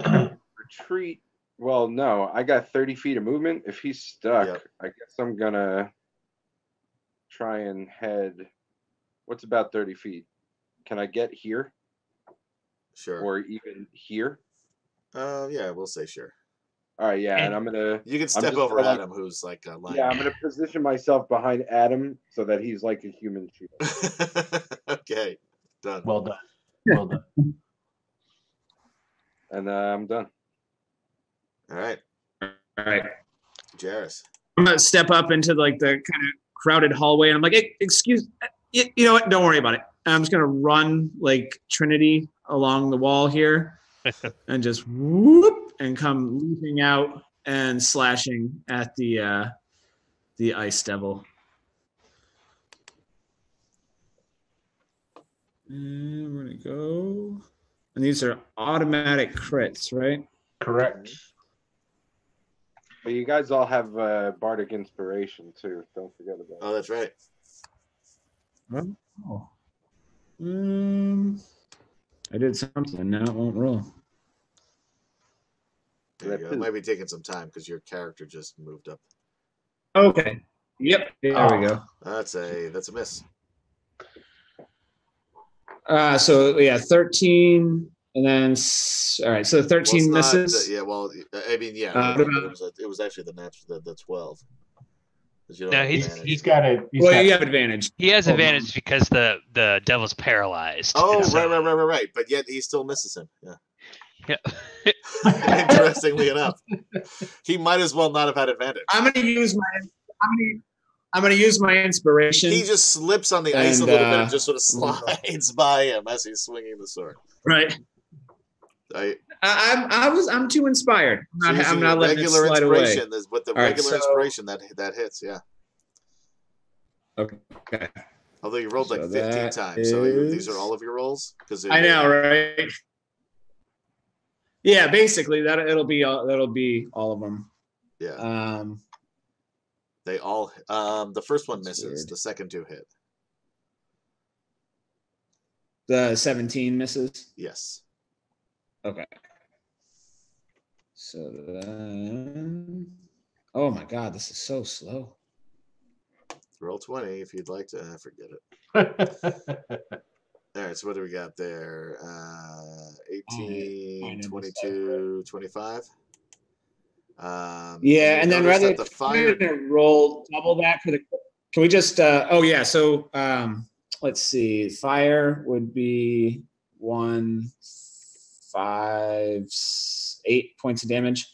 retreat. Well, no, I got 30 feet of movement. If he's stuck, Yep. I guess I'm gonna try and head. What's about 30 feet? Can I get here Sure. or even here? Yeah, we'll say sure. All right, yeah, and I'm gonna. You can I'm step just over gonna, Adam, who's like lying. Yeah, I'm gonna position myself behind Adam so that he's like a human shield. Okay, done. Well done. Well done. And I'm done. All right, All right. Jairus. I'm gonna step up into like the kind of crowded hallway, and I'm like, hey, excuse, you know what? Don't worry about it. I'm just gonna run like Trinity along the wall here, and just whoop and come leaping out and slashing at the ice devil. And we're gonna go. And these are automatic crits, right? Correct. But you guys all have bardic inspiration too. Don't forget about Oh, that's right. Oh. I did something, and now it won't roll. There you go. It might be taking some time because your character just moved up. Okay. Yep. There we go. That's a miss. So yeah, 13, and then all right. So 13 Well, it's misses. not, yeah. Well, I mean, yeah. It was actually the natural the 12. You don't No, have he's advantage. He's got a. Well, you have advantage. He has advantage because the devil's paralyzed. Oh, So- right. But yet he still misses him. Yeah. Yeah. Interestingly enough, he might as well not have had advantage. I'm gonna use my inspiration. He just slips on the ice a And, little bit and just sort of slides by him as he's swinging the sword. Right. I'm too inspired. I'm not letting it slide away. With the All right, regular inspiration that hits, yeah. Okay. Although you rolled like So 15 that times, so these are all of your rolls. I know, right? Yeah, basically that'll be all of them. Yeah. They all. The first one misses. Weird. The second two hit. The 17 misses. Yes. Okay. So then, oh my God, this is so slow. Roll 20 if you'd like to. Forget it. All right, so what do we got there? 18, 22, 25. Yeah, and then rather the fire than roll double that for the. Can we just? Oh yeah. So let's see. Fire would be 1, 5, 8 points of damage,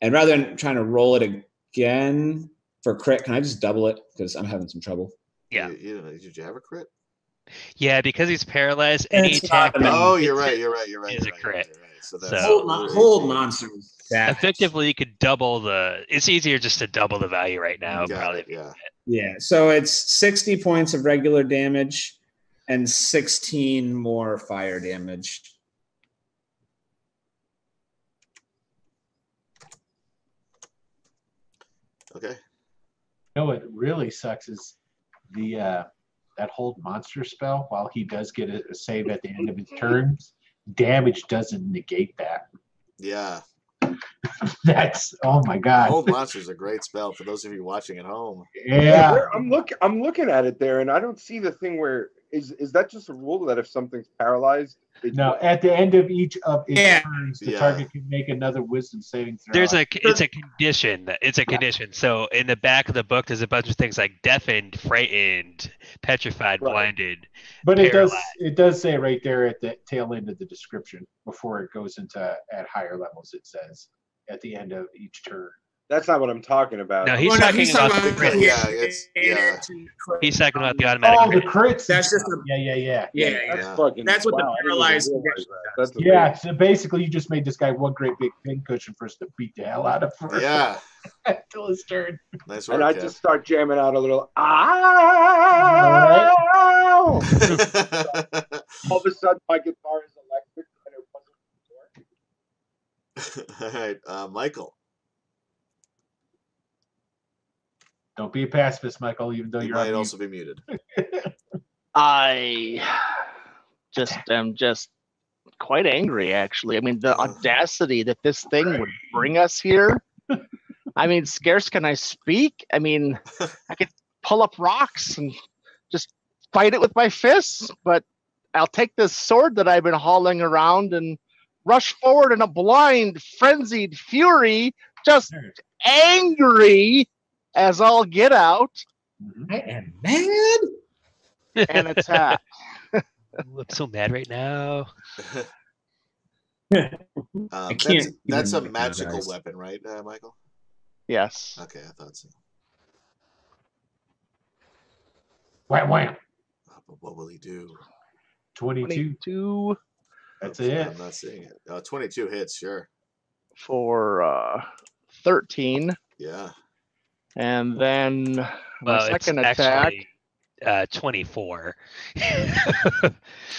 and rather than trying to roll it again for crit, can I just double it because I'm having some trouble? Yeah. Did you have a crit? Yeah, because he's paralyzed. Any It's attack. not- that Oh, hits you're right. it You're right. is You're a right. crit. You're right. So So- that's Hold monsters. Effectively, you could double the. It's easier just to double the value right now. Got Probably. it, yeah. Yeah. So it's 60 points of regular damage and 16 more fire damage. Okay. You know what really sucks is the that hold monster spell. While he does get a save at the end of his turns, damage doesn't negate that. Yeah. That's oh my god. Hold Monster is a great spell for those of you watching at home. Yeah. I'm looking at it there, and I don't see the thing where is that just a rule that if something's paralyzed? No, at the end of each of its Yeah. turns, the Yeah. target can make another wisdom saving throw. It's a condition. It's a condition. So in the back of the book, there's a bunch of things like deafened, frightened, petrified, Right. blinded. But paralyzed. it does say right there at the tail end of the description before it goes into at higher levels. It says at the end of each turn. That's not what I'm talking about. No, he's Oh, no, talking about the about- crits. yeah, yeah. He's talking about the automatic. Oh, the crit. crits. That's just a- yeah. Yeah. That's Yeah. fucking. That's what the wow, I didn't even paralyzed realize condition that. does. That's Yeah, amazing. so basically you just made this guy one great big pincushion for us to beat the hell out of for Yeah. until his turn. Nice work, And I Kev. just start jamming out a little. All of a sudden, my guitar is electric, and it wasn't before. All right, Michael. Don't be a pacifist, Michael, even though You you're might on mute. also be muted. I am just quite angry, actually. I mean, the audacity that this thing would bring us here. I mean, scarce can I speak. I mean, I could pull up rocks and just fight it with my fists, but I'll take this sword that I've been hauling around and rush forward in a blind, frenzied fury, just angry as all get out, I am mad. and attack. Ooh, I'm so mad right now. I can't. That's a even magical recognize. weapon, right, Michael? Yes. Okay, I thought so. Wham wham. But what will he do? 22. 22 That's Okay, it. I'm not seeing it. 22 hits, sure. for 13. Yeah. And then my Well, it's second attack. actually 24.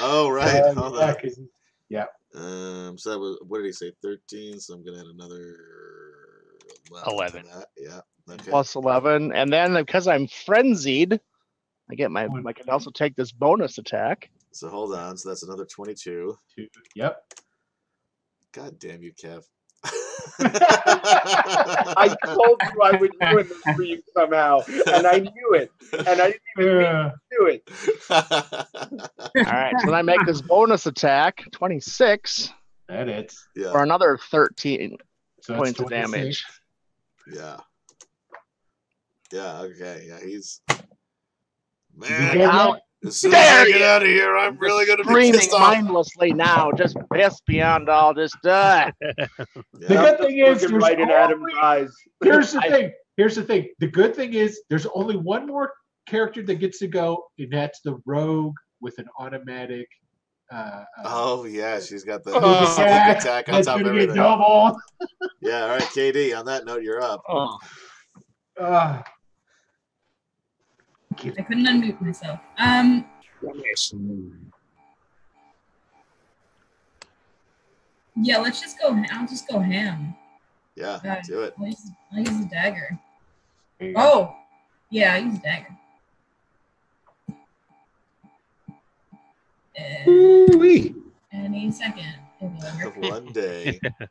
Oh, right. Hold yeah, on. 'cause yeah. So that was, what did he say? 13. So I'm gonna add another 11. 11. To that. Yeah. Okay. Plus 11. And then because I'm frenzied, I get my. I can also take this bonus attack. So hold on. So that's another 22. Yep. God damn you, Kev. I told you I would ruin this for you somehow, and I knew it, and I didn't even mean to do it. All right. So then I make this bonus attack, 26, That it's. Yeah. for another 13 So that's points of 26. damage. Yeah. Yeah. Okay. Yeah. He's. Did you Man, get How that? as soon as I dare get you? out of here, I'm really gonna be Screaming pissed off. mindlessly now, just pissed beyond all. Just The Yeah. good thing is, Looking there's right in only- Adam's eyes. Here's the thing. Here's the thing. The good thing is, there's only one more character that gets to go, and that's the rogue with an automatic. Oh yeah, she's got the Oh. sneak attack on That's top of gonna get everything. doubled. Yeah. All right, KD. On that note, you're up. oh. Uh, I couldn't unmute myself. Yeah, let's just go. I'll just go ham. Yeah. Do it. I'll use the dagger. there you go. Oh, yeah, I use dagger. Ooh-wee. Any second. It will work. One day, There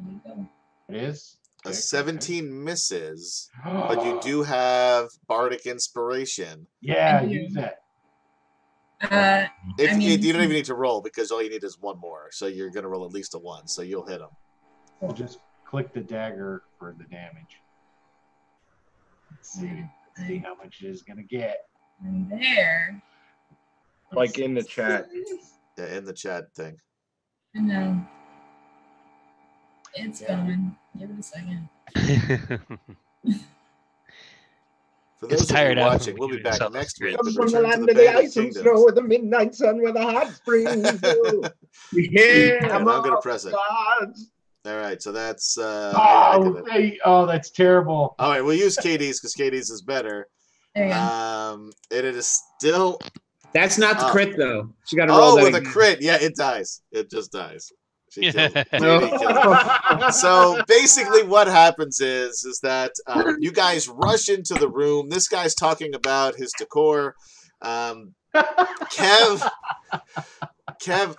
you go. It is. a 17 misses, but you do have bardic inspiration. Yeah, I do. use that. If I mean- you don't even need to roll because all you need is one more, so you're gonna roll at least a 1, so you'll hit him. We'll just click the dagger for the damage. Let's see how much it is gonna get. I'm there. Like in the chat. Yeah, in the chat thing. I know. It's Yeah. going. Give it a second. For Gets those of you tired after watching, we we'll do be it back ourselves. next week. Come with From the Return to land the of the Bandit ice and Kingdoms. snow, with the midnight sun, where the hot springs go. Yeah. And I'm gonna press it. Gods. All right, so that's I did it. Oh, that's terrible. All right, we'll use KD's because KD's is better. There you go. It is still That's not the Oh. crit though. She got to roll that with a again. crit. Yeah, it dies. It just dies. She killed it. No. KD killed it. So basically, what happens is that you guys rush into the room. This guy's talking about his decor. Kev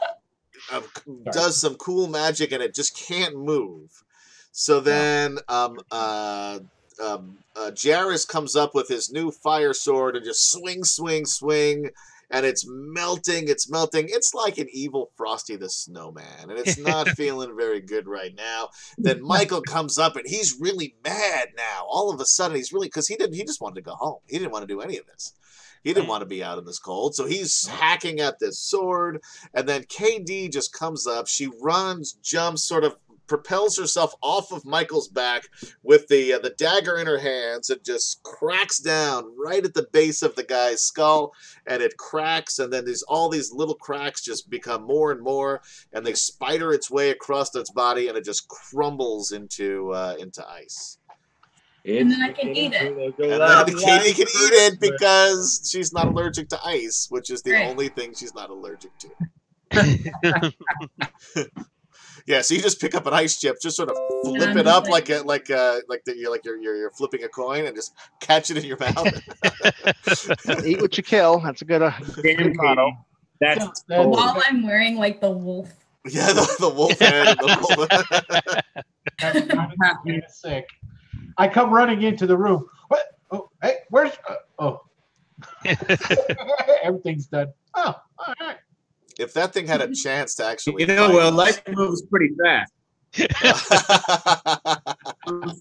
does some cool magic, and it just can't move. So then Jairus comes up with his new fire sword and just swing, and it's melting. It's like an evil Frosty the Snowman, and it's not feeling very good right now. Then Michael comes up, and he's really mad now. All of a sudden, he's really, because he just wanted to go home. He didn't want to do any of this. He didn't want to be out in this cold, so he's hacking at this sword, and then KD just comes up. She runs, jumps, sort of propels herself off of Michael's back with the dagger in her hands and just cracks down right at the base of the guy's skull, and it cracks, and then all these little cracks just become more and more, and they spider its way across its body, and it just crumbles into ice. And then I can eat it. And then Katie can eat it because she's not allergic to ice, which is the Right. only thing she's not allergic to. Yeah, so you just pick up an ice chip, just sort of flip I'm it just up like you're flipping a coin, and just catch it in your mouth. Eat what you kill. That's a good, Damn, good motto. Katie. That's That's- While I'm wearing like the wolf. Yeah, the wolf head. The wolf. That's kind of sick. I come running into the room. What? Oh, hey, where's? Everything's done. Oh, all right. If that thing had a chance to actually, you know, fight well, us- life moves pretty fast.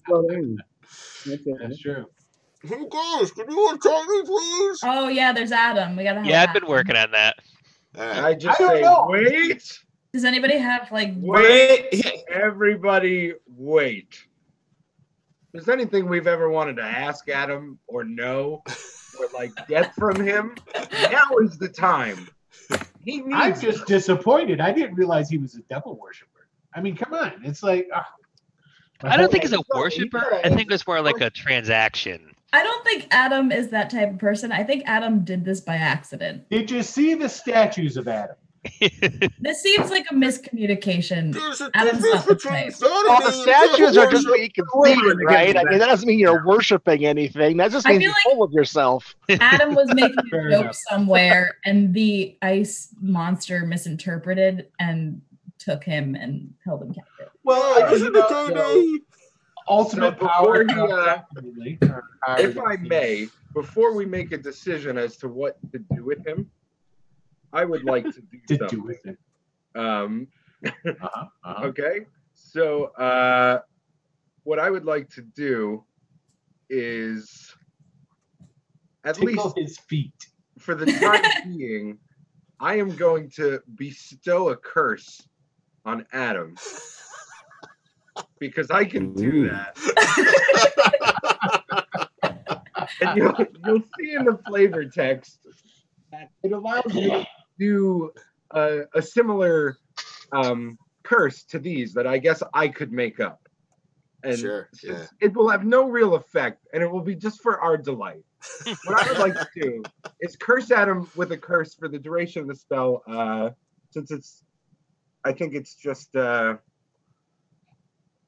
Slow down. That's it. That's true. Hey guys, can you untie me, please? Oh yeah, there's Adam. We gotta have Yeah, I've Adam. been working on that. All right. I just I don't say, know. wait. Does anybody have like? Wait, everybody, wait. If there's anything we've ever wanted to ask Adam or know or like get from him, now is the time. I'm just disappointed. I didn't realize he was a devil worshiper. I mean, come on. It's like I don't think he's a worshiper. I think it's more like a transaction. I don't think Adam is that type of person. I think Adam did this by accident. Did you see the statues of Adam? This seems like a miscommunication. Adam's not the type. Well, the statues are just what you can see, right? I mean, that doesn't mean you're worshiping anything. That just means you're full of yourself. Adam was making a joke somewhere, and the ice monster misinterpreted and took him and held him captive. Well, ultimate power. If I may, before we make a decision as to what to do with him, I would like to do something. with it. Okay, so what I would like to do is at Tickle least his feet. for the time being, I am going to bestow a curse on Adam because I can do that. And you'll see in the flavor text that it allows me to do a similar curse to these that I guess I could make up. And it will have no real effect, and it will be just for our delight. What I would like to do is curse Adam with a curse for the duration of the spell, since I think it's just, how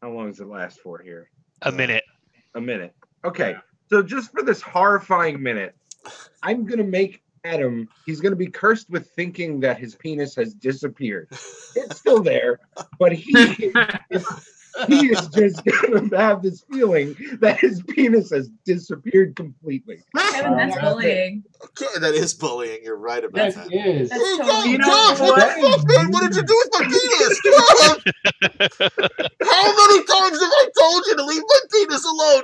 long does it last for here? A minute. A minute. Okay, so just for this horrifying minute, I'm going to make Adam, he's going to be cursed with thinking that his penis has disappeared. It's still there, but he is just going to have this feeling that his penis has disappeared completely. Kevin, that's bullying. Okay, that is bullying. You're right about that. Is. That's totally God, what the fuck, man? What did you do with my penis? God! How many times have I told you to leave my penis alone,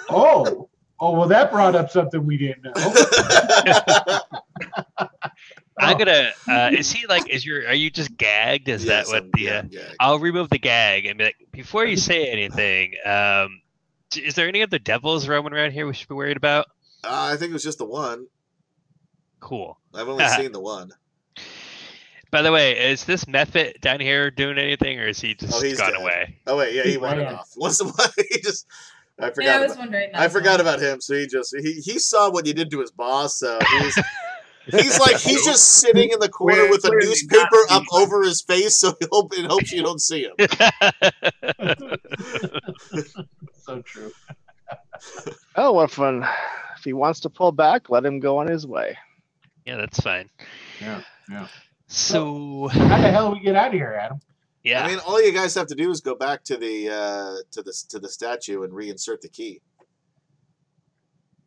God? Oh, well, that brought up something we didn't know. I'm gonna. Are you just gagged? Is Yes, that what I'm the? gagged. I'll remove the gag and be like, before you say anything. Is there any other devils roaming around here we should be worried about? I think it was just the one. Cool. I've only seen the one. By the way, is this Method down here doing anything, or is he just gone dead. away? Oh wait, yeah, he wandered off. Once the one, he just. I forgot. Yeah, I was wondering. I forgot about him. So he saw what you did to his boss. So he's just sitting in the corner with a newspaper up over his face, so he hopes you don't see him. So true. Oh, if he wants to pull back, let him go on his way. Yeah, that's fine. Yeah. So How the hell do we get out of here, Adam? yeah, I mean, all you guys have to do is go back to the statue and reinsert the key.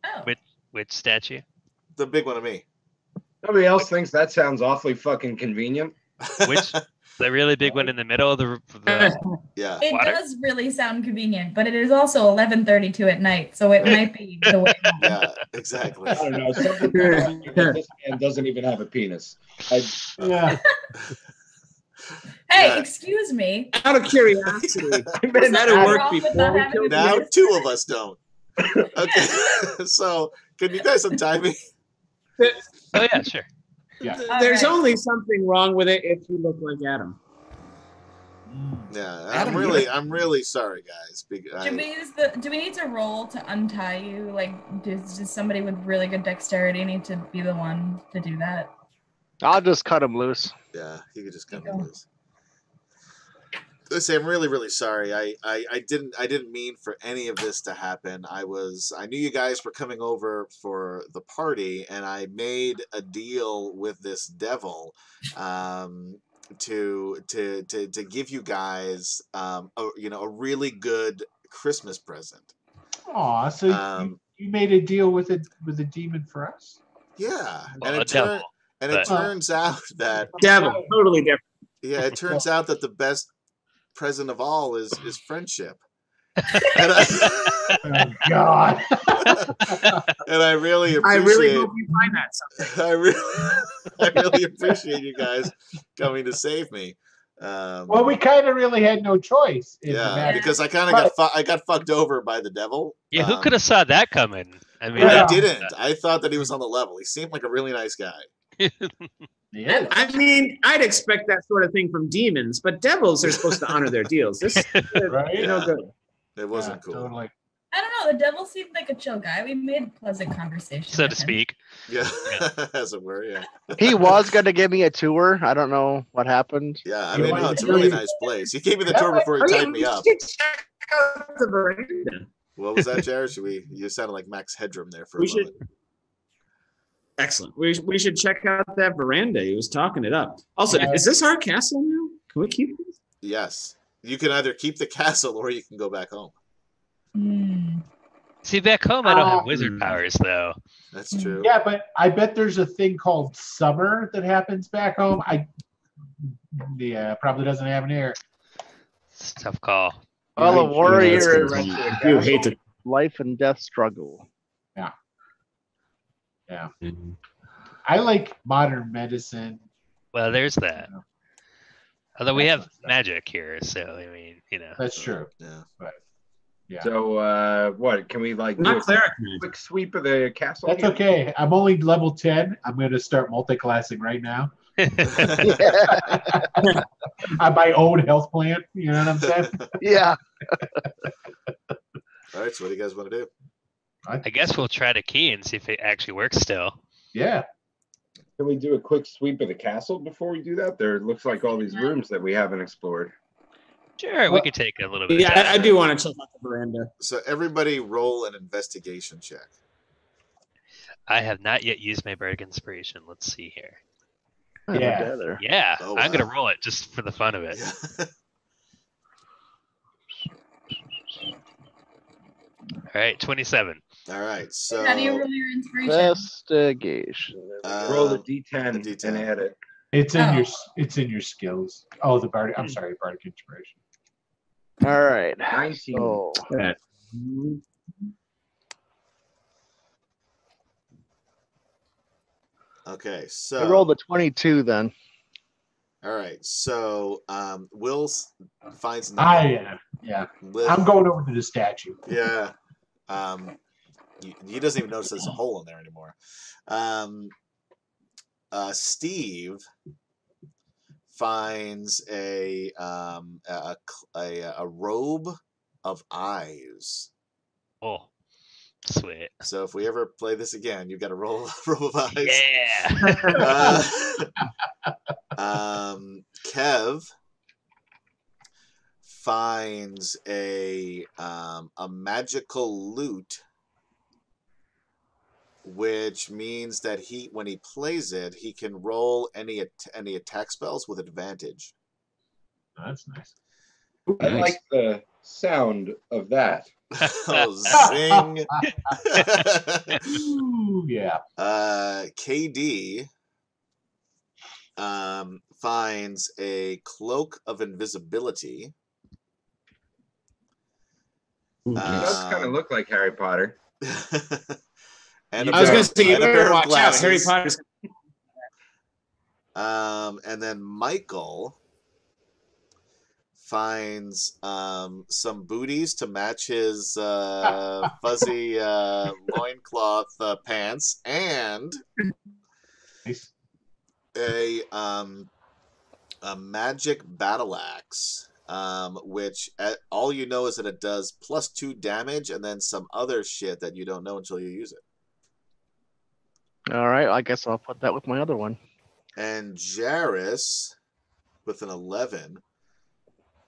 Oh. which statue? The big one of me. Nobody else thinks that sounds awfully fucking convenient. Which the really big one in the middle of the Yeah. It Water? does really sound convenient, but it is also 11:32 at night, so it might be the way home. Yeah, exactly. I don't know. Something this man doesn't even have a penis. Yeah. Hey, Yeah. excuse me. Out of curiosity, Been that'll What's work wrong with before not we having killed a Now penis? two of us don't. Okay. So can you guys untie me? Oh yeah, sure. Yeah. There's Alright. only something wrong with it if you look like Adam. Yeah, Adam, I'm really sorry, guys. Do we need to roll to untie you? Like, does somebody with really good dexterity need to be the one to do that? I'll just cut him loose. Yeah, you could just cut me loose. Listen, I'm really, really sorry. I didn't mean for any of this to happen. I knew you guys were coming over for the party, and I made a deal with this devil, to give you guys, a really good Christmas present. Aw, so you made a deal with a demon for us? Yeah, Well, a devil. it turns out that Devil, totally different. it turns out that the best present of all is friendship. And Oh God. and I really I appreciate. really hope you find that someday. I really appreciate you guys coming to save me. Well, we kind of really had no choice. Is the Yeah, matter. because I kind of got fucked over by the devil. Yeah, who could have saw that coming? I mean, Yeah. I didn't. I thought that he was on the level. He seemed like a really nice guy. Yeah. I mean, I'd expect that sort of thing from demons, but devils are supposed to honor their deals. This Right? no Yeah. good. It wasn't Yeah, cool. Totally. I don't know. The devil seemed like a chill guy. We made pleasant conversation. so to with him. speak. Yeah, as it were. Yeah. He was going to give me a tour. I don't know what happened. Yeah, I You mean, want no, to it's a do really it? nice place. He gave me the tour before he tied me up. We should check out the veranda. What was that, Jairus? You sounded like Max Headroom there for a We should. moment. Excellent. We should check out that veranda. He was talking it up. Also, Yeah. is this our castle now? Can we keep this? Yes, you can either keep the castle or you can go back home. Hmm. See, back home, I don't have wizard powers, though. That's true. Yeah, but I bet there's a thing called summer that happens back home. Probably doesn't happen here. It's a tough call. Well, a warrior I is do hate to. life and death struggle. Yeah. I like modern medicine. Well, there's that. Yeah. Although we That's have not bad. magic here, so I mean, That's true. Yeah. But yeah, So what? Can we like do Not a cleric. quick sweep of the castle? that's here? okay. I'm only level 10. I'm going to start multi-classing right now. On my own health plan. You know what I'm saying? Yeah. All right. So what do you guys want to do? I guess we'll try to key and see if it actually works still. Yeah. Can we do a quick sweep of the castle before we do that? There looks like all these rooms that we haven't explored. Sure, we Well- could take a little bit of Yeah, I time. do want to check out the veranda. So everybody roll an investigation check. I have not yet used my bardic inspiration. Let's see here. Yeah. Together. Yeah, Oh, I'm gonna wow. roll it just for the fun of it. Yeah. All right, 27. All right. So How do you roll your inspiration? Investigation. Roll the um, D10, the D10. and add it. It's in Oh. your skills. Oh, the bardic. I'm sorry, bardic inspiration. All right. 19. So, Yeah. okay. I So rolled a 22 then. all right. So Will finds I nothing. yeah. Will- I'm going over to the statue. Yeah. He doesn't even notice there's a hole in there anymore. Steve finds a robe of eyes. Oh, sweet. So if we ever play this again, you've got a robe of eyes. Yeah. Kev finds a magical lute, which means that when he plays it, he can roll any attack spells with advantage. That's nice. I like the sound of that. Oh, zing! Ooh, yeah. KD finds a cloak of invisibility. It does kind of look like Harry Potter. And I was going to say, you and a pair better of watch out. Harry glasses. Potter's. And then Michael finds some booties to match his fuzzy loincloth pants and Nice. a magic battle axe, which all you know is that it does +2 damage and then some other shit that you don't know until you use it. All right. I guess I'll put that with my other one. And Jairus, with an 11,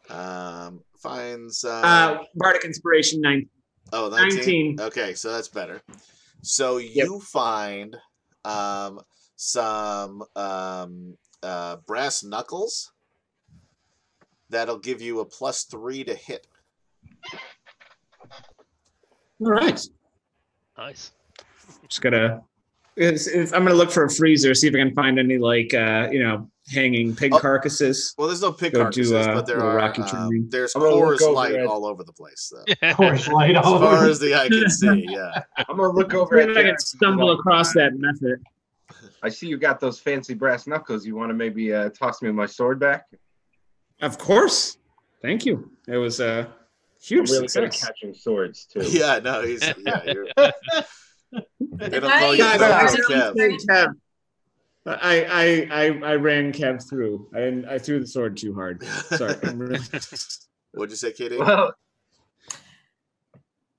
finds Bardic Inspiration 19. 19. Okay, so that's better. So you find some brass knuckles that'll give you a +3 to hit. All right. Nice. Just got to I'm gonna look for a freezer, see if I can find any like hanging pig carcasses. Well, there's no pig Go carcasses, do, but there little are rocky turning. there's I'm gonna look Coors over Light at- all over the place, though. Coors Light As all far over. as the eye can see, yeah. I'm gonna look over See at if I can Jairus. stumble across that method. I see you got those fancy brass knuckles. You want to maybe toss me my sword back? Of course. Thank you. It was a I'm huge really good at success. catching swords too. Yeah, no, he's you're, they don't I- call you God, Velcro Kev. Kev. I ran Kev through. I threw the sword too hard. Sorry. I'm really... What'd you say, Katie? Well,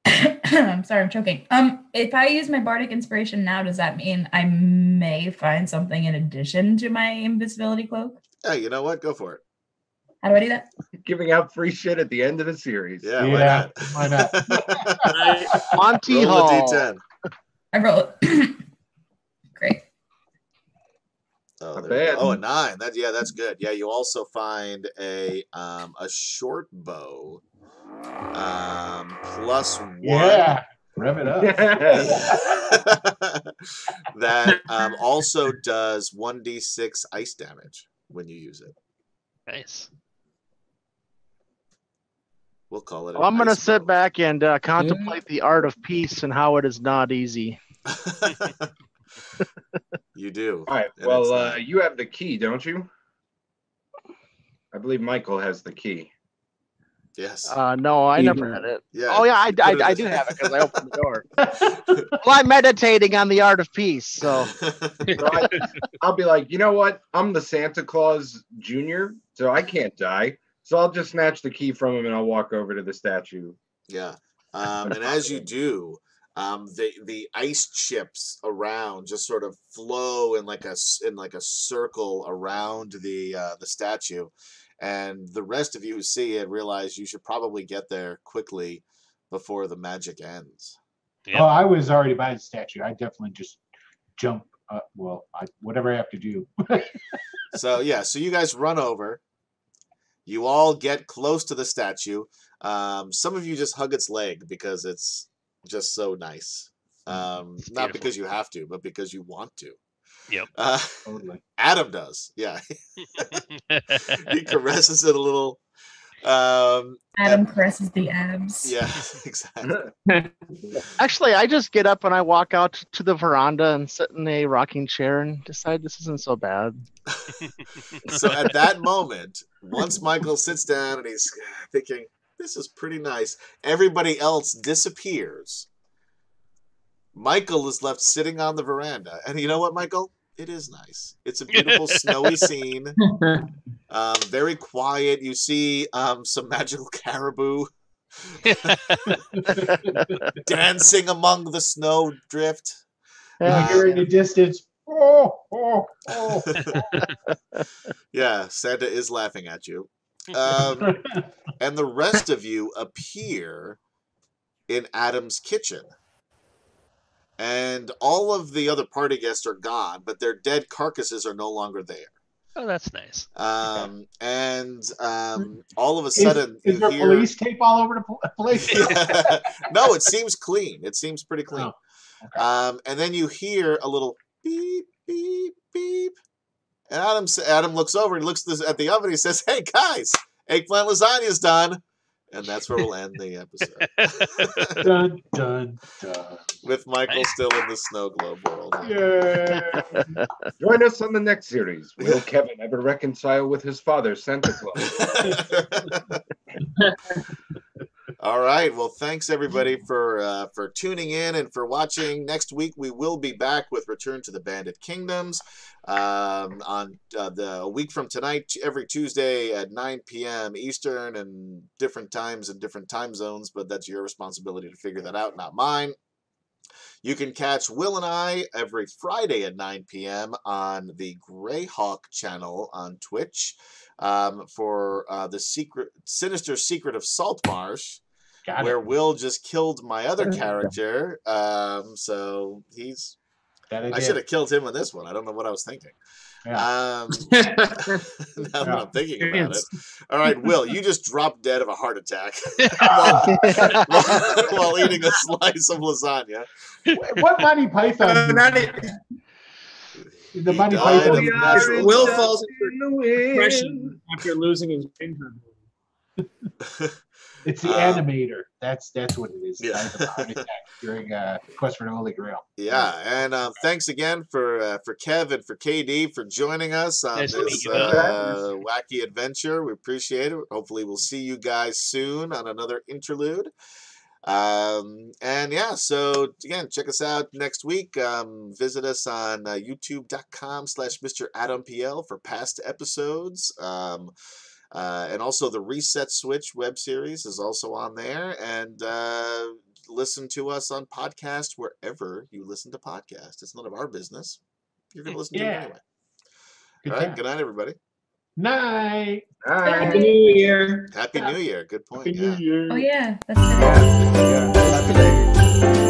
I'm sorry, I'm choking. If I use my bardic inspiration now, does that mean I may find something in addition to my invisibility cloak? Hey, you know what? Go for it. How do I do that? giving out free shit at the end of the series. Yeah, Yeah, why why not? Monty Roll a Hall. d10. I roll it. Great. Oh, Not there you bad. go. Oh, a 9. That's good. Yeah, you also find a short bow +1. Yeah, rev it up. That also does 1d6 ice damage when you use it. Nice. We'll call it. Well, I'm going to ice sit bow. back and contemplate the art of peace and how it is not easy. You do. All right. And it's Well, not. you have the key, don't you? I believe Michael has the key. Yes. No, I never had it. Yeah. Oh, yeah, Put it I in- do have it because I opened the door. Well, I'm meditating on the art of peace, so. So I'll be like, you know what? I'm the Santa Claus Jr., so I can't die. So I'll just snatch the key from him and I'll walk over to the statue. Yeah. And as you do, the ice chips around just sort of flow in like a circle around the statue, and the rest of you who see it realize you should probably get there quickly before the magic ends. Yep. Oh, I was already by the statue. I definitely just jump. Whatever I have to do. So yeah, so you guys run over. You all get close to the statue. Some of you just hug its leg because it's just so nice. Not beautiful. because you have to, but because you want to. Yep. Totally. Adam does. Yeah. He caresses it a little. Adam caresses the abs. Yeah, exactly. Actually, I just get up and I walk out to the veranda and sit in a rocking chair and decide this isn't so bad. So at that moment, once Michael sits down and he's thinking, this is pretty nice, everybody else disappears. Michael is left sitting on the veranda. And you know what, Michael? It is nice. It's a beautiful snowy scene. Very quiet. You see some magical caribou dancing among the snow drift. I hear in the distance. Oh, oh, oh. Yeah, Santa is laughing at you. And the rest of you appear in Adam's kitchen. And all of the other party guests are gone, but their dead carcasses are no longer there. Oh, that's nice. And all of a sudden, Is you there hear... police tape all over the place? No, it seems clean. It seems pretty clean. Oh, okay. And then you hear a little beep, beep, beep. And Adam looks over and looks at the oven. He says, "Hey, guys, eggplant lasagna's done." And that's where we'll end the episode. Dun, dun, dun. With Michael still in the snow globe world. Yeah. Join us on the next series. Will Kevin ever reconcile with his father, Santa Claus? All right. Well, thanks everybody for tuning in and for watching. Next week we will be back with Return to the Bandit Kingdoms on a week from tonight, every Tuesday at 9 p.m. Eastern, and different times and different time zones. But that's your responsibility to figure that out, not mine. You can catch Will and I every Friday at 9 p.m. on the Greyhawk channel on Twitch for the Sinister Secret of Saltmarsh. Got Where it. Will just killed my other character. So he's... I should have killed him in this one. I don't know what I was thinking. Yeah. Now that I'm thinking about it. All right, Will, you just dropped dead of a heart attack while eating a slice of lasagna. What Monty Python? The Monty died Python. of We are natural Will causes. falls in the wind. depression after losing his finger. It's the animator. That's what it is. Yeah. Died of a heart attack during Quest for the Holy Grail. Yeah, and thanks again for Kev and for KD for joining us on Nice to meet this you both. wacky adventure. We appreciate it. Hopefully, we'll see you guys soon on another interlude. And yeah, so again, check us out next week. Visit us on youtube.com/MrAdamPL for past episodes. And also the Reset Switch web series is also on there. And listen to us on podcast wherever you listen to podcasts. It's none of our business. You're going to listen to it anyway. Good All right. job. Good night, everybody. Night. Happy New Year. Happy New Year. Good point. Happy New Year. Oh yeah, that's Yeah. Happy New Year.